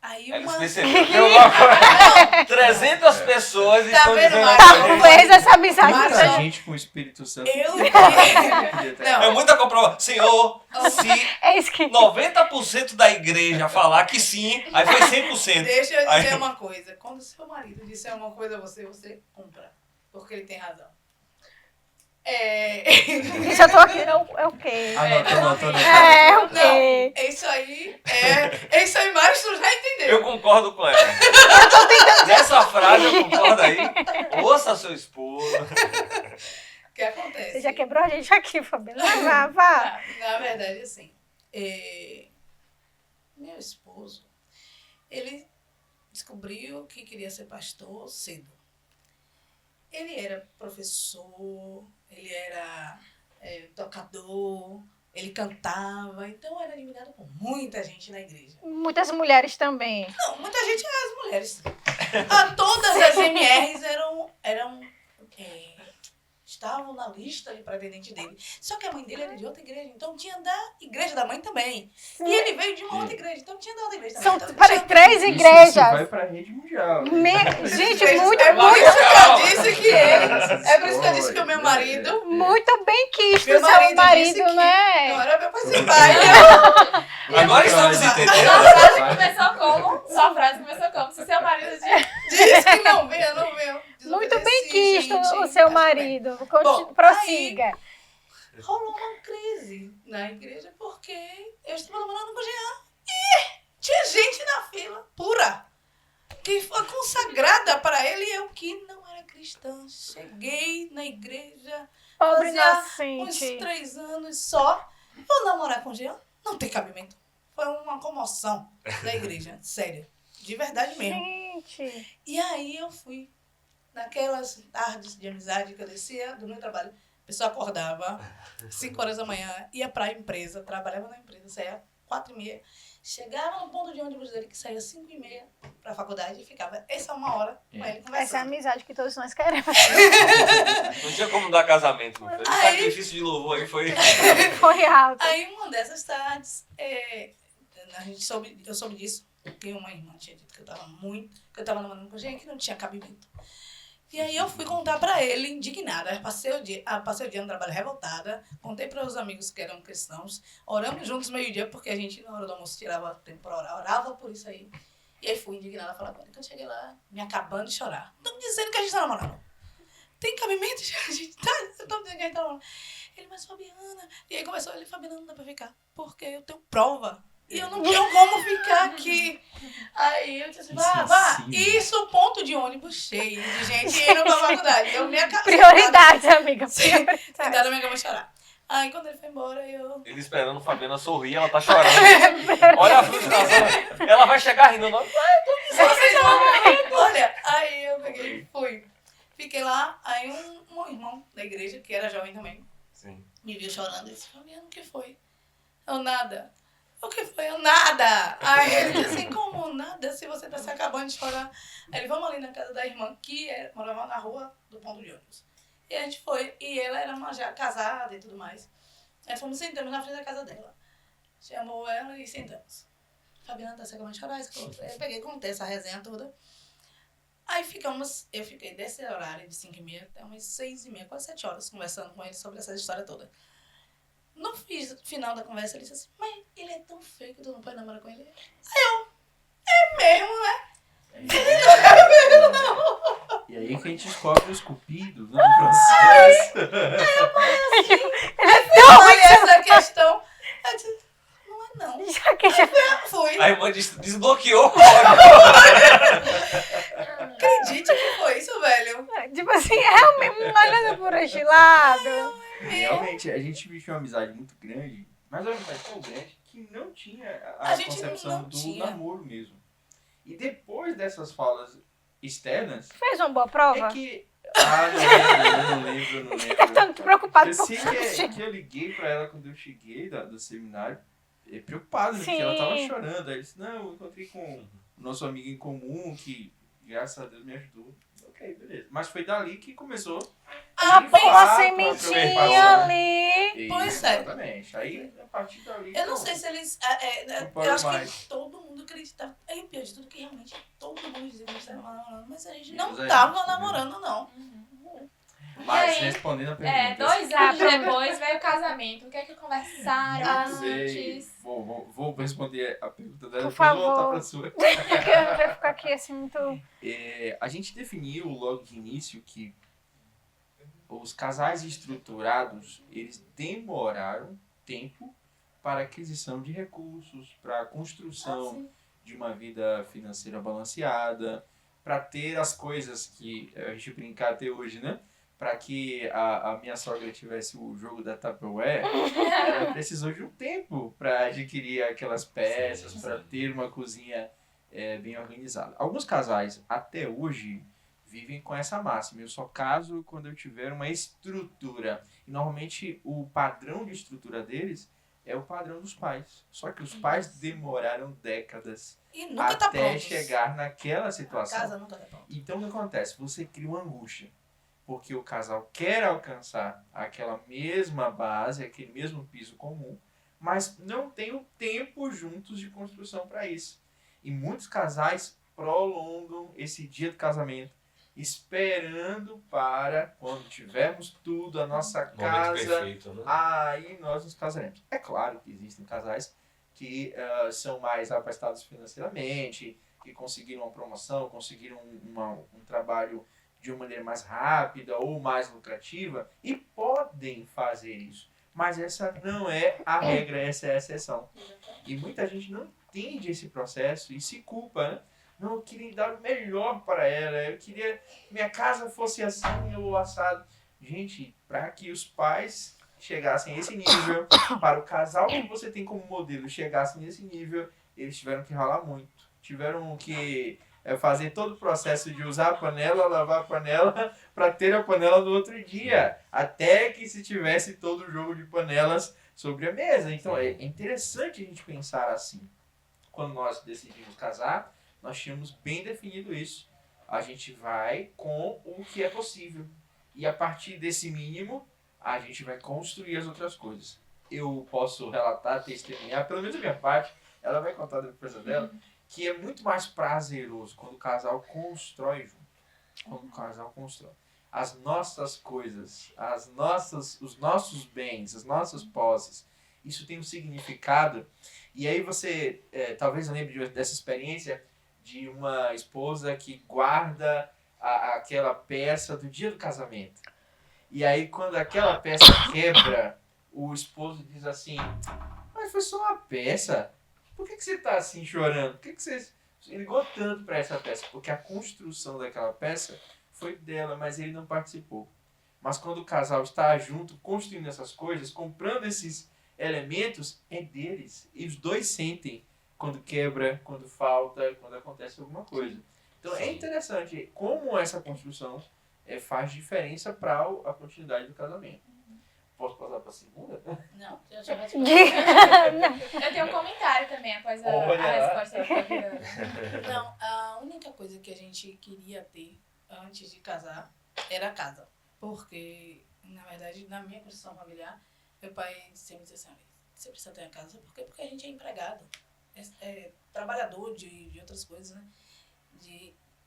Aí Eles uma... perceberam que uma coisa... 300 pessoas Tá estão vendo, dizendo... Márcio? que a gente- Talvez essa amizade Mas, A seja. gente com o Espírito Santo. Eu Podia ter- Não. É muita comprovação. Senhor, se É isso que. 90% da igreja falar que sim, aí foi 100%. Deixa eu dizer Aí- uma coisa. Quando seu marido disser uma coisa a você, você compra. Porque ele tem razão. Isso eu tô aqui. É o quê? Anotando. É o Não, quê? é isso aí. É isso aí, Márcio, tu já entendeu. Eu concordo com ela. Nessa frase eu concordo aí. Ouça seu esposo. O que acontece? Você já quebrou a gente aqui, Fabiola. Vá. Na verdade, assim, meu esposo, ele descobriu que queria ser pastor cedo. Ele era professor, ele era tocador, ele cantava, então era admirado por muita gente na igreja. Muitas mulheres também. Não, muita gente, as mulheres. Todas as MRs estavam na lista de pretendente dele. Só que a mãe dele era de outra igreja, então tinha da igreja da mãe também. E ele veio de uma outra igreja, então tinha da outra igreja também. São Então, para tinha- 3 Isso igrejas. vai pra rede mundial. Gente, É muito, por isso que eu disse que ele. Essas É por isso que eu disse que o meu histórias, marido. muito bem quisto, Meu seu marido marido, disse que né? não era meu participar. Agora estamos Sua entendendo. frase começou como? Sua frase começou como? Se seu marido diz... Diz que não veio, não veio. Muito bem Desobedeci, quisto gente. o seu Mas tudo bem. marido. Bom, Prossiga. Rolou uma crise na igreja porque eu estava namorando com o Jean e tinha gente na fila pura que foi consagrada para ele e eu que não era cristã. Cheguei na igreja Pobre fazia uns inocente. 3 anos só. Vou namorar com o Jean? Não tem cabimento. Foi uma comoção da igreja, sério, de verdade mesmo. Gente. E aí eu fui naquelas tardes de amizade que eu descia do meu trabalho. A pessoa acordava 5 horas da manhã, ia pra empresa, trabalhava na empresa, saía 4h30, chegava no ponto de ônibus dele, que saía 5h30 pra faculdade e ficava essa 1 hora com ele Essa é a conversando. amizade que todos nós queremos. Não tinha como dar casamento. Não foi? O Aí- sacrifício de louvor aí foi... Foi alto. Aí uma dessas tardes, eu soube disso, porque uma irmã tinha dito que eu tava namorando com gente que não tinha cabimento. E aí eu fui contar pra ele, indignada. Passei o dia no trabalho revoltada. Contei para os amigos que eram cristãos. Oramos juntos meio-dia, porque a gente na hora do almoço tirava tempo pra orar. Orava por isso aí. E aí fui indignada falar com ele. Quando eu cheguei lá, me acabando de chorar. Estão dizendo que a gente tá namorando. Tem cabimento? A gente tá... Estão dizendo que a gente tá namorando. Ele, mas Fabiana... E aí começou ele, Fabiana, não dá pra ficar. Porque eu tenho prova. E eu não tenho como ficar aqui. Aí eu disse, vá. Isso, ponto de ônibus cheio de gente indo pra faculdade. Eu me acabei. Prioridades, amiga. Sentada Prioridades. na minha cama chorar. Aí quando ele foi embora, eu... Ele esperando a Fabiana sorrir, ela tá chorando. Olha a frustração. Ela vai chegar rindo. Não. Vocês vão... Olha, aí eu peguei e fui. Fiquei lá, aí um irmão da igreja, que era jovem também, Sim. me viu chorando e disse, Fabiana, o que foi? Eu, nada. O que foi? Eu, nada. Aí ele disse assim, como nada, se você tá se acabando de chorar? Aí ele, vamos ali na casa da irmã, que morava na rua do ponto de ônibus. E a gente foi, e ela era uma já casada e tudo mais. Aí fomos, sentamos na frente da casa dela. Chamou ela e sentamos. Fabiana tá chegando a chorar. Eu peguei, contei essa resenha toda. Aí eu fiquei desse horário de 5h30 até umas 6h30, quase 7 horas, conversando com ele sobre essa história toda. No final da conversa, ele disse assim, mãe, ele é tão feio que tu não pode namorar com ele. É mesmo, né? E aí que a gente descobre os cupidos, né, no processo. Olha essa questão. Eu disse, não é não. Já que já... Fui. A irmã desbloqueou o código. Acredite que foi isso, velho. Tipo assim, realmente, olhando por este lado. Realmente, a gente tinha uma amizade muito grande, mas uma amizade tão grande que não tinha a gente concepção não do tinha. namoro mesmo. E depois dessas falas externas, Fez uma boa prova? é que... Ah, não lembro. Tá tão preocupado Eu por sei que eu liguei pra ela quando eu cheguei do seminário, preocupado, né, porque ela tava Sim. chorando. Aí eu disse, não, eu encontrei com o nosso amigo em comum, que graças a Deus me ajudou. Ok, beleza. Mas foi dali que começou Ah, de bem, Uma fato, a sementinha preocupação. ali. Pois é. Exatamente. Aí, a partir dali... Eu não sei se eles. Não Eu pode acho mais. que todo mundo acreditava. É pior de tudo que realmente todo mundo dizia que a gente estava namorando, mas a gente Menos não a tava gente, né? namorando, não. Mas E aí, respondendo a pergunta... 2 anos depois veio o casamento. O que é que conversaram Não sei. antes? Vou responder a pergunta dela, Por depois vou voltar favor. para a sua. Porque eu vai ficar aqui assim muito... A gente definiu logo de início que os casais estruturados, eles demoraram tempo para aquisição de recursos, para a construção de uma vida financeira balanceada, para ter as coisas que a gente brinca até hoje, né? Para que a minha sogra tivesse o jogo da Tupperware, ela precisou de um tempo para adquirir aquelas peças, para ter uma cozinha bem organizada. Alguns casais, até hoje, vivem com essa máxima. Eu só caso quando eu tiver uma estrutura. E normalmente o padrão de estrutura deles é o padrão dos pais. Só que os pais demoraram décadas E nunca tá até pronto. chegar naquela A situação. casa nunca tá pronta. Então o que acontece? Você cria uma angústia. Porque o casal quer alcançar aquela mesma base, aquele mesmo piso comum, mas não tem o tempo juntos de construção para isso. E muitos casais prolongam esse dia do casamento, esperando para, quando tivermos tudo, a nossa Momento casa, perfeito, né? aí nós nos casaremos. É claro que existem casais que são mais abastados financeiramente, que conseguiram uma promoção, conseguiram um trabalho de uma maneira mais rápida ou mais lucrativa e podem fazer isso. Mas essa não é a regra, essa é a exceção. E muita gente não entende esse processo e se culpa, né? Não, eu queria dar o melhor para ela, eu queria que minha casa fosse assim ou assado. Gente, para que os pais chegassem a esse nível, para o casal que você tem como modelo chegasse nesse nível, eles tiveram que ralar muito. Tiveram que fazer todo o processo de usar a panela, lavar a panela, para ter a panela no outro dia. Até que se tivesse todo o jogo de panelas sobre a mesa. Então é interessante a gente pensar assim. Quando nós decidimos casar, nós tínhamos bem definido isso. A gente vai com o que é possível. E a partir desse mínimo, a gente vai construir as outras coisas. Eu posso relatar, testemunhar, pelo menos a minha parte, ela vai contar da empresa dela, que é muito mais prazeroso quando o casal constrói junto. Quando o casal constrói. As nossas coisas, os nossos bens, as nossas posses, isso tem um significado. E aí você talvez lembre dessa experiência de uma esposa que guarda aquela peça do dia do casamento. E aí quando aquela peça quebra, o esposo diz assim, mas foi só uma peça. Por que você está assim chorando? Por que você ligou tanto para essa peça? Porque a construção daquela peça foi dela, mas ele não participou. Mas quando o casal está junto, construindo essas coisas, comprando esses elementos, é deles. E os dois sentem quando quebra, quando falta, quando acontece alguma coisa. Então é interessante como essa construção faz diferença para a continuidade do casamento. Posso passar para a segunda? Não, já vai Eu tenho um comentário também após a Olha lá. resposta da Fabiana. Não, a única coisa que a gente queria ter antes de casar era a casa. Porque, na verdade, na minha construção familiar, meu pai sempre disse assim, você precisa ter a casa. Por quê? Porque a gente é empregado. trabalhador de outras coisas, né?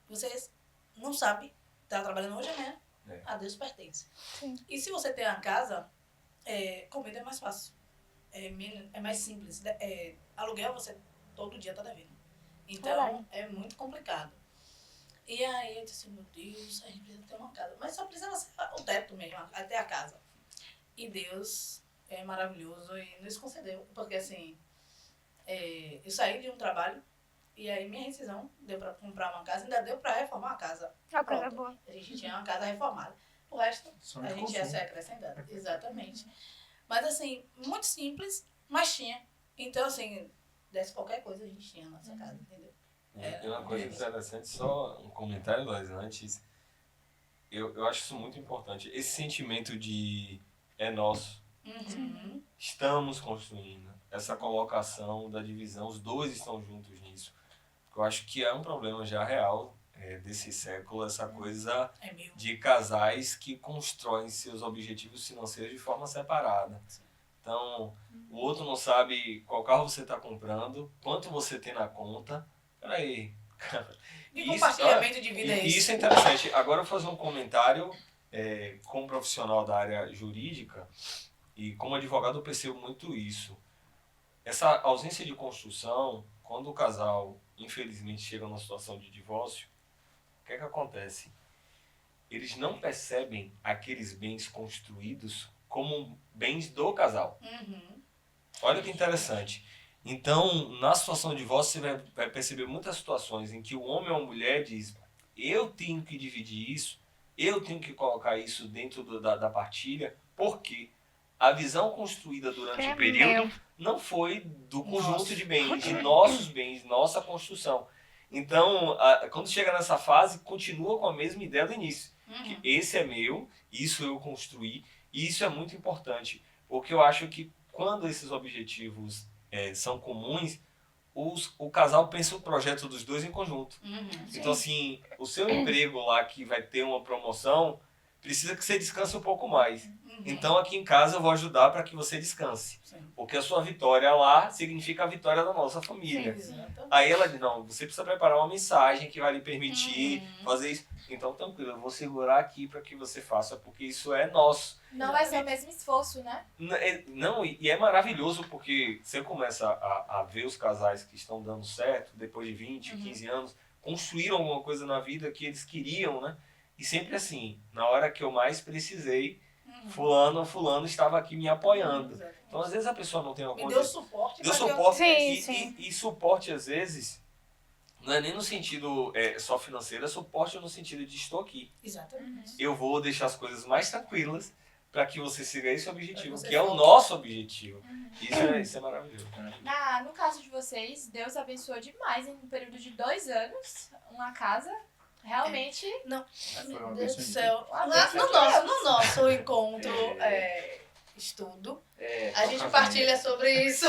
Você não sabe, tá trabalhando hoje ou amanhã, a Deus pertence. Sim. E se você tem a casa, comida é mais fácil, é mais simples. Aluguel você todo dia tá devendo. Então, é muito complicado. E aí eu disse, meu Deus, a gente precisa ter uma casa. Mas só precisa ser o teto mesmo, até a casa. E Deus é maravilhoso e nos concedeu. Porque assim, eu saí de um trabalho e aí minha rescisão deu pra comprar uma casa, ainda deu pra reformar a casa. Uma coisa Pronto. boa. A gente tinha uma casa reformada. O resto, Só a de gente ia consumo. ser acrescentado. Exatamente. Mas assim, muito simples, mas tinha. Então assim, desse qualquer coisa a gente tinha na nossa casa, entendeu? E uma coisa interessante, só um comentário, Lois, antes. Eu acho isso muito importante. Esse sentimento de é nosso, Uhum. estamos construindo. Essa colocação da divisão, os dois estão juntos nisso. Eu acho que é um problema já real desse século, essa coisa É meu. de casais que constroem seus objetivos financeiros de forma separada. Então, o outro não sabe qual carro você está comprando, quanto você tem na conta. Peraí, cara. E Isso, compartilhamento de vida é E isso. isso é interessante. Agora eu vou fazer um comentário como profissional da área jurídica e como advogado eu percebo muito isso. Essa ausência de construção, quando o casal infelizmente chega numa situação de divórcio, o que é que acontece? Eles não percebem aqueles bens construídos como bens do casal. Uhum. Olha que interessante. Então, na situação de divórcio, você vai perceber muitas situações em que o homem ou a mulher diz: eu tenho que dividir isso, eu tenho que colocar isso dentro da partilha, porque a visão construída durante o período não foi do conjunto de bens, de nossos bens, nossa construção. Então, quando chega nessa fase, continua com a mesma ideia do início. Que esse é meu, isso eu construí, e isso é muito importante, porque eu acho que quando esses objetivos são comuns, o casal pensa o projeto dos dois em conjunto. Então, assim, o seu emprego lá que vai ter uma promoção, precisa que você descanse um pouco mais. Então, aqui em casa eu vou ajudar para que você descanse. Sim. Porque a sua vitória lá significa a vitória da nossa família. Exatamente. Aí ela diz, não, você precisa preparar uma mensagem que vai lhe permitir fazer isso. Então, tranquilo, eu vou segurar aqui para que você faça, porque isso é nosso. Não vai ser o mesmo esforço, né? Não, e é maravilhoso porque você começa a ver os casais que estão dando certo, depois de 20, 15 anos, construíram alguma coisa na vida que eles queriam, né? E sempre assim, na hora que eu mais precisei, fulano ou fulano estava aqui me apoiando. Exatamente. Então, às vezes a pessoa não tem uma Me coisa... deu suporte. Deu pra que eu- suporte. Sim, sim. E suporte, às vezes, não é nem no sentido só financeiro, é suporte no sentido de estou aqui. Exatamente. Eu vou deixar as coisas mais tranquilas para que você siga esse objetivo, Você que é o foque. nosso objetivo. Isso é maravilhoso. No caso de vocês, Deus abençoou demais em um período de 2 anos, uma casa. Realmente, Foi uma Meu Deus do bênção de céu. Uma No bênção de no nosso encontro, estudo, a gente partilha sobre isso.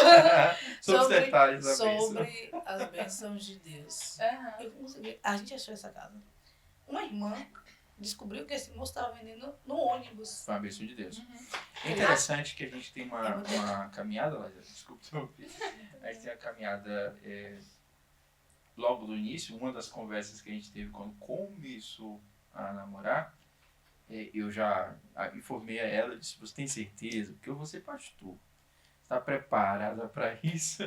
Sobre os detalhes da bênção. Sobre as bênçãos de Deus. aham. A gente achou essa casa. Uma irmã descobriu que esse moço estava vendendo no ônibus. Foi uma bênção de Deus. É interessante que a gente tem uma caminhada, Laísa, desculpa interromper. A gente tem a caminhada logo do início, uma das conversas que a gente teve quando começou a namorar, eu já informei a ela, disse, você tem certeza? Porque eu vou ser pastor. Está preparada para isso?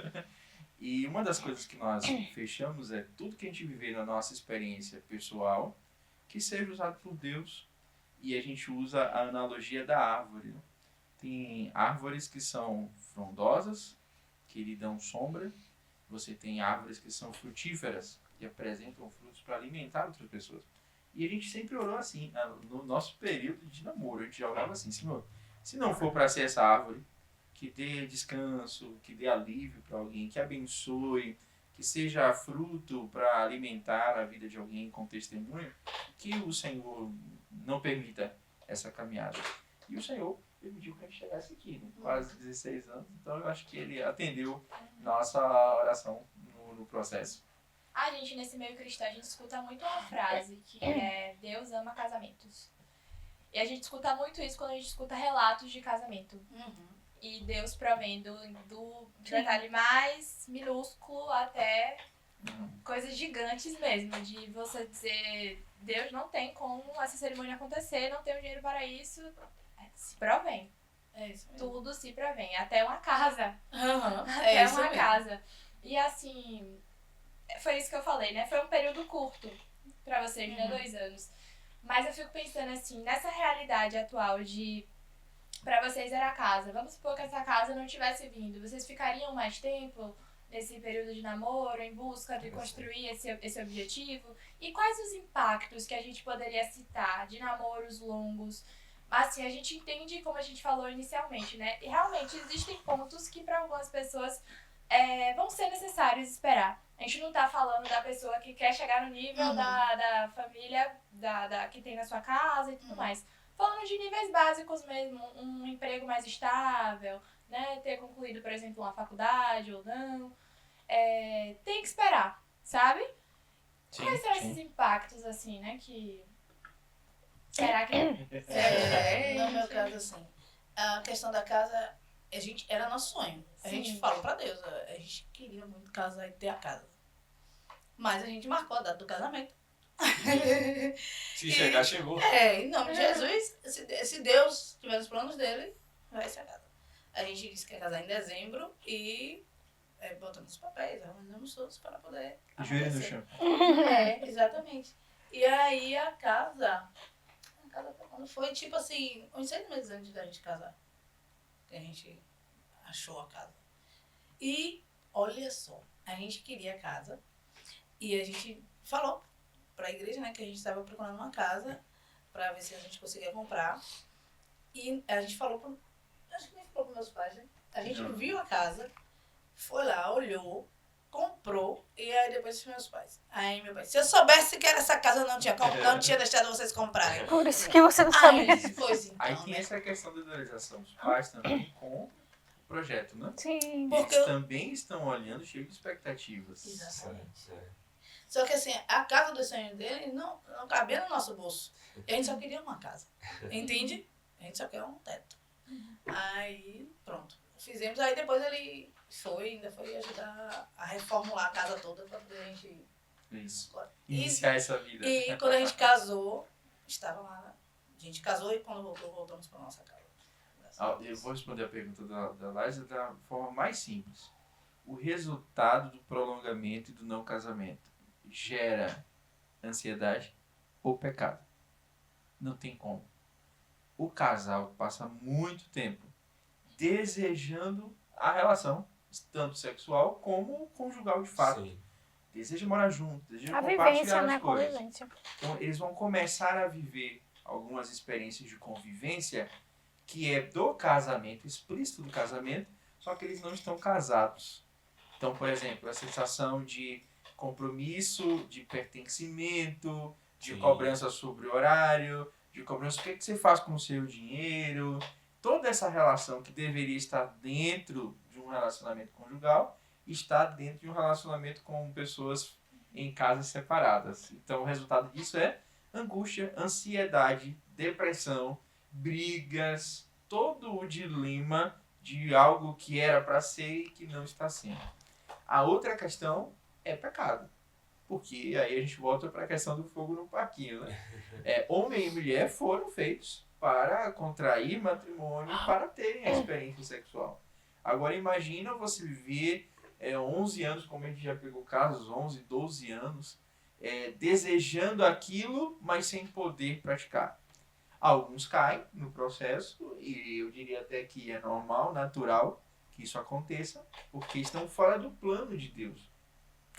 E uma das coisas que nós fechamos é tudo que a gente viver na nossa experiência pessoal, que seja usado por Deus. E a gente usa a analogia da árvore. Né? Tem árvores que são frondosas, que lhe dão sombra. Você tem árvores que são frutíferas, que apresentam frutos para alimentar outras pessoas. E a gente sempre orou assim, no nosso período de namoro, a gente já orava assim, Senhor, se não for para ser essa árvore, que dê descanso, que dê alívio para alguém, que abençoe, que seja fruto para alimentar a vida de alguém com testemunho, que o Senhor não permita essa caminhada. E o Senhor permitiu que a gente chegasse aqui, né? Quase 16 anos, então eu acho que ele atendeu nossa oração no processo. A gente, nesse meio cristão, a gente escuta muito uma frase que é Deus ama casamentos. E a gente escuta muito isso quando a gente escuta relatos de casamento. e Deus provendo do detalhe mais minúsculo até coisas gigantes mesmo, de você dizer, Deus, não tem como essa cerimônia acontecer, não tenho dinheiro para isso, se provém. É isso mesmo. Tudo se provém, até uma casa. É Até isso uma mesmo. casa. E assim, foi isso que eu falei, né? Foi um período curto pra vocês, né? 2 anos. Mas eu fico pensando assim, nessa realidade atual de pra vocês era a casa. Vamos supor que essa casa não tivesse vindo. Vocês ficariam mais tempo nesse período de namoro, em busca de construir esse objetivo? E quais os impactos que a gente poderia citar de namoros longos? Assim, a gente entende, como a gente falou inicialmente, né? E realmente existem pontos que para algumas pessoas vão ser necessários esperar. A gente não tá falando da pessoa que quer chegar no nível da família que tem na sua casa e tudo mais. Falando de níveis básicos mesmo, um emprego mais estável, né? Ter concluído, por exemplo, uma faculdade ou não. Tem que esperar, sabe? Sim, Quais são esses impactos, assim, né? Será que... No meu caso, assim, a questão da casa, era nosso sonho. A Sim. gente falou pra Deus, a gente queria muito casar e ter a casa. Mas a gente marcou a data do casamento. Se chegar, chegou. Em nome de Jesus, se Deus tiver os planos dele, vai ser a casa. A gente disse que ia casar em dezembro e botamos os papéis, arrumamos todos para poder Joelho no acontecer. chão. Exatamente. E aí a casa foi quando foi, tipo assim, uns 6 meses antes da gente casar. Que a gente achou a casa. E, olha só, a gente queria a casa e a gente falou pra igreja, né, que a gente estava procurando uma casa pra ver se a gente conseguia comprar. E a gente falou acho que nem falou pros meus pais, né? A gente viu a casa, foi lá, olhou, comprou, e aí depois disse meus pais. Aí meu pai, se eu soubesse que era essa casa, eu não tinha deixado vocês comprarem. Por isso que você não sabe. Aí, pois então, Aí tem essa questão da idealização dos pais também com o projeto, né? Sim. Porque Eles também estão olhando cheio de expectativas. Exatamente. Só que assim, a casa dos sonhos dele não cabia no nosso bolso. E a gente só queria uma casa. Entende? A gente só quer um teto. Aí, pronto. Fizemos, aí depois ele ainda foi ajudar a reformular a casa toda pra poder a gente Isso. E- Iniciar essa vida. E quando a gente casou, estava lá, né? A gente casou e quando voltou, voltamos pra nossa casa. Eu vou responder a pergunta da Liza da forma mais simples. O resultado do prolongamento e do não casamento gera ansiedade ou pecado? Não tem como. O casal passa muito tempo desejando a relação, tanto sexual como conjugal de fato. Sim. Deseja morar junto, deseja A compartilhar vivência, as né? coisas. Convivência. Então, eles vão começar a viver algumas experiências de convivência que é do casamento, explícito do casamento, só que eles não estão casados. Então, por exemplo, a sensação de compromisso, de pertencimento, de Sim. cobrança sobre o horário, de cobrança o que você faz com o seu dinheiro, toda essa relação que deveria estar dentro de um relacionamento conjugal está dentro de um relacionamento com pessoas em casas separadas. Então, o resultado disso é angústia, ansiedade, depressão, brigas, todo o dilema de algo que era para ser e que não está sendo. A outra questão é pecado. Porque aí a gente volta para a questão do fogo no parquinho, né? Homem e mulher foram feitos para contrair matrimônio, para terem a experiência sexual. Agora imagina você viver 11 anos, como a gente já pegou casos, 11, 12 anos, desejando aquilo, mas sem poder praticar. Alguns caem no processo, e eu diria até que é normal, natural, que isso aconteça, porque estão fora do plano de Deus.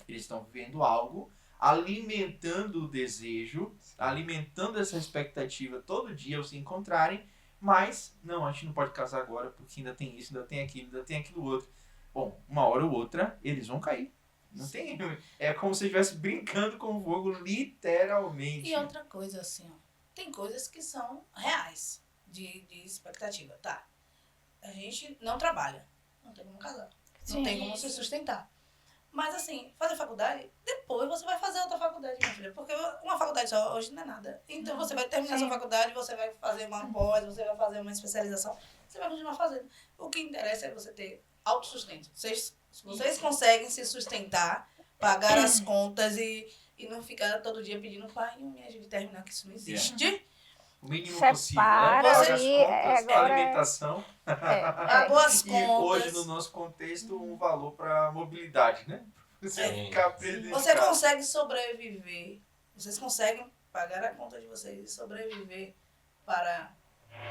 Eles estão vivendo algo, alimentando o desejo, alimentando essa expectativa todo dia ao se encontrarem, mas, não, a gente não pode casar agora, porque ainda tem isso, ainda tem aquilo outro. Bom, uma hora ou outra, eles vão cair. Não tem, é como se estivesse brincando com o fogo, literalmente. E outra coisa, assim, ó. Tem coisas que são reais de expectativa, tá? A gente não trabalha. Não tem como casar. Não Sim. tem como se sustentar. Mas assim, fazer faculdade, depois você vai fazer outra faculdade, minha filha. Porque uma faculdade só hoje não é nada. Então você vai terminar sua faculdade, você vai fazer uma pós, você vai fazer uma especialização, você vai continuar fazendo. O que interessa é você ter autossustento. Se vocês conseguem se sustentar, pagar as contas e não ficar todo dia pedindo, pai, não me ajude a terminar, que isso não existe. O mínimo Separa possível, né? Pagar as ali, contas, agora alimentação. Pagou as E contas. hoje, no nosso contexto, um valor para mobilidade, né? Você Sim. ficar preso dentro de Você casa. consegue sobreviver, vocês conseguem pagar a conta de vocês e sobreviver para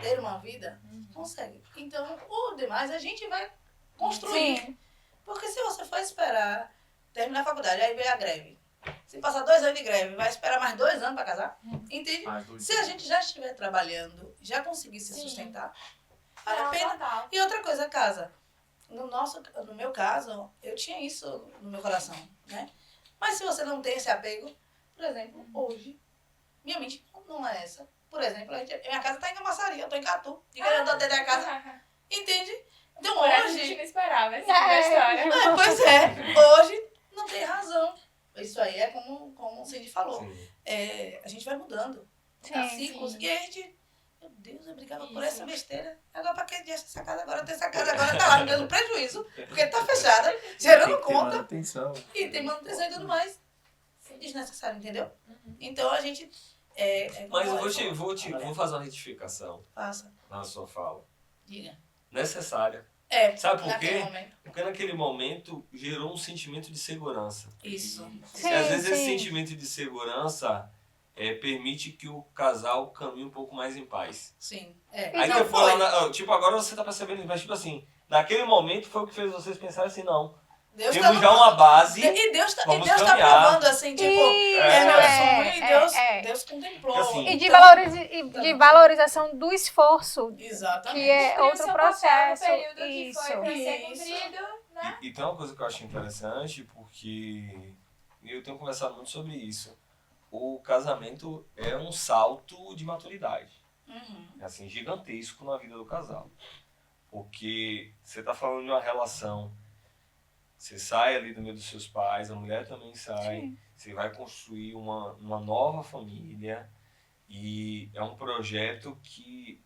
ter uma vida? Consegue. Então, o demais a gente vai construir. Sim. Porque se você for esperar terminar a faculdade, aí vem a greve. Se passar 2 anos de greve, vai esperar mais 2 anos para casar? Entende? Mais dois Se a gente já estiver trabalhando, já conseguir se Sim. sustentar, vale a Não, pena. total. E outra coisa, casa. No meu caso, eu tinha isso no meu coração, né? Mas se você não tem esse apego, por exemplo, hoje, minha mente não é essa. Por exemplo, minha casa tá em Camaçari, eu tô em Catu. E querendo até da casa, entende? Então Por essa a gente hoje, não esperava esse tipo de história. pois é, hoje não tem razão. Isso aí é como o Cindy falou. Sim. A gente vai mudando. Sim, Há ciclos. sim. E aí a gente, meu Deus, eu brigava por Isso. essa besteira. Agora pra que deixa essa casa? Agora tem essa casa, agora tá lá me dando prejuízo. Porque tá fechada, Tem gerando que ter conta. manutenção. E tem manutenção e tudo mais. Desnecessário, entendeu? Uhum. Então a gente. Mas eu como vou fazer uma retificação Passa. na sua fala. Diga. Necessária. É, Sabe por naquele quê? momento. Porque naquele momento gerou um sentimento de segurança. Isso. Sim, E às vezes esse sim. sentimento de segurança permite que o casal caminhe um pouco mais em paz. Sim. Aí Não depois, foi. tipo, agora você tá percebendo, mas tipo assim, naquele momento foi o que fez vocês pensarem assim, não. Deus Temos já uma base. E Deus tá vamos provando caminhar. assim, tipo, Isso, meu sonho. E Deus contemplou. Assim, E de, Então, de valorização do esforço, Exatamente. que é Cumpriu outro seu processo. papel no período que Isso. foi pra ser Isso. cumprido, né? E tem uma coisa que eu acho interessante, porque eu tenho conversado muito sobre isso. O casamento é um salto de maturidade. Uhum. Assim, gigantesco na vida do casal. Porque você está falando de uma relação, você sai ali do meio dos seus pais, a mulher também sai, Sim. você vai construir uma nova família e é um projeto que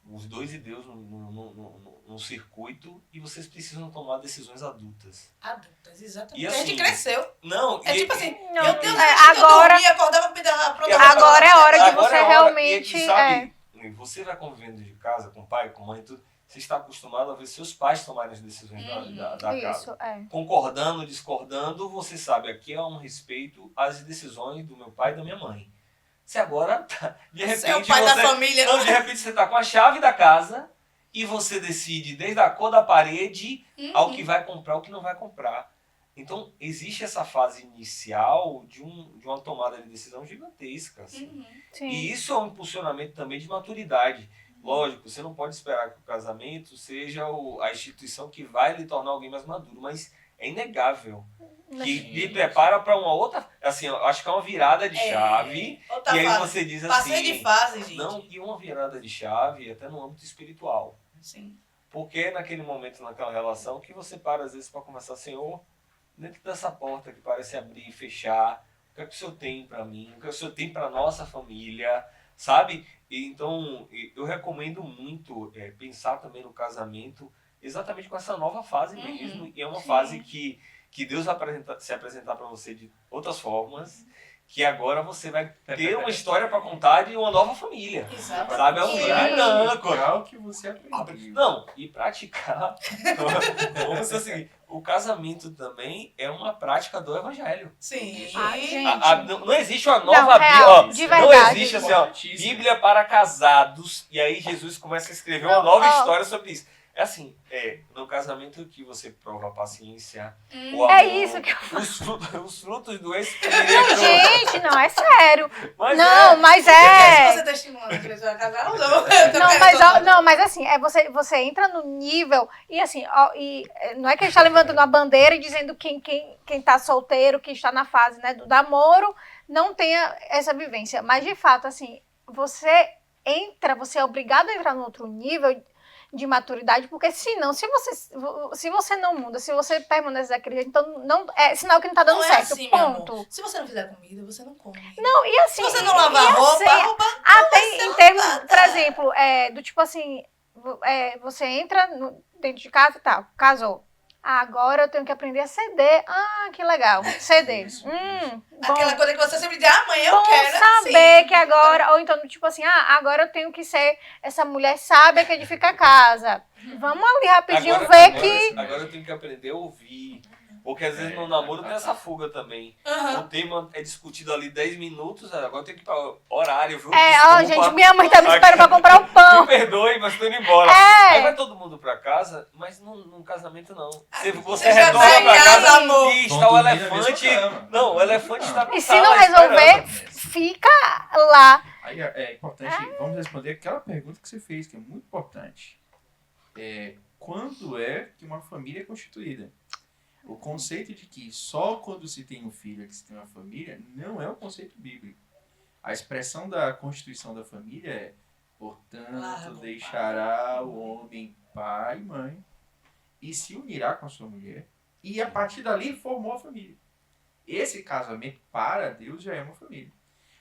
os dois e Deus num circuito e vocês precisam tomar decisões adultas. Adultas, exatamente. E a gente assim, cresceu. Não, É e- tipo assim, Não, eu tenho agora- eu dormia, acordava pra me dar pra Agora é a hora de agora você é a hora, realmente, e sabe, você vai convivendo de casa com o pai, com a mãe e tudo, você está acostumado a ver seus pais tomarem as decisões da casa. Isso, Concordando, discordando, você sabe, aqui é um respeito às decisões do meu pai e da minha mãe. Você agora, de repente, Você é o pai da família. não, de repente você está com a chave da casa e você decide desde a cor da parede ao que vai comprar, o que não vai comprar. Então, existe essa fase inicial de uma tomada de decisão gigantesca. Assim. Uhum. sim. E isso é um impulsionamento também de maturidade. Lógico, você não pode esperar que o casamento seja a instituição que vai lhe tornar alguém mais maduro, mas é inegável que lhe prepara para uma outra... Assim, eu acho que é uma virada de chave, Outra e aí fase. você diz Passei assim... de fase, gente. Não, e uma virada de chave até no âmbito espiritual. Sim. Porque é naquele momento, naquela relação, que você para às vezes para conversar, Senhor, dentro dessa porta que parece abrir e fechar, o que é que o Senhor tem para mim? O que é que o Senhor tem para nossa família? Sabe? E, então, eu recomendo muito pensar também no casamento exatamente com essa nova fase mesmo. E é uma fase que Deus vai se apresentar para você de outras formas, que agora você vai ter uma história para contar de uma nova família. Exato. Sabe? É um dinâmico. Praticar o que você aprendeu. Não, e praticar. Vamos dizer assim, o casamento também é uma prática do evangelho. Sim. Ai, gente. Não existe uma nova Não, Bíblia. real, Ó, de não verdade. existe assim, ó, Bíblia para casados. E aí Jesus começa a escrever uma nova história sobre isso. É assim, no casamento que você prova a paciência, o amor, É isso que eu os frutos do Espírito. Não, gente, não, é sério. Mas Não, mas Se é. você tá estimulando que você vai casar ou não? Não, mas assim, você entra no nível e assim, não é que a gente tá levantando a bandeira e dizendo quem tá solteiro, quem está na fase, né, do namoro, não tenha essa vivência. Mas de fato, assim, você é obrigado a entrar no outro nível de maturidade, porque senão, se você não muda, se você permanece daquele jeito, então não, é sinal que não tá dando Não é certo, assim, meu ponto. amor. Se você não fizer comida, você não come. Não, e assim... Se você não lavar e roupa, assim, a roupa até vai ser em termos, lavada. por exemplo, do tipo assim, você entra dentro de casa e tal, casou. Agora eu tenho que aprender a ceder. Ah, que legal. Ceder. Isso, Bom, Aquela coisa que você sempre diz, amanhã eu bom quero. saber assim. que agora, ou então, tipo assim, agora eu tenho que ser essa mulher sábia que edifica a casa. Vamos ali rapidinho ver que... Agora eu tenho que aprender a ouvir. Porque às vezes no namoro tem essa fuga também. Aham. O tema é discutido ali 10 minutos, agora eu tenho que ir para horário, viu? Ó, gente, minha mãe tá me esperando pra comprar o Me pão. perdoe, mas tô indo embora. É. Aí vai todo mundo pra casa, mas num casamento não. Você já retorna tá em pra casa, casa amor. e Vão está o dormir na elefante. mesma cama. Não, o elefante está na E se sala não resolver, esperando. fica lá. Aí é importante, vamos responder aquela pergunta que você fez, que é muito importante. Quando é que uma família é constituída? O conceito de que só quando se tem um filho é que se tem uma família não é o conceito bíblico. A expressão da constituição da família é: portanto, Larga o deixará o homem pai e mãe e se unirá com a sua mulher, e a partir dali formou a família. Esse casamento para Deus já é uma família.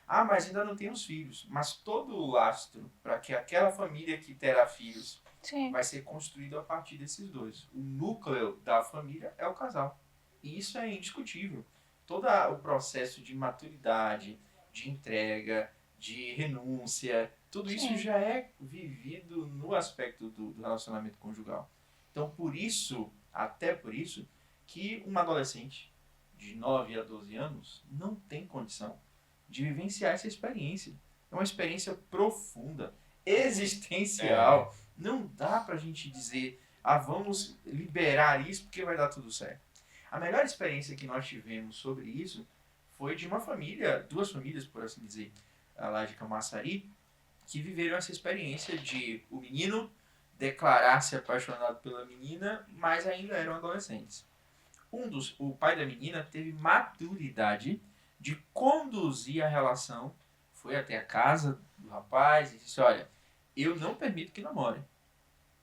Ah, mas ainda não tem os filhos. Mas todo o lastro para que aquela família que terá filhos Sim. vai ser construído a partir desses dois. O núcleo da família é o casal. E isso é indiscutível. Todo o processo de maturidade, de entrega, de renúncia, tudo isso Sim. já é vivido no aspecto do relacionamento conjugal. Então, por isso, até por isso, que uma adolescente de 9 a 12 anos não tem condição de vivenciar essa experiência. É uma experiência profunda, existencial. Não dá pra gente dizer, vamos liberar isso porque vai dar tudo certo. A melhor experiência que nós tivemos sobre isso foi de uma família, duas famílias, por assim dizer, lá de Camaçari, que viveram essa experiência de o menino declarar-se apaixonado pela menina, mas ainda eram adolescentes. O pai da menina teve maturidade de conduzir a relação, foi até a casa do rapaz e disse: olha, eu não permito que namore.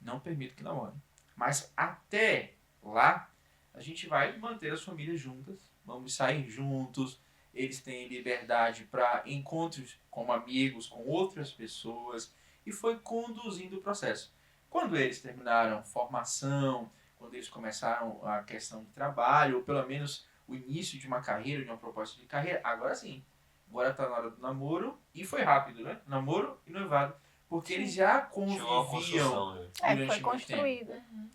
Não permito que namore. Mas até lá, a gente vai manter as famílias juntas, vamos sair juntos, eles têm liberdade para encontros como amigos, com outras pessoas, e foi conduzindo o processo. Quando eles terminaram formação, quando eles começaram a questão de trabalho, ou pelo menos o início de uma carreira, de uma proposta de carreira, agora sim. Agora está na hora do namoro, e foi rápido, né? Namoro e noivado. Porque eles já Tinha uma conviviam construção, né? Foi durante muito tempo. construído.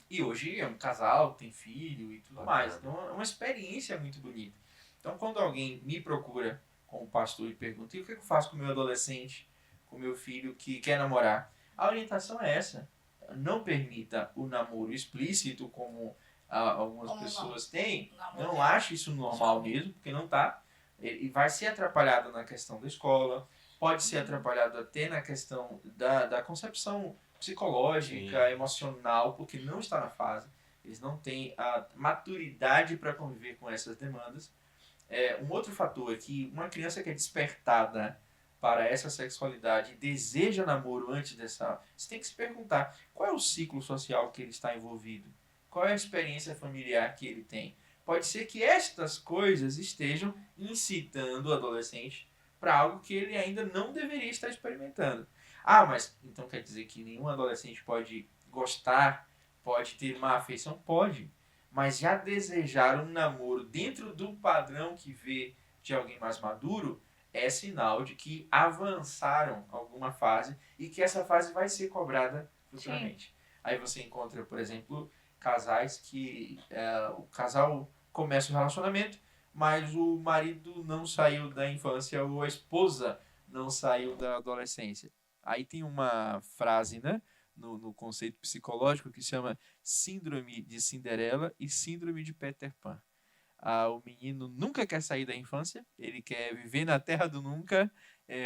E hoje é um casal, tem filho e tudo Bacana. mais. Então é uma experiência muito bonita. Então quando alguém me procura como pastor e pergunta: e o que eu faço com o meu adolescente, com o meu filho que quer namorar? A orientação é essa. Não permita o namoro explícito como algumas Como pessoas têm. Namoro. Não ache isso normal mesmo, porque não está. E vai ser atrapalhado na questão da escola, pode ser atrapalhado até na questão da concepção psicológica, emocional, porque não está na fase. Eles não têm a maturidade para conviver com essas demandas. Um outro fator é que uma criança que é despertada para essa sexualidade e deseja namoro antes dessa... Você tem que se perguntar qual é o ciclo social que ele está envolvido, qual é a experiência familiar que ele tem. Pode ser que estas coisas estejam incitando o adolescente para algo que ele ainda não deveria estar experimentando. Mas então quer dizer que nenhum adolescente pode gostar, pode ter uma afeição? Pode. Mas já desejar um namoro dentro do padrão que vê de alguém mais maduro é sinal de que avançaram alguma fase e que essa fase vai ser cobrada futuramente. Aí você encontra, por exemplo, casais que o casal começa o relacionamento, mas o marido não saiu da infância ou a esposa não saiu da adolescência. Aí tem uma frase, né, no conceito psicológico que se chama síndrome de Cinderela e síndrome de Peter Pan. O menino nunca quer sair da infância, ele quer viver na terra do nunca,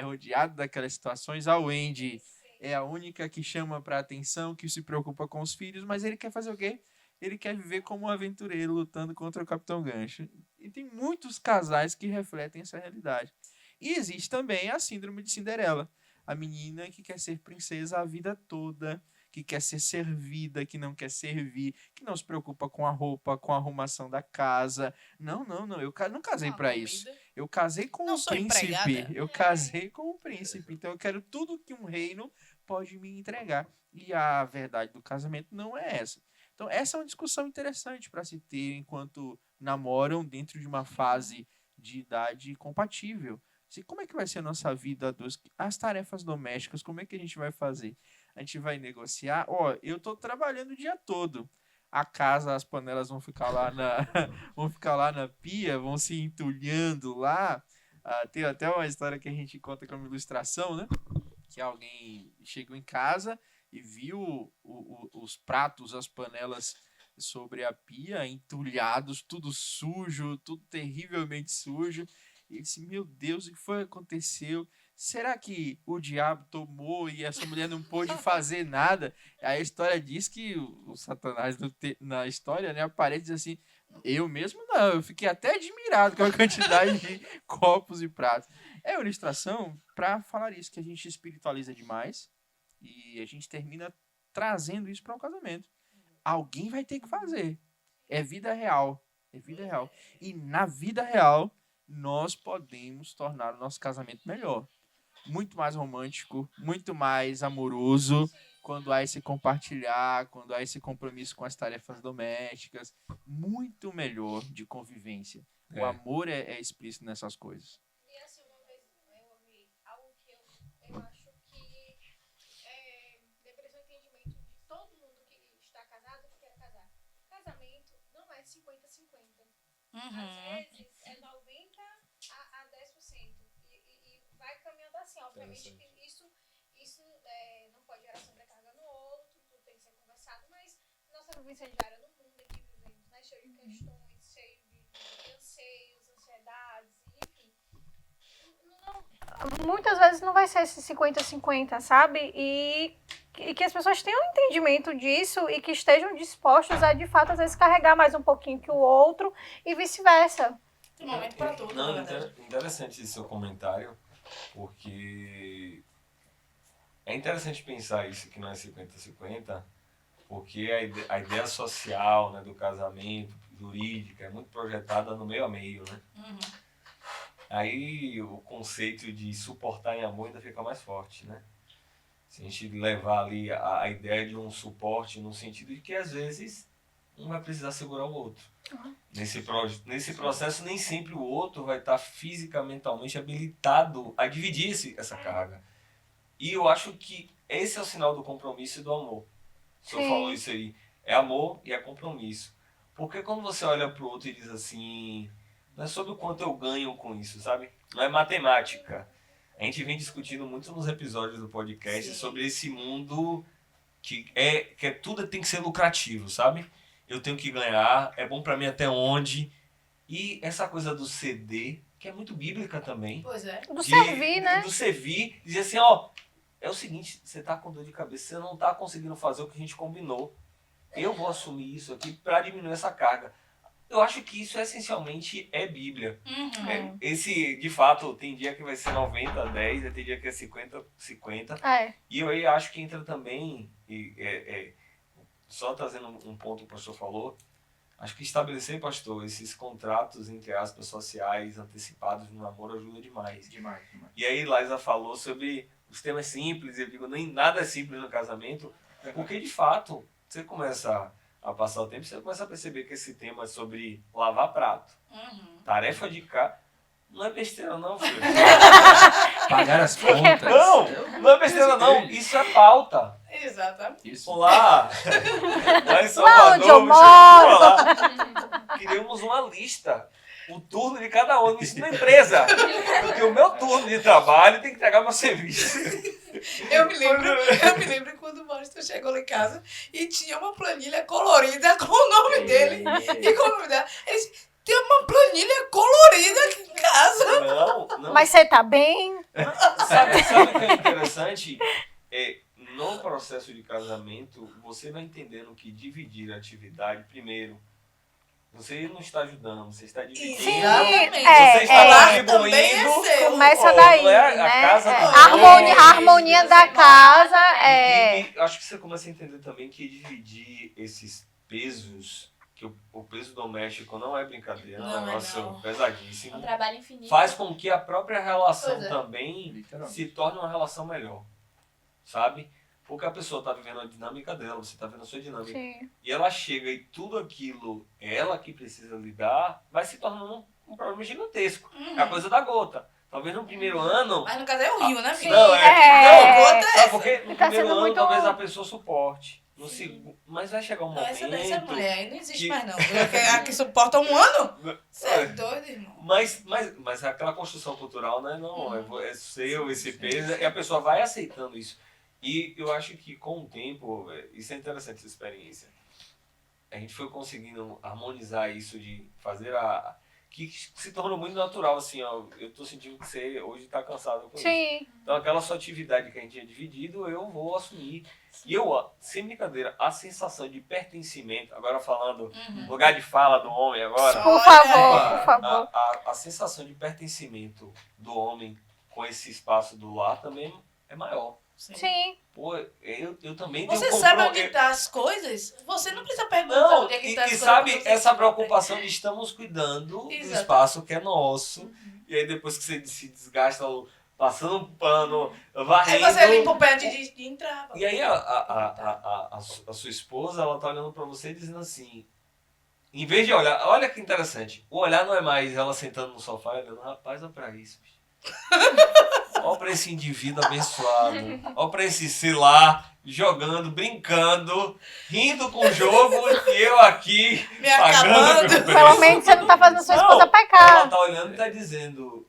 rodeado daquelas situações. A Wendy é a única que chama para atenção, que se preocupa com os filhos, mas ele quer fazer o quê? Ele quer viver como um aventureiro lutando contra o Capitão Gancho. E tem muitos casais que refletem essa realidade. E existe também a síndrome de Cinderela, a menina que quer ser princesa a vida toda, que quer ser servida, que não quer servir, que não se preocupa com a roupa, com a arrumação da casa. Não, eu não casei Uma para comida. isso. Eu casei com Não um sou príncipe. empregada. Eu casei com um príncipe. Então eu quero tudo que um reino pode me entregar. E a verdade do casamento não é essa. Então essa é uma discussão interessante para se ter enquanto namoram dentro de uma fase de idade compatível. Como é que vai ser a nossa vida a dois? As tarefas domésticas, como é que a gente vai fazer? A gente vai negociar? Eu tô trabalhando o dia todo. A casa, as panelas vão ficar lá vão ficar lá na pia, vão se entulhando lá. Tem até uma história que a gente conta como ilustração, né? Que alguém chegou em casa e viu os pratos, as panelas sobre a pia, entulhados, tudo sujo, tudo terrivelmente sujo. E ele disse, meu Deus, o que foi que aconteceu? Será que o diabo tomou e essa mulher não pôde fazer nada? Aí a história diz que o Satanás na história, né, aparece e diz assim, eu mesmo não, eu fiquei até admirado com a quantidade de copos e pratos. É uma ilustração para falar isso, que a gente espiritualiza demais e a gente termina trazendo isso para um casamento. Alguém vai ter que fazer. É vida real. É vida real. E na vida real, nós podemos tornar o nosso casamento melhor. Muito mais romântico, muito mais amoroso, quando há esse compartilhar, quando há esse compromisso com as tarefas domésticas. Muito melhor de convivência. O amor é explícito nessas coisas. E assim, uma vez eu ouvi algo que eu acho que deveria ser um entendimento de todo mundo que está casado ou que quer casar. Casamento não é 50-50. Às vezes é 90% a 10%. E vai caminhando assim. Obviamente que isso não pode gerar sobrecarga no outro, tudo tem que ser conversado, mas nossa vivência diária no mundo em que vivemos, né? Cheio de questões, cheio de anseios, ansiedades, enfim. Muitas vezes não vai ser esse 50-50, sabe? E que as pessoas tenham um entendimento disso e que estejam dispostos a, de fato, às vezes carregar mais um pouquinho que o outro e vice-versa. Tem momento pra tudo, Não, na verdade. interessante esse seu comentário, porque é interessante pensar isso, que não é 50-50, porque a ideia social, né, do casamento, jurídica, é muito projetada no meio a meio, né? Aí o conceito de suportar em amor ainda fica mais forte, né? Se a gente levar ali a ideia de um suporte no sentido de que às vezes um vai precisar segurar o outro. Nesse processo nem sempre o outro vai estar fisicamente, mentalmente habilitado a dividir essa carga. E eu acho que esse é o sinal do compromisso e do amor. O senhor falou isso aí. É amor e é compromisso. Porque quando você olha pro outro e diz assim, não é sobre o quanto eu ganho com isso, sabe? Não é matemática. A gente vem discutindo muito nos episódios do podcast sobre esse mundo que tudo tem que ser lucrativo, sabe? Eu tenho que ganhar, é bom pra mim até onde. E essa coisa do ceder, que é muito bíblica também. Pois é. Do servir, né? Do servir, dizer assim, é o seguinte, você tá com dor de cabeça, você não tá conseguindo fazer o que a gente combinou. Eu vou assumir isso aqui pra diminuir essa carga. Eu acho que isso essencialmente é Bíblia. De fato, tem dia que vai ser 90-10, tem dia que é 50-50. E eu aí acho que entra também, só trazendo um ponto que o pastor falou, acho que estabelecer, pastor, esses contratos, entre aspas, sociais antecipados no namoro ajuda demais. Demais. E aí Liza falou sobre os temas simples, eu digo, nem nada é simples no casamento, porque de fato, você começa a passar o tempo, você começa a perceber que esse tema sobre lavar prato, tarefa de casa, não é besteira não, filho. Pagar as contas. Não é besteira não, isso é pauta. Exatamente. Isso. Lá em Salvador, onde eu moro. queríamos uma lista, o turno de cada um, isso na empresa, porque o meu turno de trabalho tem que entregar meu serviço. Eu me lembro quando o Maurício chegou lá em casa e tinha uma planilha colorida com o nome dele e com o nome dela. Ele disse, tem uma planilha colorida aqui em casa. Não. Mas você tá bem? Sabe o que é interessante? No processo de casamento, você vai entendendo que dividir a atividade, primeiro, Você não está ajudando, você está dividindo. Sim, Exatamente. Você está Lá também é contribuindo. seu. Começa Ó, daí, não é a né? casa É, do a harmonia, outro. a harmonia da casa é... E acho que você começa a entender também que dividir esses pesos, que o peso doméstico não é brincadeira, é um Não é negócio não. É pesadíssimo, um trabalho infinito. faz com que a própria relação Pois é. também Literalmente. se torne uma relação melhor, sabe? Porque a pessoa está vivendo a dinâmica dela, você está vendo a sua dinâmica. Sim. E ela chega e tudo aquilo, ela que precisa lidar, vai se tornando um problema gigantesco. É a coisa da gota. Talvez no primeiro ano. Mas no caso é o rio, né? Porque Não, É. Sabe por quê? No Tá primeiro sendo ano muito- talvez a pessoa suporte. No segundo. Mas vai chegar um Não, essa momento. mulher aí não existe que- mais, não. A que suporta um ano? Você é doido, irmão. Mas aquela construção cultural, né? Não, é seu esse peso, e a pessoa vai aceitando isso. E eu acho que com o tempo, isso é interessante, essa experiência. A gente foi conseguindo harmonizar isso de fazer que se tornou muito natural, assim, ó. Eu tô sentindo que você hoje tá cansado com isso. Sim. Então aquela sua atividade que a gente tinha dividido, eu vou assumir. E eu, sem brincadeira, a sensação de pertencimento, agora falando no lugar de fala do homem agora, Por Olha favor, aí. por favor. a sensação de pertencimento do homem com esse espaço do lar também é maior. Sim. Pô, eu também Você tenho sabe onde tá as coisas? Você não precisa perguntar Não, onde é que e tá as coisas. sabe porque você essa sabe. preocupação de estamos cuidando do Exato. espaço que é nosso. E aí depois que você se desgasta passando um pano, varrendo. Aí você limpa o pé antes de entrar. E aí a sua esposa, ela tá olhando pra você e dizendo assim, em vez de olhar, olha que interessante, o olhar não é mais ela sentando no sofá e olhando, rapaz, olha pra isso, bicho. Olha pra esse indivíduo abençoado, olha pra esse, sei lá, jogando, brincando, rindo com o jogo e eu aqui Me pagando acabando. pelo Pelo preço. menos você não tá fazendo sua Não, esposa Ela pecar. tá olhando e tá dizendo,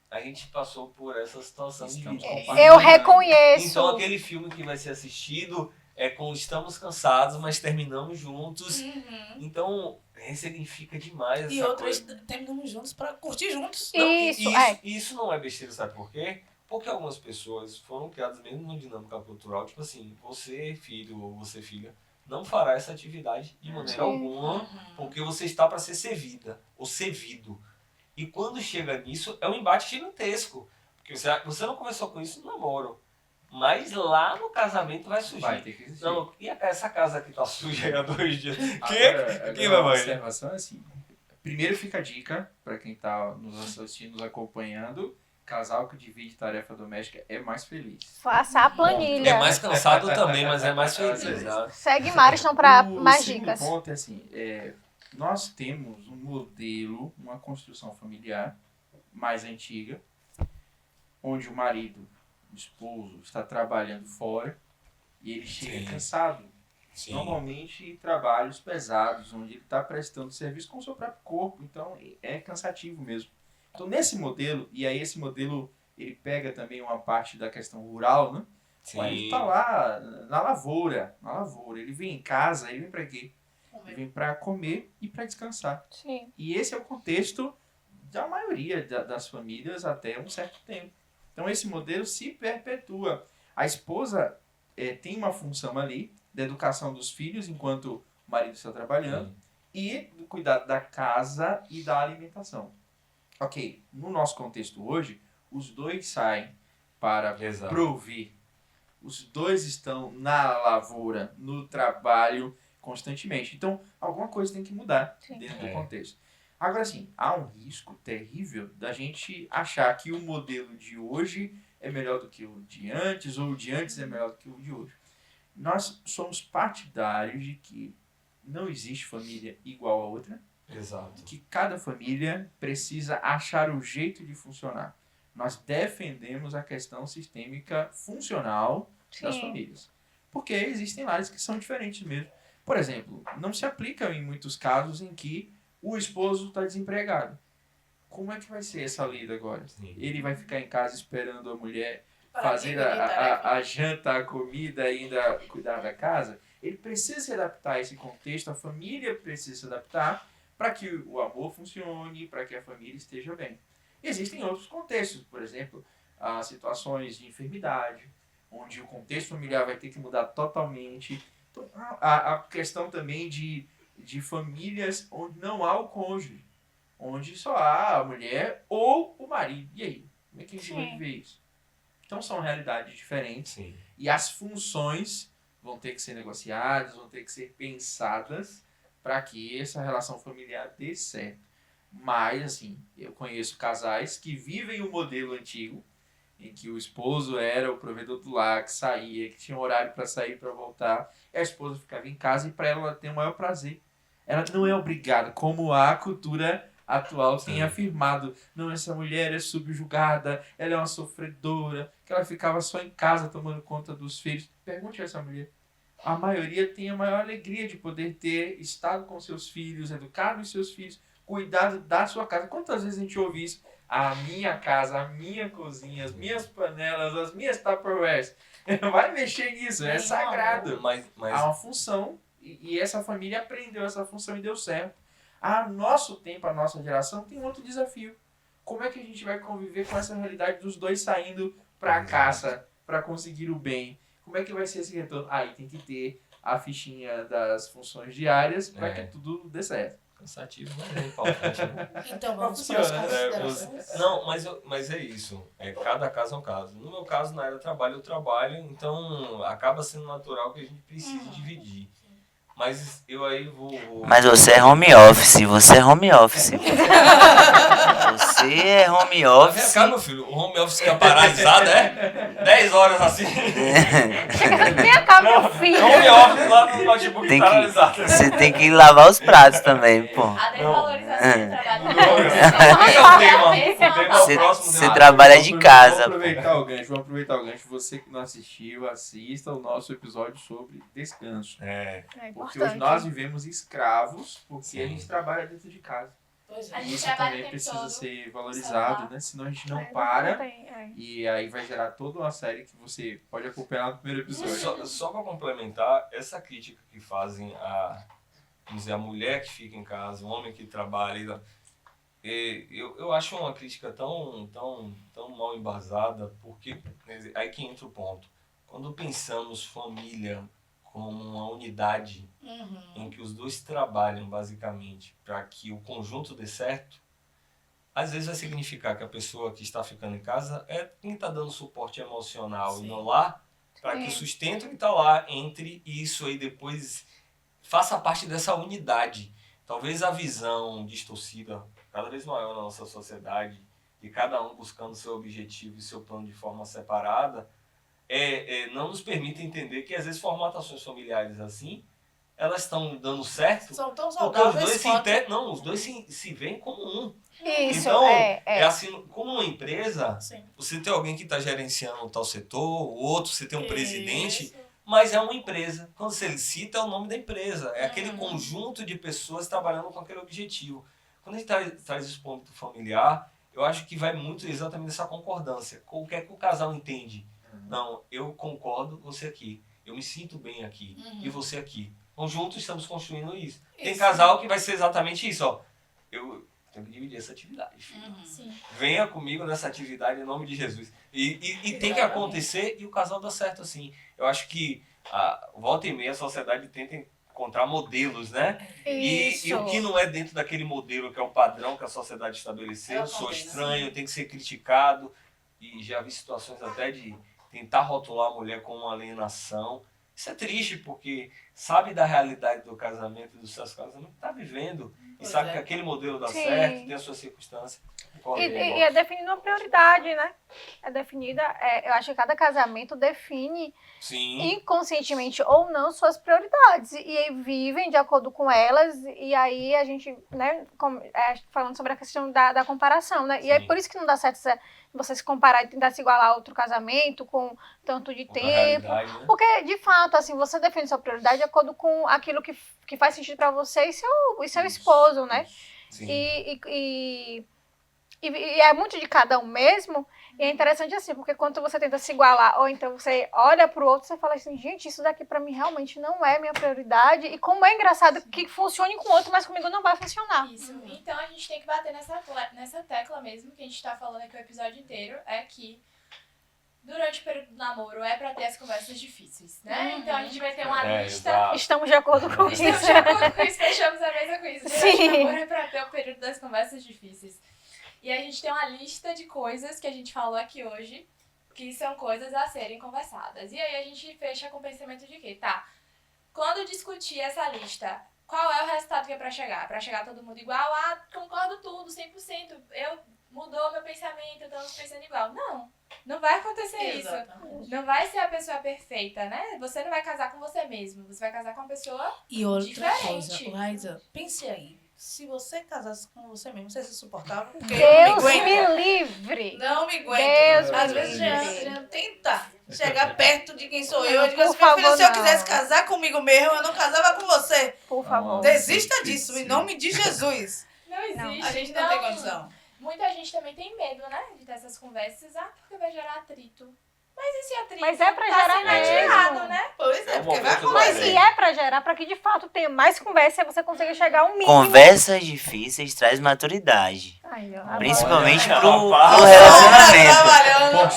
a gente passou por essa situação de Estamos vida. compartilhando. Eu reconheço. Então aquele filme que vai ser assistido é com estamos cansados, mas terminamos juntos. Então ressignifica demais E essa outras coisa. terminamos juntos pra curtir juntos. Não, Isso, não é besteira, sabe por quê? Porque algumas pessoas foram criadas mesmo numa dinâmica cultural, tipo assim, você filho ou você filha, não fará essa atividade de maneira Sim. alguma, porque você está para ser servida ou servido. E quando chega nisso, é um embate gigantesco. Porque você não começou com isso no namoro. Mas lá no casamento vai surgir. Vai ter que existir. Não, e essa casa aqui tá suja aí há 2 dias? Agora, Quem uma vai observação é assim. Primeiro fica a dica para quem tá nos assistindo, nos acompanhando. Casal que divide tarefa doméstica é mais feliz. Faça a planilha. É mais cansado também, mas é mais feliz. Né? Segue Mariston pra O mais segundo dicas. ponto é assim, nós temos um modelo, uma construção familiar mais antiga, onde o marido, o esposo, está trabalhando fora e ele chega Sim. cansado. Sim. Normalmente trabalhos pesados, onde ele está prestando serviço com o seu próprio corpo, então é cansativo mesmo. Então nesse modelo, e aí esse modelo ele pega também uma parte da questão rural, né? Sim. Ele está lá na lavoura, ele vem em casa, ele vem para quê? Ele vem para comer e para descansar. Sim. E esse é o contexto da maioria das famílias até um certo tempo. Então esse modelo se perpetua. A esposa tem uma função ali da educação dos filhos enquanto o marido está trabalhando e do cuidado da casa e da alimentação. Ok, no nosso contexto hoje, os dois saem para Exato. prover. Os dois estão na lavoura, no trabalho constantemente. Então, alguma coisa tem que mudar Sim. dentro do contexto. Agora, sim, há um risco terrível da gente achar que o modelo de hoje é melhor do que o de antes, ou o de antes é melhor do que o de hoje. Nós somos partidários de que não existe família igual a outra, Exato. que cada família precisa achar o jeito de funcionar. Nós defendemos a questão sistêmica funcional das Sim. famílias. Porque existem lares que são diferentes mesmo. Por exemplo, não se aplica em muitos casos em que o esposo está desempregado. Como é que vai ser essa lida agora? Sim. Ele vai ficar em casa esperando a mulher Para fazer dividir tarefa. a janta, a comida e ainda cuidar da casa? Ele precisa se adaptar a esse contexto, a família precisa se adaptar para que o amor funcione, para que a família esteja bem. Existem outros contextos, por exemplo, as situações de enfermidade, onde o contexto familiar vai ter que mudar totalmente. Então, a questão também de de famílias onde não há o cônjuge, onde só há a mulher ou o marido. E aí? Como é que a gente vai Sim. viver isso? Então são realidades diferentes Sim. e as funções vão ter que ser negociadas, vão ter que ser pensadas para que essa relação familiar dê certo. Mas, assim, eu conheço casais que vivem o modelo antigo, em que o esposo era o provedor do lar, que saía, que tinha horário para sair, para voltar, e a esposa ficava em casa e para ela tem o maior prazer. Ela não é obrigada, como a cultura atual tem Sim. afirmado. Não, essa mulher é subjugada, ela é uma sofredora, que ela ficava só em casa tomando conta dos filhos. Pergunte a essa mulher. A maioria tem a maior alegria de poder ter estado com seus filhos, educado os seus filhos, cuidado da sua casa. Quantas vezes a gente ouve isso? A minha casa, a minha cozinha, as minhas panelas, as minhas Tupperwares. Vai mexer nisso, é sagrado. Mas Há uma função e essa família aprendeu essa função e deu certo. A nosso tempo, a nossa geração tem um outro desafio. Como é que a gente vai conviver com essa realidade dos dois saindo para a caça, para conseguir o bem? Como é que vai ser esse retorno? Aí tem que ter a fichinha das funções diárias para que tudo dê certo. cansativo, mas é importante, né? Então vamos para as funciona, né? considerações. Não, mas é isso. Cada caso é um caso. No meu caso, na área do trabalho, eu trabalho, então acaba sendo natural que a gente precise dividir. Mas eu aí vou... Mas você é home office, você é home office. Você é home Vem office. cá, meu filho, o home office fica paralisado, é? 10 horas assim. Vem cá, meu filho. Home office lá no notebook Tem que- paralisado. Você tem que lavar os pratos também, pô. A desvalorização do trabalho. Esse é o tema. Esse é O tema é o Você- próximo você debate. trabalha de casa, Vamos aproveitar o gancho, vamos aproveitar o gancho. Você que não assistiu, assista o nosso episódio sobre descanso. É, É Porque hoje nós vivemos escravos porque Sim. a gente trabalha dentro de casa. Pois A é. gente Isso trabalha o também tempo precisa todo. ser valorizado, né? Senão a gente não para e aí vai gerar toda uma série que você pode acompanhar no primeiro episódio. só para complementar, essa crítica que fazem vamos dizer, a mulher que fica em casa, o homem que trabalha, eu acho uma crítica tão mal embasada, porque aí que entra o ponto. Quando pensamos família como uma unidade em que os dois trabalham basicamente para que o conjunto dê certo, às vezes vai significar que a pessoa que está ficando em casa é quem está dando suporte emocional Sim. e não lá, para que o sustento que está lá entre isso aí depois faça parte dessa unidade. Talvez a visão distorcida cada vez maior na nossa sociedade, de cada um buscando seu objetivo e seu plano de forma separada, não nos permite entender que às vezes formatações familiares assim, elas estão dando certo São tão porque os saudáveis dois quanto... os dois se veem como um. Isso, Então, é. assim, como uma empresa, Sim. você tem alguém que está gerenciando tal setor, o outro você tem um presidente, Isso. mas é uma empresa. Quando você licita, é o nome da empresa. É aquele conjunto de pessoas trabalhando com aquele objetivo. Quando a gente traz isso para o âmbito familiar, eu acho que vai muito exatamente nessa concordância. O que é que o casal entende? Não, eu concordo, você aqui. Eu me sinto bem aqui. E você aqui. Então, juntos estamos construindo isso. Tem Isso. casal que vai ser exatamente isso, ó. Eu tenho que dividir essa atividade, filho. Sim. Venha comigo nessa atividade em nome de Jesus. E tem que acontecer e o casal dá certo assim. Eu acho que volta e meia a sociedade tenta encontrar modelos, né? E o que não é dentro daquele modelo que é o padrão que a sociedade estabeleceu, Ela sou condena, estranho, tem que ser criticado. E já vi situações até de tentar rotular a mulher como uma alienação. Isso é triste, porque sabe da realidade do casamento e do seu casamento, está vivendo. E Pois sabe é. que aquele modelo dá Sim. certo, tem a sua circunstância. E é definida uma prioridade, né? É definida, eu acho que cada casamento define Sim, inconscientemente ou não suas prioridades e aí vivem de acordo com elas e aí a gente, né, falando sobre a questão da comparação, né? E é Sim. por isso que não dá certo você se comparar e tentar se igualar a outro casamento com tanto de outra tempo. realidade, né? Porque, de fato, assim, você define sua prioridade de acordo com aquilo que faz sentido para você e seu Isso, esposo, né? Sim. E é muito de cada um mesmo. E é interessante assim, porque quando você tenta se igualar, ou então você olha pro outro, você fala assim, gente, isso daqui pra mim realmente não é minha prioridade. E como é engraçado que funcione com o outro, mas comigo não vai funcionar. Isso. Então a gente tem que bater nessa tecla mesmo, que a gente tá falando aqui o episódio inteiro, é que durante o período do namoro é pra ter as conversas difíceis, né? Então a gente vai ter uma lista. exato. Estamos de acordo com Estamos isso. de acordo com isso, fechamos a mesa com isso. Durante Sim. o namoro é pra ter o período das conversas difíceis. E a gente tem uma lista de coisas que a gente falou aqui hoje, que são coisas a serem conversadas. E aí a gente fecha com o pensamento de que, tá, quando discutir essa lista, qual é o resultado que é pra chegar? Pra chegar todo mundo igual? Ah, concordo tudo, 100%. Mudou meu pensamento, estamos pensando igual. Não vai acontecer isso. Exatamente. Não vai ser a pessoa perfeita, né? Você não vai casar com você mesmo. Você vai casar com uma pessoa E outra diferente. coisa, Laísa, pense aí. Se você casasse com você mesmo, você se suportava? Porque eu Deus não me aguento. me livre. Não me aguento. Deus Às me vezes livre. já tenta chegar perto de quem sou eu. Eu digo Por assim, meu filho, favor, se eu não. quisesse casar comigo mesmo, eu não casava com você. Por favor. Desista disso, em nome de Jesus. não existe. A gente não então, tem condição. Muita gente também tem medo, né? De ter essas conversas. Ah, porque vai gerar atrito. Mas e se atrito Mas é pra tá gerar sendo mesmo. adiado, né? Pois é, É o porque vai momento do Mas acontecer. se é pra gerar, pra que de fato tenha mais conversa e você consiga chegar ao mínimo. Conversas difíceis traz maturidade. Ai, ó, Principalmente Olha, pro rapaz. relacionamento. Trabalhando.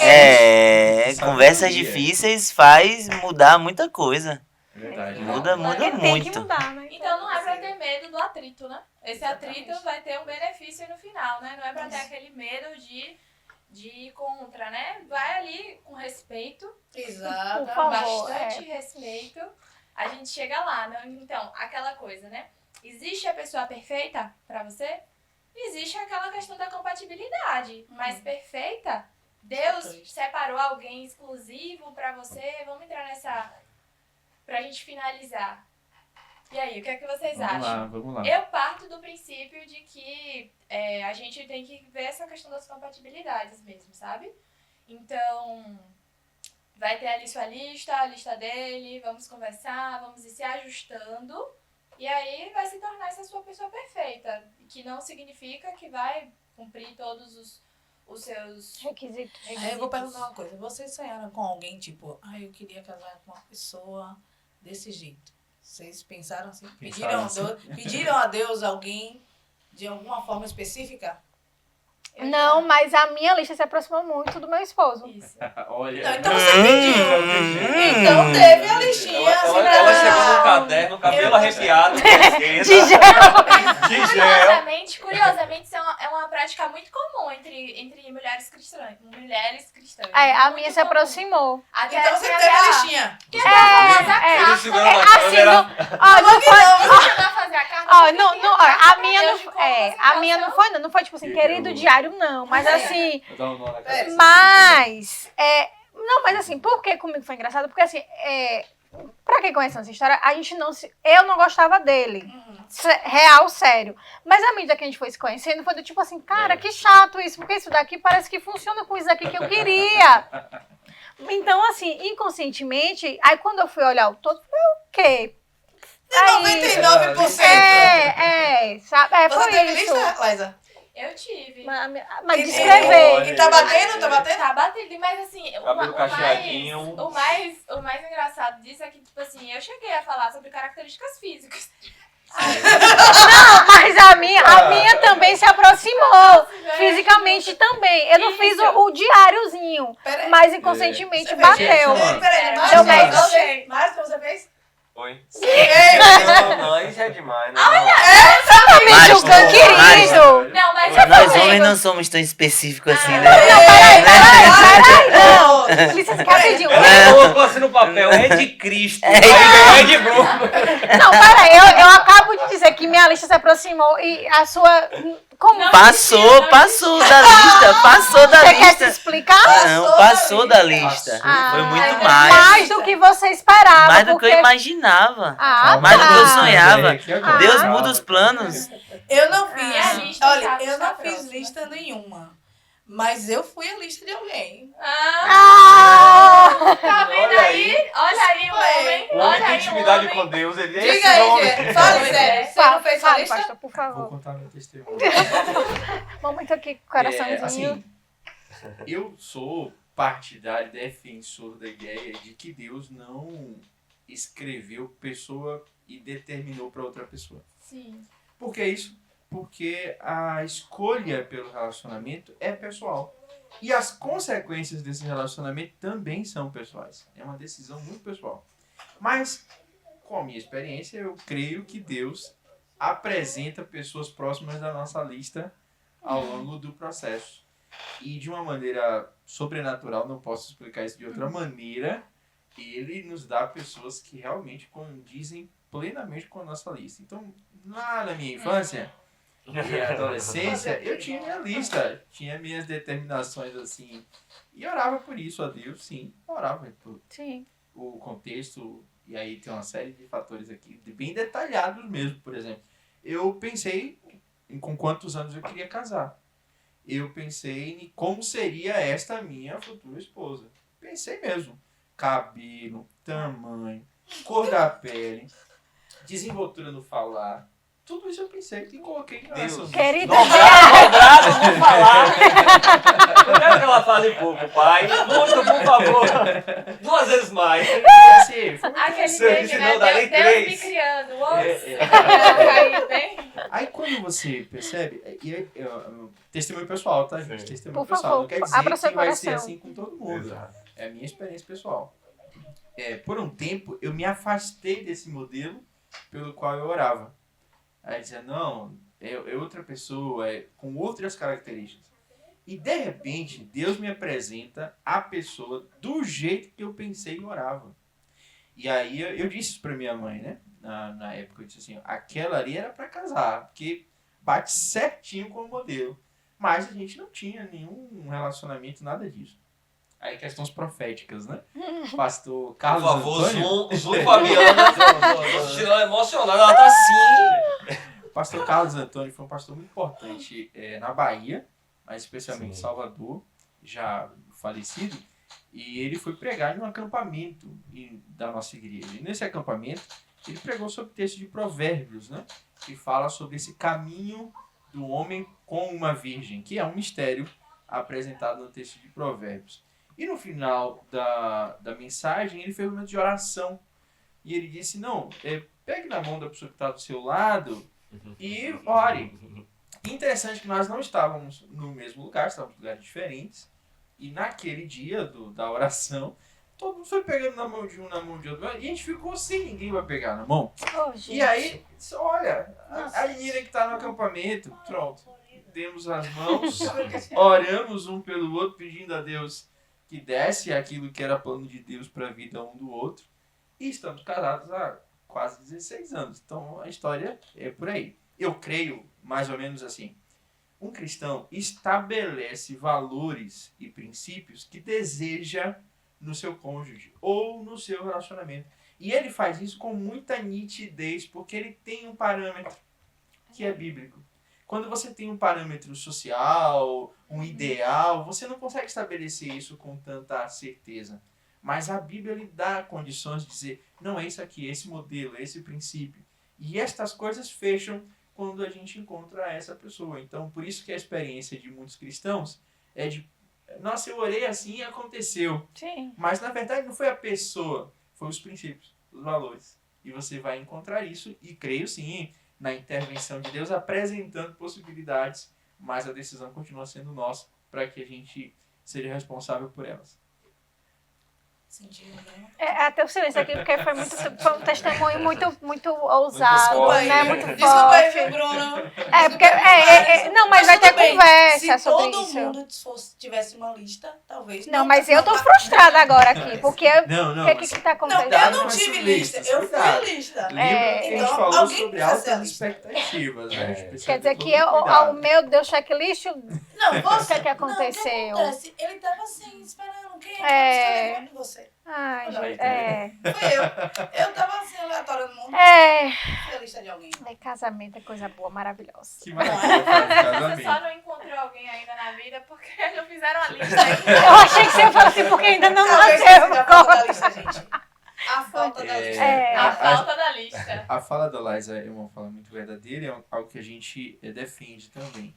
Conversas Sabedoria. difíceis faz mudar muita coisa. Verdade. Muda Porque tem que muito. mudar, né? Então não é pra ter medo do atrito, né? Esse atrito vai ter um benefício no final, né? Não é pra ter aquele medo de ir contra, né? Vai ali com respeito, Exato. Por favor. bastante respeito, a gente chega lá, né? Então, aquela coisa, né? Existe a pessoa perfeita pra você? Existe aquela questão da compatibilidade, mas perfeita, Deus separou alguém exclusivo pra você. Vamos entrar nessa pra gente finalizar. E aí, o que é que vocês acham? Vamos lá. Eu parto do princípio de que a gente tem que ver essa questão das compatibilidades mesmo, sabe? Então, vai ter ali sua lista, a lista dele, vamos conversar, vamos ir se ajustando. E aí vai se tornar essa sua pessoa perfeita. Que não significa que vai cumprir todos os seus Requisitos. Aí eu vou perguntar uma coisa. Vocês sonharam com alguém, tipo, eu queria casar com uma pessoa desse jeito? Vocês pensaram assim? Pensaram assim. Pediram a Deus alguém de alguma forma específica? Não, mas a minha lista se aproximou muito do meu esposo. Isso. Olha. Não, então você pediu. Então teve a listinha. assim, Ela chegou no pra- caderno, cabelo arrepiado, De esquerda, gel. de gel. Curiosamente, isso é uma prática muito comum entre mulheres cristãs. A minha Muito se comum. aproximou. Até Então você tem teve até a listinha. Ele segurando na Assim, câmera. não foi. Você vai fazer a carta? Ó, você não, tem não, a carta a pra minha Deus não, de como a minha não foi, não foi tipo assim, querido diário, não, mas assim, Vou dar um nó na Pera. cabeça. mas, não, mas assim, por que comigo foi engraçado? Porque assim, pra quem conhece essa história, eu não gostava dele, real, sério, mas à medida que a gente foi se conhecendo, foi do tipo assim, cara, que chato isso, porque isso daqui parece que funciona com isso daqui que eu queria. Então, assim, inconscientemente, aí quando eu fui olhar o todo, eu falei, o quê? Aí, 99%. sabe? Você Foi teve isso. lista, Laísa? Eu tive. Mas de E- escrever. E tá batendo? Tá batendo? Tá batendo, mas assim, Cabelo cacheadinho. o mais engraçado disso é que, tipo assim, eu cheguei a falar sobre características físicas. Mas a minha também se aproximou. Fisicamente também. Eu não fiz o diáriozinho, Peraí. mas inconscientemente Você fez bateu. isso? Peraí, mais Deu que match. você fez? Mais que você fez? Oi. Ei, Não, isso é demais, né? Tá me Mas, julgando, mas- querido. Não, mas Nós comigo. homens não somos tão específicos assim, né? Peraí, não. não. Licença, rapidinho. Ela colocou assim no papel, é de Cristo, É é de Bruno. Não, peraí, eu acabo de dizer que minha lista se aproximou e a sua... Como? Não. Passou da lista, passou da Você quer se lista. explicar? Não, passou da lista. Ah, Foi muito então mais. Mais do que você esperava. Mais do que eu porque- imaginava. Ah, Mais do que eu tá. sonhava. Ah. Deus muda os planos. Eu não Minha fiz. lista Olha, está- eu está não fiz próxima. lista nenhuma. Mas eu fui a lista de alguém. Ah! Tá vendo Olha aí? Olha aí o homem. O homem Olha tem aí o intimidade homem. com Deus, ele é Diga esse aí, homem. gente. Fale Pois sério. é. Você não fez a Fale, lista? pastor, por Vou favor. contar meu testemunho. Momento aqui, coraçãozinho. Assim, eu sou partidário, defensor da ideia de que Deus não escreveu pessoa e determinou para outra pessoa. Sim. Por que isso? Porque a escolha pelo relacionamento é pessoal. E as consequências desse relacionamento também são pessoais. É uma decisão muito pessoal. Mas, com a minha experiência, eu creio que Deus apresenta pessoas próximas da nossa lista ao longo do processo. E de uma maneira sobrenatural, não posso explicar isso de outra maneira, ele nos dá pessoas que realmente condizem plenamente com a nossa lista. Então, lá na minha infância e adolescência, eu tinha minha lista, tinha minhas determinações assim, e orava por isso a Deus, sim, orava por Sim. o contexto, e aí tem uma série de fatores aqui, bem detalhados mesmo, por exemplo. Eu pensei em com quantos anos eu queria casar. Eu pensei em como seria esta minha futura esposa. Pensei mesmo. Cabelo, tamanho, cor da pele, desenvoltura no falar. Tudo isso eu pensei e coloquei em oração. Querida, Dobrado, vou falar. Eu quero que ela fale pouco, pai. Muito, por favor. 2 vezes mais. Assim, foi muito Aquele Você meme, disse né? não, daí Deus me 3. criando. Ops. É. Aí, bem... Aí quando você percebe, testemunho pessoal, tá, gente? Sim. Testemunho Por pessoal. favor, Não quer dizer abra que seu vai ser coração. assim com todo mundo. Exato. É a minha experiência pessoal. Por um tempo, eu me afastei desse modelo pelo qual eu orava. Aí dizia, não, é outra pessoa, com outras características. E de repente, Deus me apresenta a pessoa do jeito que eu pensei e orava. E aí eu disse isso pra minha mãe, né? Na época, eu disse assim, aquela ali era pra casar, porque bate certinho com o modelo. Mas a gente não tinha nenhum relacionamento, nada disso. Aí questões proféticas, né? Pastor Por Carlos favor, Antônio. zoom Fabiana. Tô tirando emocionada, ela tá assim. Pastor Carlos Antônio foi um pastor muito importante na Bahia, mas especialmente em Sim. Salvador, já falecido. E ele foi pregar em um acampamento da nossa igreja. E nesse acampamento, ele pregou sobre o texto de Provérbios, né? Que fala sobre esse caminho do homem com uma virgem, que é um mistério apresentado no texto de Provérbios. E no final da mensagem, ele fez um momento de oração. E ele disse, não, pegue na mão da pessoa que está do seu lado e ore. E interessante que nós não estávamos no mesmo lugar, estávamos em lugares diferentes. E naquele dia da oração, todo mundo foi pegando na mão de um, na mão de outro. E a gente ficou sem ninguém para pegar na mão. Oh, gente. E aí, olha, a menina que está no acampamento, pronto. Demos as mãos, oramos um pelo outro, pedindo a Deus que desse aquilo que era plano de Deus para a vida um do outro. E estamos casados há quase 16 anos. Então a história é por aí. Eu creio, mais ou menos assim, um cristão estabelece valores e princípios que deseja no seu cônjuge ou no seu relacionamento. E ele faz isso com muita nitidez, porque ele tem um parâmetro que é bíblico. Quando você tem um parâmetro social, um ideal, você não consegue estabelecer isso com tanta certeza. Mas a Bíblia lhe dá condições de dizer, não é isso aqui, é esse modelo, é esse princípio. E estas coisas fecham quando a gente encontra essa pessoa. Então, por isso que a experiência de muitos cristãos é de, nossa, eu orei assim e aconteceu. Sim. Mas, na verdade, não foi a pessoa, foi os princípios, os valores. E você vai encontrar isso, e creio sim, na intervenção de Deus, apresentando possibilidades, mas a decisão continua sendo nossa, para que a gente seja responsável por elas. Sentindo, né? Até o silêncio aqui, porque foi um testemunho muito ousado, forte. né? Muito Desculpa aí, forte. viu, Bruno? Porque, não, mas vai ter tudo bem. conversa Se sobre todo isso. mundo tivesse uma lista, talvez. Não, mas eu tô frustrada agora aqui, porque Não, o que tá Não, acontecendo? eu não com tive essas lista, listas, eu cuidado. fui lista. Lembra que a gente Então, falou alguém sobre precisa ser a altas lista. expectativas, né? A gente precisa Quer dizer ter que todo cuidado. o meu deu checklist, Não, você. O que é que aconteceu? Não, o que acontece? Ele tava assim, esperando. Quem É. é que você? ai, Olha aí, gente, tá Foi eu. Eu tava assim, aleatória no mundo. Foi a lista de alguém. casamento é coisa boa, maravilhosa. Que maravilha, faz Você só casamento. não encontrou alguém ainda na vida porque não fizeram a lista ainda. Eu achei que você ia falar assim, porque ainda não Talvez nasceu. seja a falta da lista, gente. A falta da lista. A falta da lista. A fala da Liza é uma fala muito verdadeira, é algo que a gente defende também.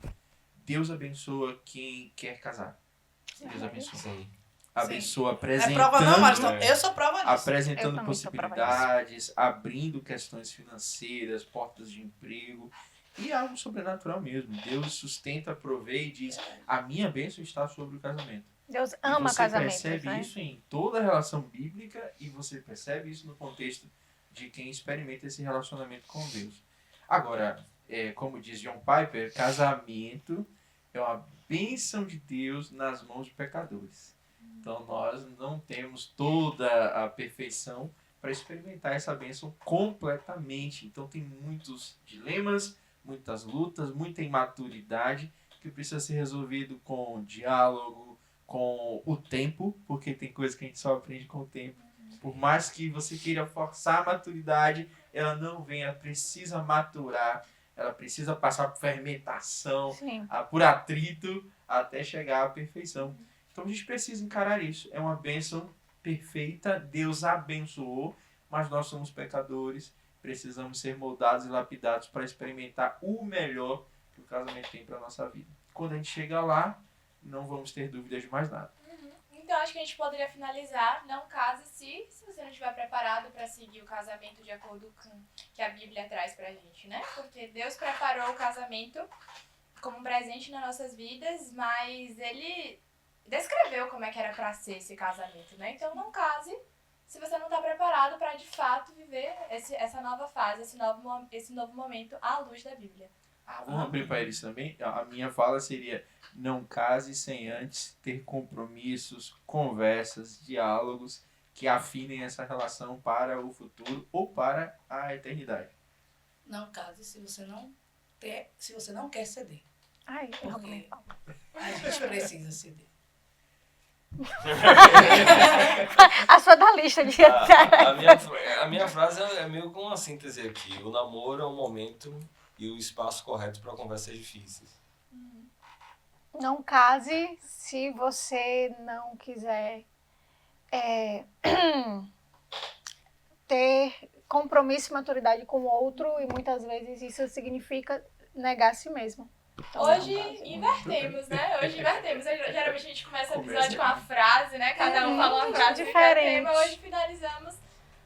Deus abençoa quem quer casar. Deus abençoa. Sim. Abençoa Não é apresentando, prova não, mas eu sou prova disso. Eu apresentando também sou prova possibilidades, abrindo questões financeiras, portas de emprego. E algo sobrenatural mesmo. Deus sustenta, provê e diz, a minha bênção está sobre o casamento. Deus E ama você casamentos, percebe né? isso em toda a relação bíblica e você percebe isso no contexto de quem experimenta esse relacionamento com Deus. Agora, como diz John Piper, casamento é uma bênção de Deus nas mãos de pecadores. Então nós não temos toda a perfeição para experimentar essa bênção completamente. Então tem muitos dilemas, muitas lutas, muita imaturidade que precisa ser resolvido com diálogo, com o tempo, porque tem coisa que a gente só aprende com o tempo. Por mais que você queira forçar a maturidade, ela não vem, ela precisa maturar, ela precisa passar por fermentação, Sim. por atrito, até chegar à perfeição. Então a gente precisa encarar isso. É uma bênção perfeita, Deus abençoou, mas nós somos pecadores, precisamos ser moldados e lapidados para experimentar o melhor que o casamento tem para a nossa vida. Quando a gente chegar lá, não vamos ter dúvidas de mais nada. Então acho que a gente poderia finalizar, não case se você não estiver preparado para seguir o casamento de acordo com o que a Bíblia traz pra gente, né? Porque Deus preparou o casamento como um presente nas nossas vidas, mas Ele descreveu como é que era pra ser esse casamento, né? Então não case se você não está preparado para de fato viver essa nova fase, esse novo momento à luz da Bíblia. Vamos abrir para eles também. A minha fala seria: não case sem antes ter compromissos, conversas, diálogos que afinem essa relação para o futuro ou para a eternidade. Não case se você não quer ceder. Ai, eu Porque nem falo. a gente precisa ceder. A sua da lista de A minha frase é meio com uma síntese aqui. O namoro é um momento e o espaço correto para conversas difíceis. Não case se você não quiser ter compromisso e maturidade com o outro, e muitas vezes isso significa negar a si mesmo. Então, Hoje invertemos, né? Geralmente a gente começa o episódio com uma frase, né? Cada um fala uma frase diferente. diferente. Hoje finalizamos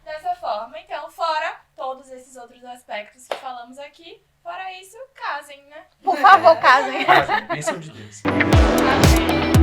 dessa forma. Então, fora todos esses outros aspectos que falamos aqui, fora isso, casem, né? por favor, casem. Bênção de Deus. Casem.